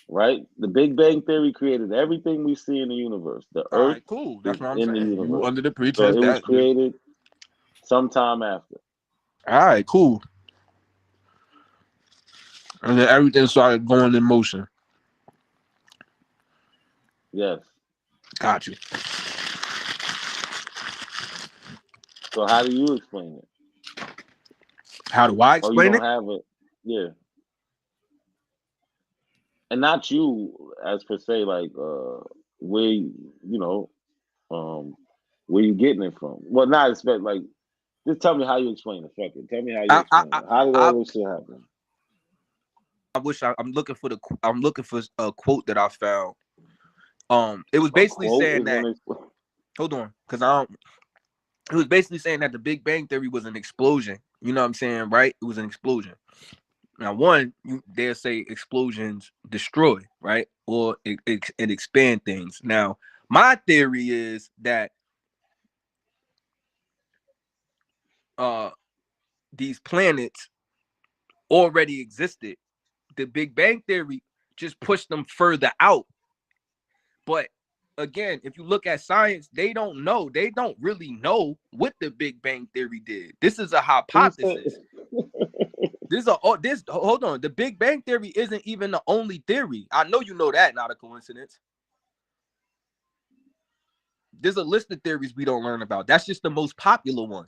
right? The Big Bang Theory created everything we see in the universe. The All Earth right, cool. is That's what I'm in the saying. universe. You under the So pretense it was that. created sometime after. All right, cool. And then everything started going in motion. Yes. Got you. So how do you explain it? How do I Oh, you explain don't it? have it. Yeah. And not you as per se, like where where you getting it from. Well, not expect like just tell me how you explain it. Fuck it. Tell me how you explain it. How did all this shit happen? I wish I'm looking for a quote that I found. It was basically saying that. Hold on, because I don't. It was basically saying that the Big Bang Theory was an explosion. You know what I'm saying, right? It was an explosion. Now, one, you dare say explosions destroy, right? Or it expand things. Now, my theory is that these planets already existed. The Big Bang Theory just pushed them further out. But again, if you look at science, they don't know. They don't really know what the Big Bang Theory did. This is a hypothesis. Hold on. The Big Bang Theory isn't even the only theory. I know you know that, not a coincidence. There's a list of theories we don't learn about. That's just the most popular one.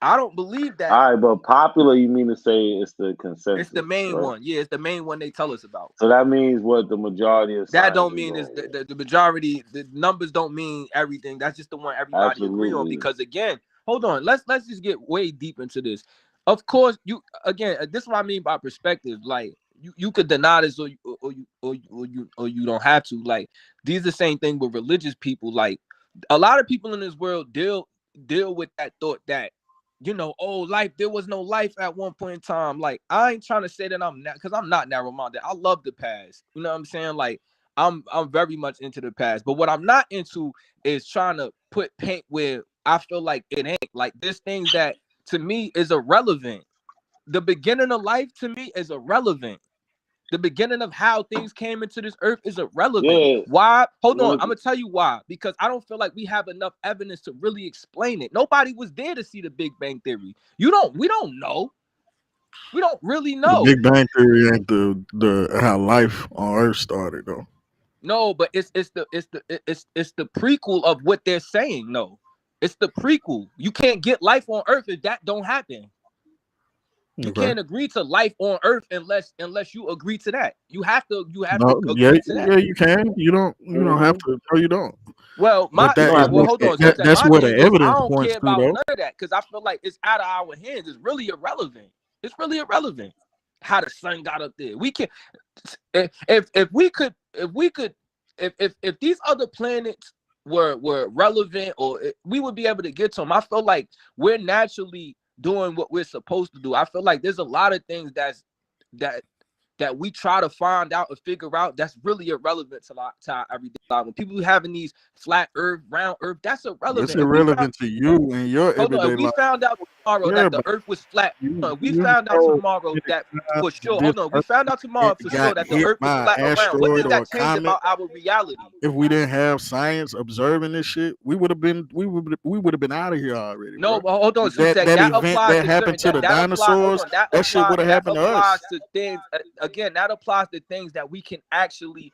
I don't believe that. All right, but popular, you mean to say it's the consensus? It's the main right? one. Yeah, it's the main one they tell us about. So that means what the majority of that don't mean is the majority. The numbers don't mean everything. That's just the one everybody agree on. Because again, hold on. Let's just get way deep into this. Of course, this is what I mean by perspective. Like you could deny this or you don't have to. Like these are the same thing with religious people. Like a lot of people in this world deal with that thought that, life, there was no life at one point in time. Like, I ain't trying to say that because I'm not narrow-minded. I love the past. You know what I'm saying? Like, I'm very much into the past. But what I'm not into is trying to put paint where I feel like it ain't. Like, there's things that, to me, is irrelevant. The beginning of life, to me, is irrelevant. The beginning of how things came into this earth is irrelevant. Yeah. Why? Hold on. I'm going to tell you why. Because I don't feel like we have enough evidence to really explain it. Nobody was there to see the Big Bang Theory. We don't know. We don't really The know. Big Bang Theory ain't the how life on Earth started though. No, but it's the prequel of what they're saying. No, it's the prequel. You can't get life on Earth if that don't happen. You Okay. can't agree to life on Earth unless you agree to that. You have to No, yeah, agree to that. yeah, you can. You don't have to. No, you don't. Well, But that is well, what hold on. So that's my where thing the is, I evidence don't points care to about though. none of that because I feel like it's out of our hands. It's really irrelevant. It's really irrelevant how the sun got up there. We can, if these other planets were relevant, or we would be able to get to them. I feel like we're naturally doing what we're supposed to do. I feel like there's a lot of things that we try to find out or figure out that's really irrelevant to our everyday life. When people having these flat Earth, round Earth, that's irrelevant. It's irrelevant to you and your Hold on, everyday if we life. found out tomorrow Yeah, that the but Earth was flat, we you found out know tomorrow that for sure. this Hold on, we Earth found out tomorrow for sure got that the hit Earth was by flat an around. What does asteroid or a that change comet. about our reality? If we didn't have science observing this shit, we would have been out of here already. No, bro. but hold on, That Sutek, that that event applies that to happened certain to the that apply. Hold dinosaurs, on, that shit would have that happened to applies us. to things. Again, that applies to things that we can actually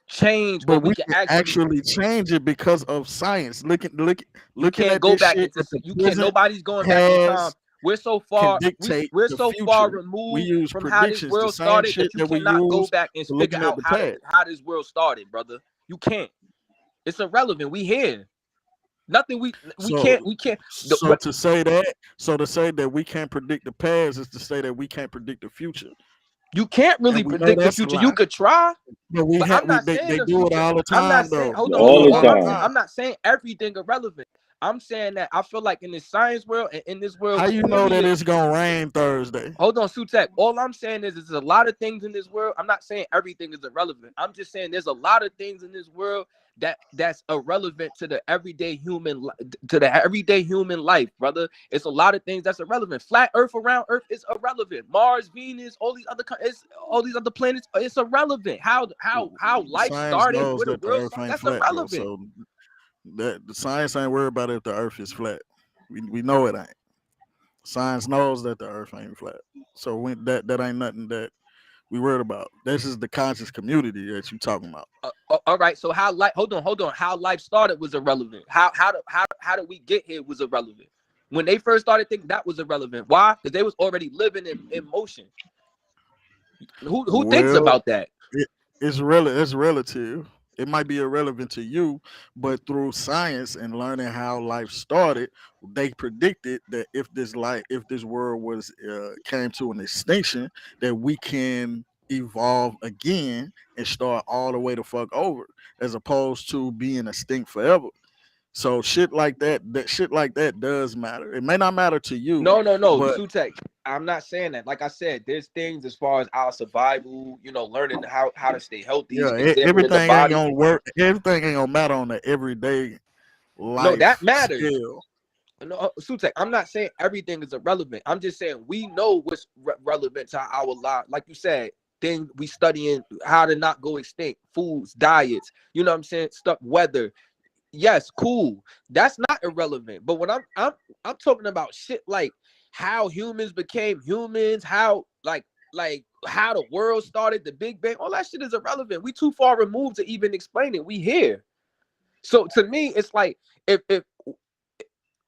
change, or But we we can can actually. actually change it because of science. You Looking can't at go this back shit into. that the You can't. present Nobody's going back in time. has We're so can far. dictate We're the so far future. We removed use from how this predictions, the world same started shit that you that we cannot go use back and for figure looking at out the past. how this world started, brother. You can't. It's irrelevant. We here. Nothing. We So, can't. We can't. to say that we can't predict the past is to say that we can't predict the future. You can't really And we know predict the that's a future. You lie. could try, But I'm not saying they the do it future. all the I'm not time saying. though. Hold They on. do Hold it on. all the All time. I'm not saying everything irrelevant. I'm saying that I feel like in this science world and in this world, How you know that period. it's gonna rain Thursday? Hold on, Sutek. All I'm saying is there's a lot of things in this world. I'm not saying everything is irrelevant. I'm just saying there's a lot of things in this world that's irrelevant to the everyday human life, brother. It's a lot of things that's irrelevant. Flat Earth around Earth is irrelevant. Mars, Venus, all these other planets, it's irrelevant. How life Science started, knows where the that the world Earth started, ain't that's flat though. irrelevant. So that the science ain't worried about if the Earth is flat. We know it ain't. Science knows that the Earth ain't flat. So that ain't nothing that we worried about. This is the conscious community that you talking about. All right. So how life? Hold on. How life started was irrelevant. How did we get here was irrelevant. When they first started thinking, that was irrelevant. Why? Because they was already living in motion. Who thinks about that? It's relative. It might be irrelevant to you, but through science and learning how life started, they predicted that if this world was came to an extinction, that we can evolve again and start all the way the fuck over, as opposed to being extinct forever. So shit like that does matter. It may not matter to you. No. But Sutek, I'm not saying that. Like I said, there's things as far as our survival, learning how to stay healthy, examining the everything ain't body. gonna work. Everything ain't gonna matter on the everyday life. No, that matters. Scale. No, Sutek, I'm not saying everything is irrelevant. I'm just saying we know what's relevant to our life. Like you said, things we studying how to not go extinct, foods, diets. You know what I'm saying? Stuff, weather. Yes, cool. That's not irrelevant. But when I'm talking about shit like how humans became humans, how like how the world started, the Big Bang, all that shit is irrelevant. We too far removed to even explain it. We here. So to me, it's like if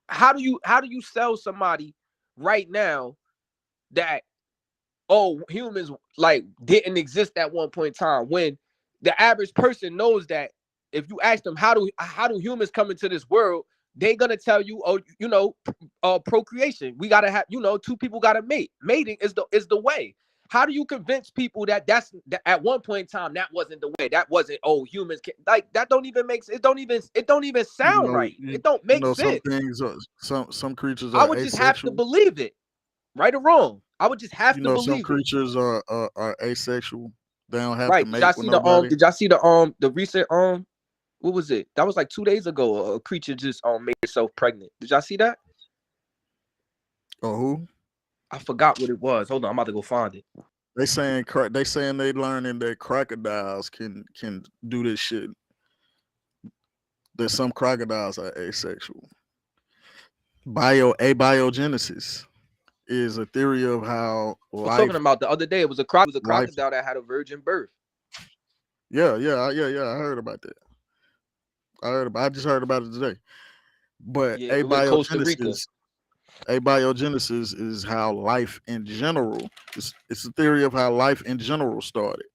how do you sell somebody right now that humans like didn't exist at one point in time, when the average person knows that if you ask them how do humans come into this world, they're gonna tell you, procreation. We gotta have, two people gotta mate. Mating is the way. How do you convince people that at one point in time that wasn't the way? That wasn't humans can, like that don't even make sense. It don't even sound right. It don't make sense. Some things some creatures I are would just have to asexual. believe it, right or wrong. I would just have to Some believe it. creatures are asexual. They don't have Right. to Did y'all mate with see nobody. did y'all see the recent what was it? That was like 2 days ago. A creature just made herself pregnant. Did y'all see that? Oh, who? I forgot what it was. Hold on, I'm about to go find it. They saying they learning that crocodiles can do this shit. That some crocodiles are asexual. Abiogenesis. is a theory of how I was life. talking about the other day. It was a crocodile that had a virgin birth. Yeah. I heard about that. I just heard about it today. But Yeah, it was Costa Rica. Abiogenesis is how life in general. It's a theory of how life in general started,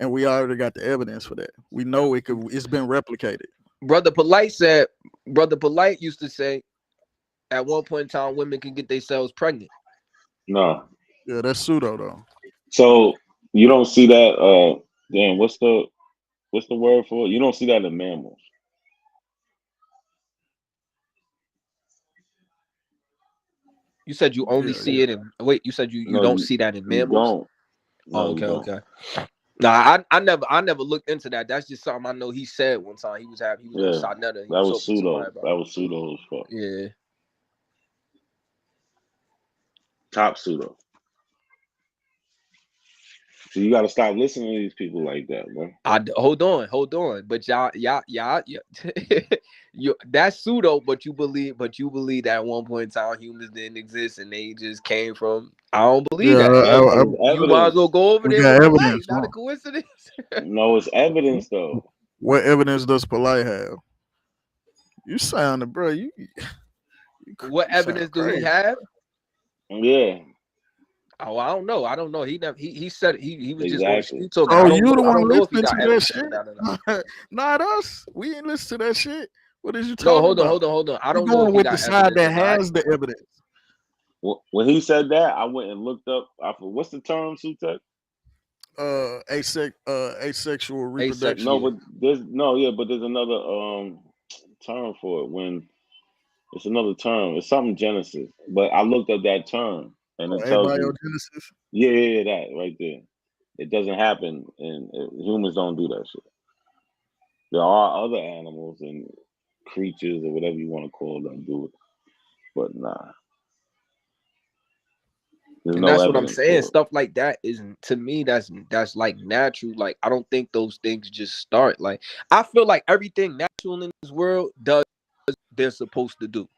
and we already got the evidence for that. We know it could. It's been replicated. Brother Polite used to say, at one point in time, women can get themselves pregnant. No. Yeah, that's pseudo though. So you don't see that. Damn, what's the word for it? You don't see that in mammals. You said you only see it in. Wait, you said you don't see that in mammals. Okay. Nah, I never looked into that. That's just something I know he said one time. He was on Sarnetta. That was pseudo. That was pseudo as fuck. Yeah. Top pseudo. So you got to stop listening to these people like that, bro. Hold on. But y'all, that's pseudo. But you believe that at one point in time humans didn't exist and they just came from. I don't believe that. You might as well go over there with Polite. Not a coincidence. No, it's evidence though. What evidence does Polite have? You sounded, bro. What evidence do he have? Yeah. Oh, I don't know. He said he was exactly. just on street talking. Oh, you the one listening to that shit? Not us. We ain't listen to that shit. What is you talking about? Hold on. I don't know. Going with the side that has the evidence. When he said that, I went and looked up. What's the term, Sutek? Asexual reproduction. No, but there's another term for it. When it's another term, it's something Genesis. But I looked up that term. And it tells you, yeah, that right there. It doesn't happen, and humans don't do that shit. There are other animals and creatures or whatever you want to call them do it, but nah. And that's what I'm saying. Stuff like that isn't, to me, that's like natural. Like, I don't think those things just start. Like, I feel like everything natural in this world does what they're supposed to do.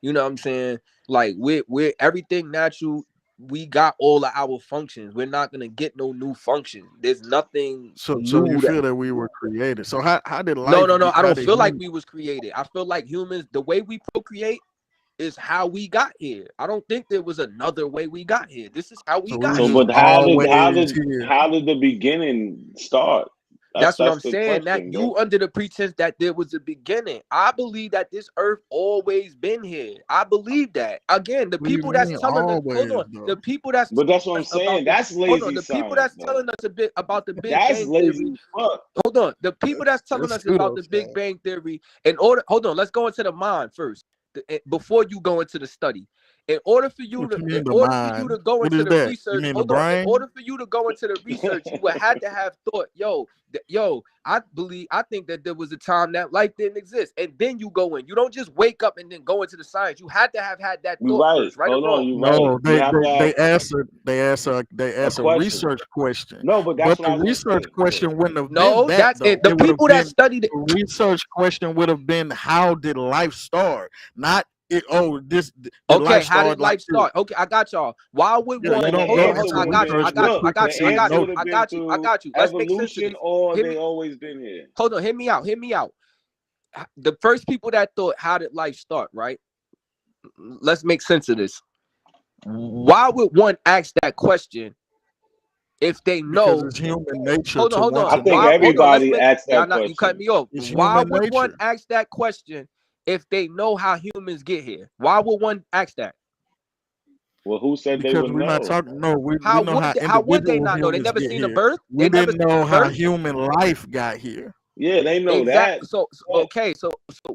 You know what I'm saying? Like, we're everything natural. We got all of our functions. We're not gonna get no new function. There's nothing. So you feel that we were created. So how did life? No. I don't feel like we was created. I feel like humans, the way we procreate is how we got here. I don't think there was another way we got here. This is how we got here. But how did the beginning start? That's what I'm saying. That you under the pretense that there was a beginning. I believe that this earth always been here. I believe that. Again, the people that's telling us, hold on, the people that's. But that's what I'm saying. That's lazy. Hold on, the people that's telling us a bit about the Big Bang Theory. Hold on, the people that's telling us about the Big Bang Theory. Hold on, let's go into the mind first before you go into the study. In order for you to go into the research, in order for you to go into the research, you would have to have thought, I think that there was a time that life didn't exist, and then you go in. You don't just wake up and then go into the science. You had to have had that thought first, right? No, they asked a research question. No, but that's the research question wouldn't have been that. That's it. The people that studied it. The research question would have been, how did life start? Not how did life start? Okay, I got y'all. Why would one? I got you. Let's make sense of this. Or they always been here. Hold on, hear me out. The first people that thought, how did life start? Right. Let's make sense of this. Why would one ask that question if they know? Because it's human nature. Hold on. I think everybody asks that question. You cut me off. Why would one ask that question if they know how humans get here? Why would one ask that? Well, who said because they would we're know? not talking. No, we how know how would they not know? They never seen a birth. We didn't know how human life got here. Yeah, they know that. So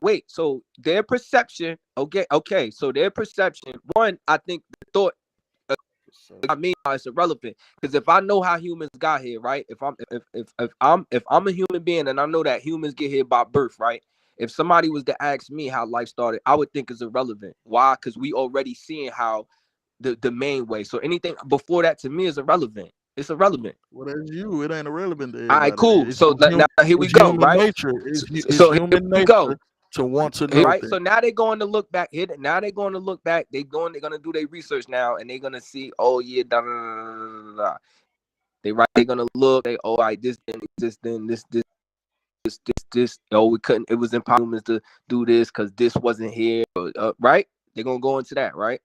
wait. So their perception. Okay. So their perception. One, I think the thought. I mean, it's irrelevant because if I know how humans got here, right? If I'm a human being and I know that humans get here by birth, right? If somebody was to ask me how life started, I would think it's irrelevant. Why? Because we already seeing how the main way. So anything before that to me is irrelevant. It's irrelevant. Well, that's you. It ain't irrelevant to all right, cool. So now here we go, right? Nature. So here we go. to want to know Right. things. So now they're going to look back. Now they're going to look back. They're going to do their research now, and they're going to see, oh yeah, da, da, da, da, da. They're going to look. Oh, this didn't exist. Then this. Oh, we couldn't. It was impossible to do this because this wasn't here. Right. They're going to go into that. Right.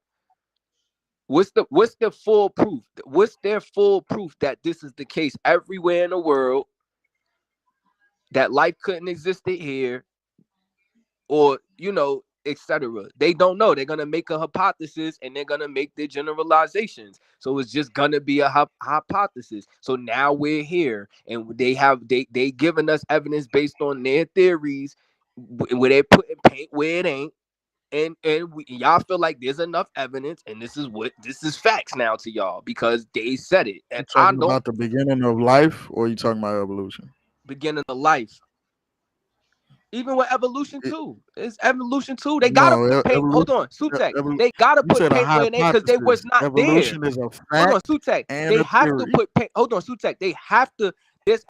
What's the full proof? What's their full proof that this is the case everywhere in the world? That life couldn't exist here, or etc. They don't know. They're gonna make a hypothesis and they're gonna make their generalizations. So it's just gonna be a hypothesis. So now we're here, and they giving us evidence based on their theories, where they putting paint where it ain't, and y'all feel like there's enough evidence, and this is facts now to y'all because they said it, You and I talking don't about the beginning of life, or you talking about evolution? beginning of life. Even with evolution too, it's evolution too. They gotta No, put paint. Hold on, Sutek. They gotta you put said a paint where it ain't because they was hypothesis. not there. Evolution is a Hold on, fact Sutek. and They a have to theory. put paint. Hold on, Sutek. They have to. This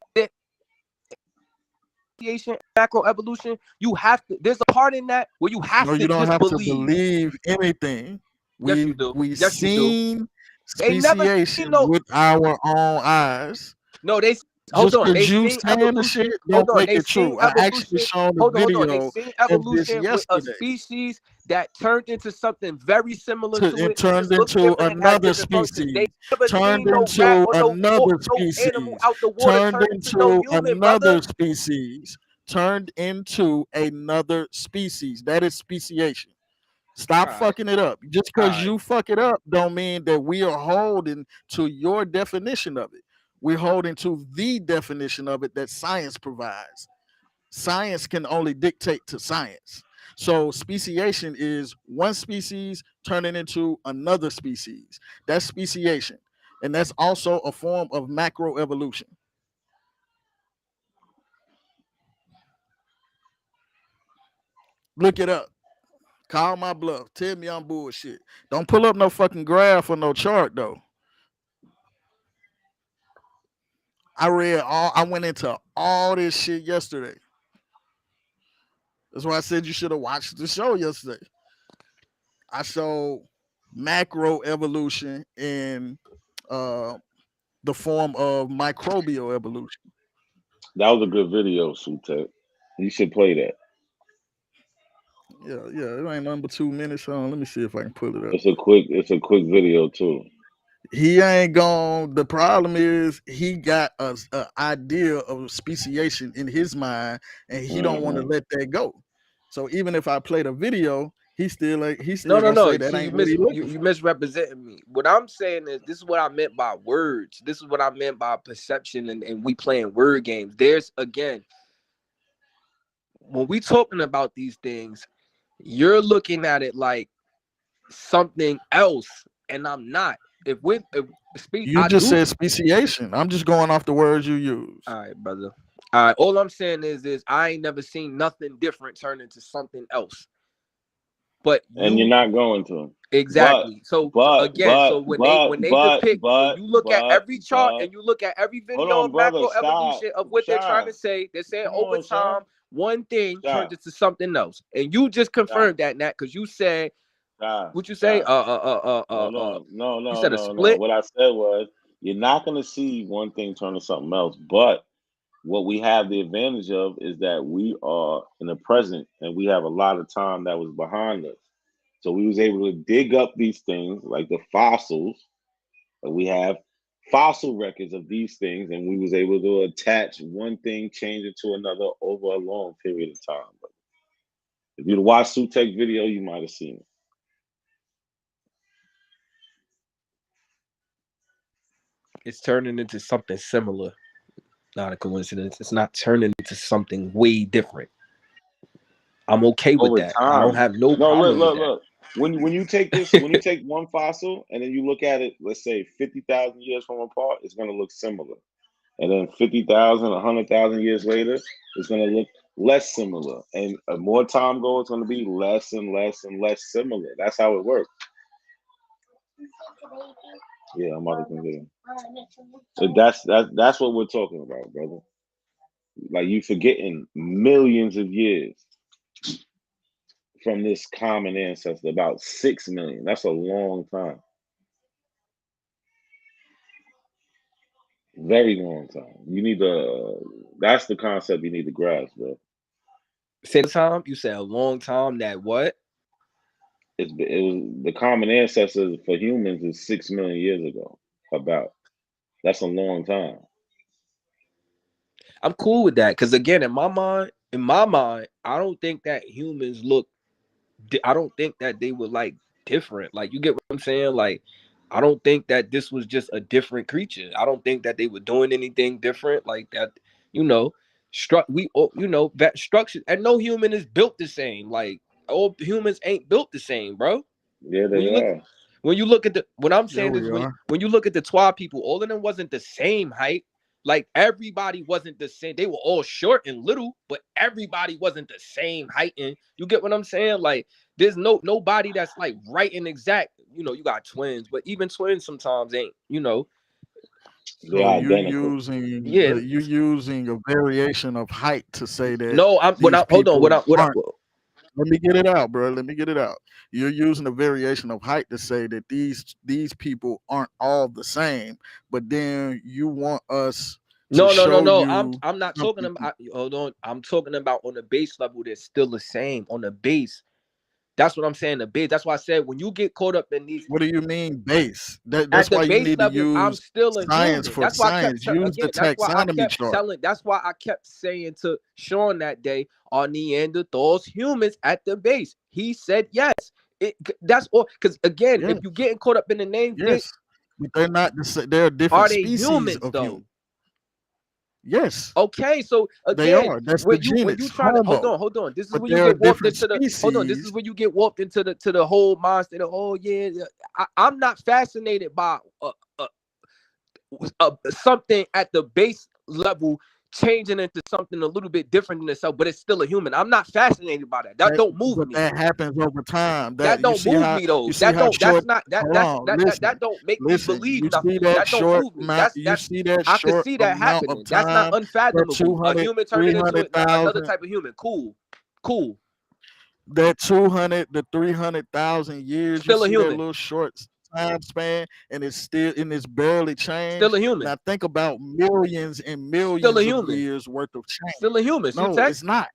macroevolution. You have to. There's a part in that where you have No, to you don't just have to believe. believe anything. Yes, you do. We Yes, you do. seen They never speciation seen no. with our own eyes. No, they. Hold Just on. They because you seen saying the shit evolution. don't Hold on. make They it seen true. I actually evolution. showed a Hold on. They video seen of this evolution with a yesterday. species that turned into something very similar to It it. Just turned looked into different and had another different functions. They species. never Turned seen no rat into or no another animal species. out the water Turned turn into no into human, another brother. species. Turned into another species. That is speciation. Stop All right. fucking it up. Just All because right. you fuck it up don't mean that we are holding to your definition of it. We're holding to the definition of it that science provides. Science can only dictate to science. So speciation is one species turning into another species. That's speciation. And that's also a form of macroevolution. Look it up. Call my bluff. Tell me I'm bullshit. Don't pull up no fucking graph or no chart though. I went into all this shit yesterday. That's why I said you should have watched the show yesterday. I showed macroevolution in the form of microbial evolution. That was a good video, Sutek. You should play that. Yeah, it ain't nothing but 2 minutes on. Let me see if I can pull it up. It's a quick video too. He ain't gone. The problem is he got a idea of speciation in his mind, and he don't want to let that go. So even if I play the video, he still gonna say that See, ain't what he looking you misrepresenting me. What I'm saying is this is what I meant by words. This is what I meant by perception, and we playing word games. There's again, when we talking about these things, you're looking at it like something else, and I'm not. If You I just do. said speciation. I'm just going off the words you use. All right, brother. All right. All I'm saying is I ain't never seen nothing different turn into something else. But and you're not going to. Exactly. So again, so when they depict, when you look at every chart and you look at every video on, of brother, macroevolution of what they're trying Shy. to say, they're saying Come over on, Shy. time, one thing Shy. turns into something else. And you just confirmed that, Nat, because you said what you say? No. You said a split. What I said was you're not gonna see one thing turn to something else, but what we have the advantage of is that we are in the present and we have a lot of time that was behind us. So we was able to dig up these things like the fossils. We have fossil records of these things, and we was able to attach one thing, change it to another over a long period of time. But if you'd watched Sutek's video, you might have seen it. It's turning into something similar. Not a coincidence. It's not turning into something way different. I'm okay with Over that. time. I don't have no problem with that. Look. When you take this, when you take one fossil and then you look at it, let's say 50,000 years from apart, it's going to look similar. And then 50,000, 100,000 years later, it's going to look less similar. And more time goes, it's going to be less and less and less similar. That's how it works. Yeah, I'm about to continue. So that's what we're talking about, brother. Like you forgetting millions of years. from this common ancestor, about 6 million. That's a long time. Very long time. You need to. That's the concept you need to grasp, bro. Say the time. You said a long time. That what? It was the common ancestors for humans is 6 million years ago. About. That's a long time. I'm cool with that because again, in my mind, I don't think that humans look. I don't think that they were like different. Like you get what I'm saying? Like I don't think that this was just a different creature. I don't think that they were doing anything different like that. You know, that structure, and no human is built the same. Like all humans ain't built the same, bro. Yeah, When they you look, are. when you look at the, what I'm Yeah, saying is we are. when you look at the Twa people, all of them wasn't the same height. Like everybody wasn't the same. They were all short and little, but everybody wasn't the same height. And you get what I'm saying? Like there's nobody that's like right and exact. You know, you got twins, but even twins sometimes ain't. You know. They're So identical. Yeah. you using a variation of height to say that No, these hold on. people aren't. Let me get it out, bro. Let me get it out. You're using a variation of height to say that these people aren't all the same, but then you want us to No. show you I'm not talking something. about. Hold on. I'm talking about on the base level. They're still the same on the base. That's what I'm saying. The base. That's why I said when you get caught up in these. What do you mean base? At That's the why you base need to level, I'm use still a science human. for That's why I kept science. Use the again. taxonomy chart. That's why I kept saying to Sean that day, are Neanderthals humans at the base? He said yes. That's all. Because again, Yes, if you're getting caught up in the name thing, yes, but they're not. They're different are they species humans of though? human. Yes, Okay, so they again, are. That's the when you genus trying to Homo. hold on, this is But when you they're a get warped different into the this is species. when you get warped into the whole monster. Oh yeah, I'm not fascinated by something at the base level changing into something a little bit different than itself, but it's still a human. I'm not fascinated by that. That don't move But me. that happens over time. That That you don't see move how me though. you see That how don't. That's short. not that. Hold That's on, that don't make me listen. believe You nothing. see that That don't short move me. amount. You see that I could short see that amount of happening. That's not time. That unfathomable. A 200, human turning into 300,000. another type of human. Cool. That 200 to 300,000 years. You Still a see that human. little short time span, and it's barely Still changed. a human. Now think about millions and Still a millions of human. years worth of change. Still a human. No, Sutek. it's not.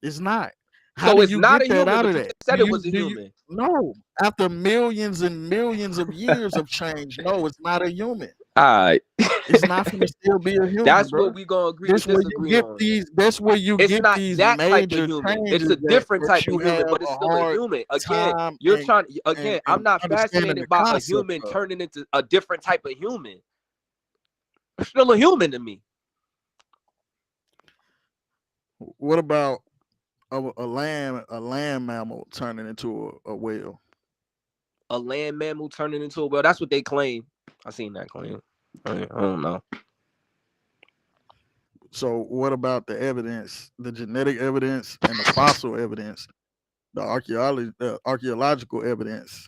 It's not. How So do it's you not a get that human, out but of you that? just said it was a human. No, after millions and millions of years of change, no, it's not a human. All right. It's not gonna still be a human, That's bro. what we gonna agree to This where you disagree get on. these. That's where you It's get not these that type of major human. It's changes a different that type you of human, have but it's a still a hard human. Again, time you're trying. Again, I'm and not understanding the fascinated by a concept human of. turning into a different type of human. It's still a human to me. What about a land mammal turning into a whale? A land mammal turning into a whale. That's what they claim. I seen that claim. I don't know. So what about the evidence, the genetic evidence and the fossil evidence, the archaeological evidence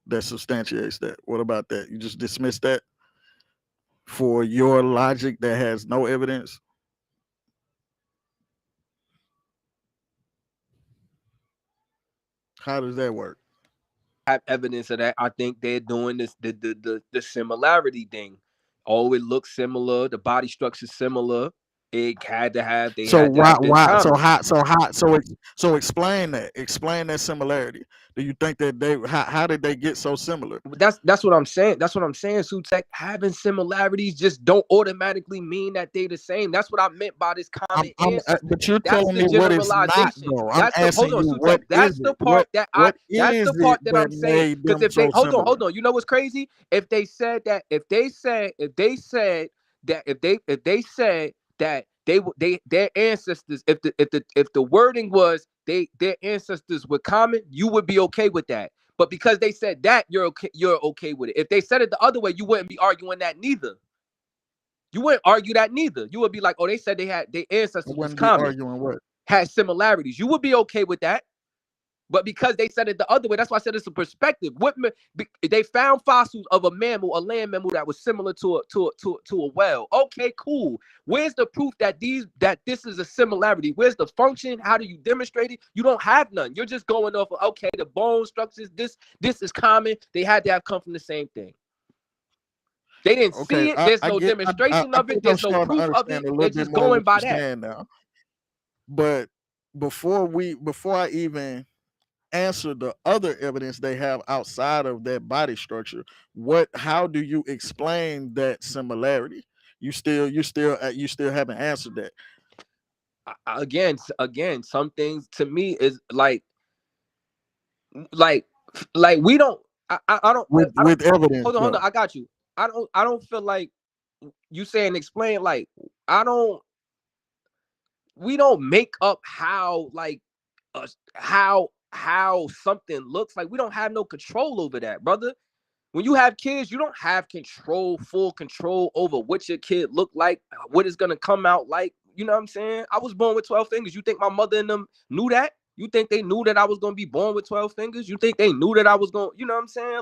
that substantiates that? What about that? You just dismiss that for your logic that has no evidence? How does that work? Have evidence of that. I think they're doing this the similarity thing. Oh, it looks similar. The body structure similar. They had to have this in common. So explain that. Explain that similarity. Do you think that how did they get so similar? That's what I'm saying. That's what I'm saying, Sutek. Having similarities just don't automatically mean that they the same. That's what I meant by this common ancestor. But you're That's telling the me what it's not, generalization. though. I'm That's the asking hold on, you Sutek. what That's is the it? part that What that's is the part it that that I'm saying. made Because them if they so similar? hold on, you know what's crazy? If they said that their ancestors, if the wording was their ancestors were common, you would be okay with that. But because they said that, you're okay with it. If they said it the other way, you wouldn't be arguing that neither. You wouldn't argue that neither. You would be like, oh, they said they had their ancestors was wouldn't be common, arguing what? had similarities. You would be okay with that. But because they said it the other way, that's why I said it's a perspective. They found fossils of a mammal, a land mammal that was similar to a whale. Okay, cool. Where's the proof that this is a similarity? Where's the function? How do you demonstrate it? You don't have none. You're just going off of, okay, the bone structures, this is common. They had to have come from the same thing. They didn't see it. There's no demonstration of it. There's no proof of it. They're just going by that. Now. But before I even answer the other evidence they have outside of that body structure, how do you explain that similarity? You still haven't answered that. Again, some things to me is like we don't. I don't. With evidence. Hold on. I got you. I don't feel like you saying explain. Like we don't make up how how something looks. Like we don't have no control over that, brother. When you have kids, you don't have full control over what your kid look like, what it's gonna come out like. You know what I'm saying? I was born with 12 fingers. You think my mother and them knew that? You think they knew that I was gonna be born with 12 fingers? You think they knew that I was gonna, you know what I'm saying?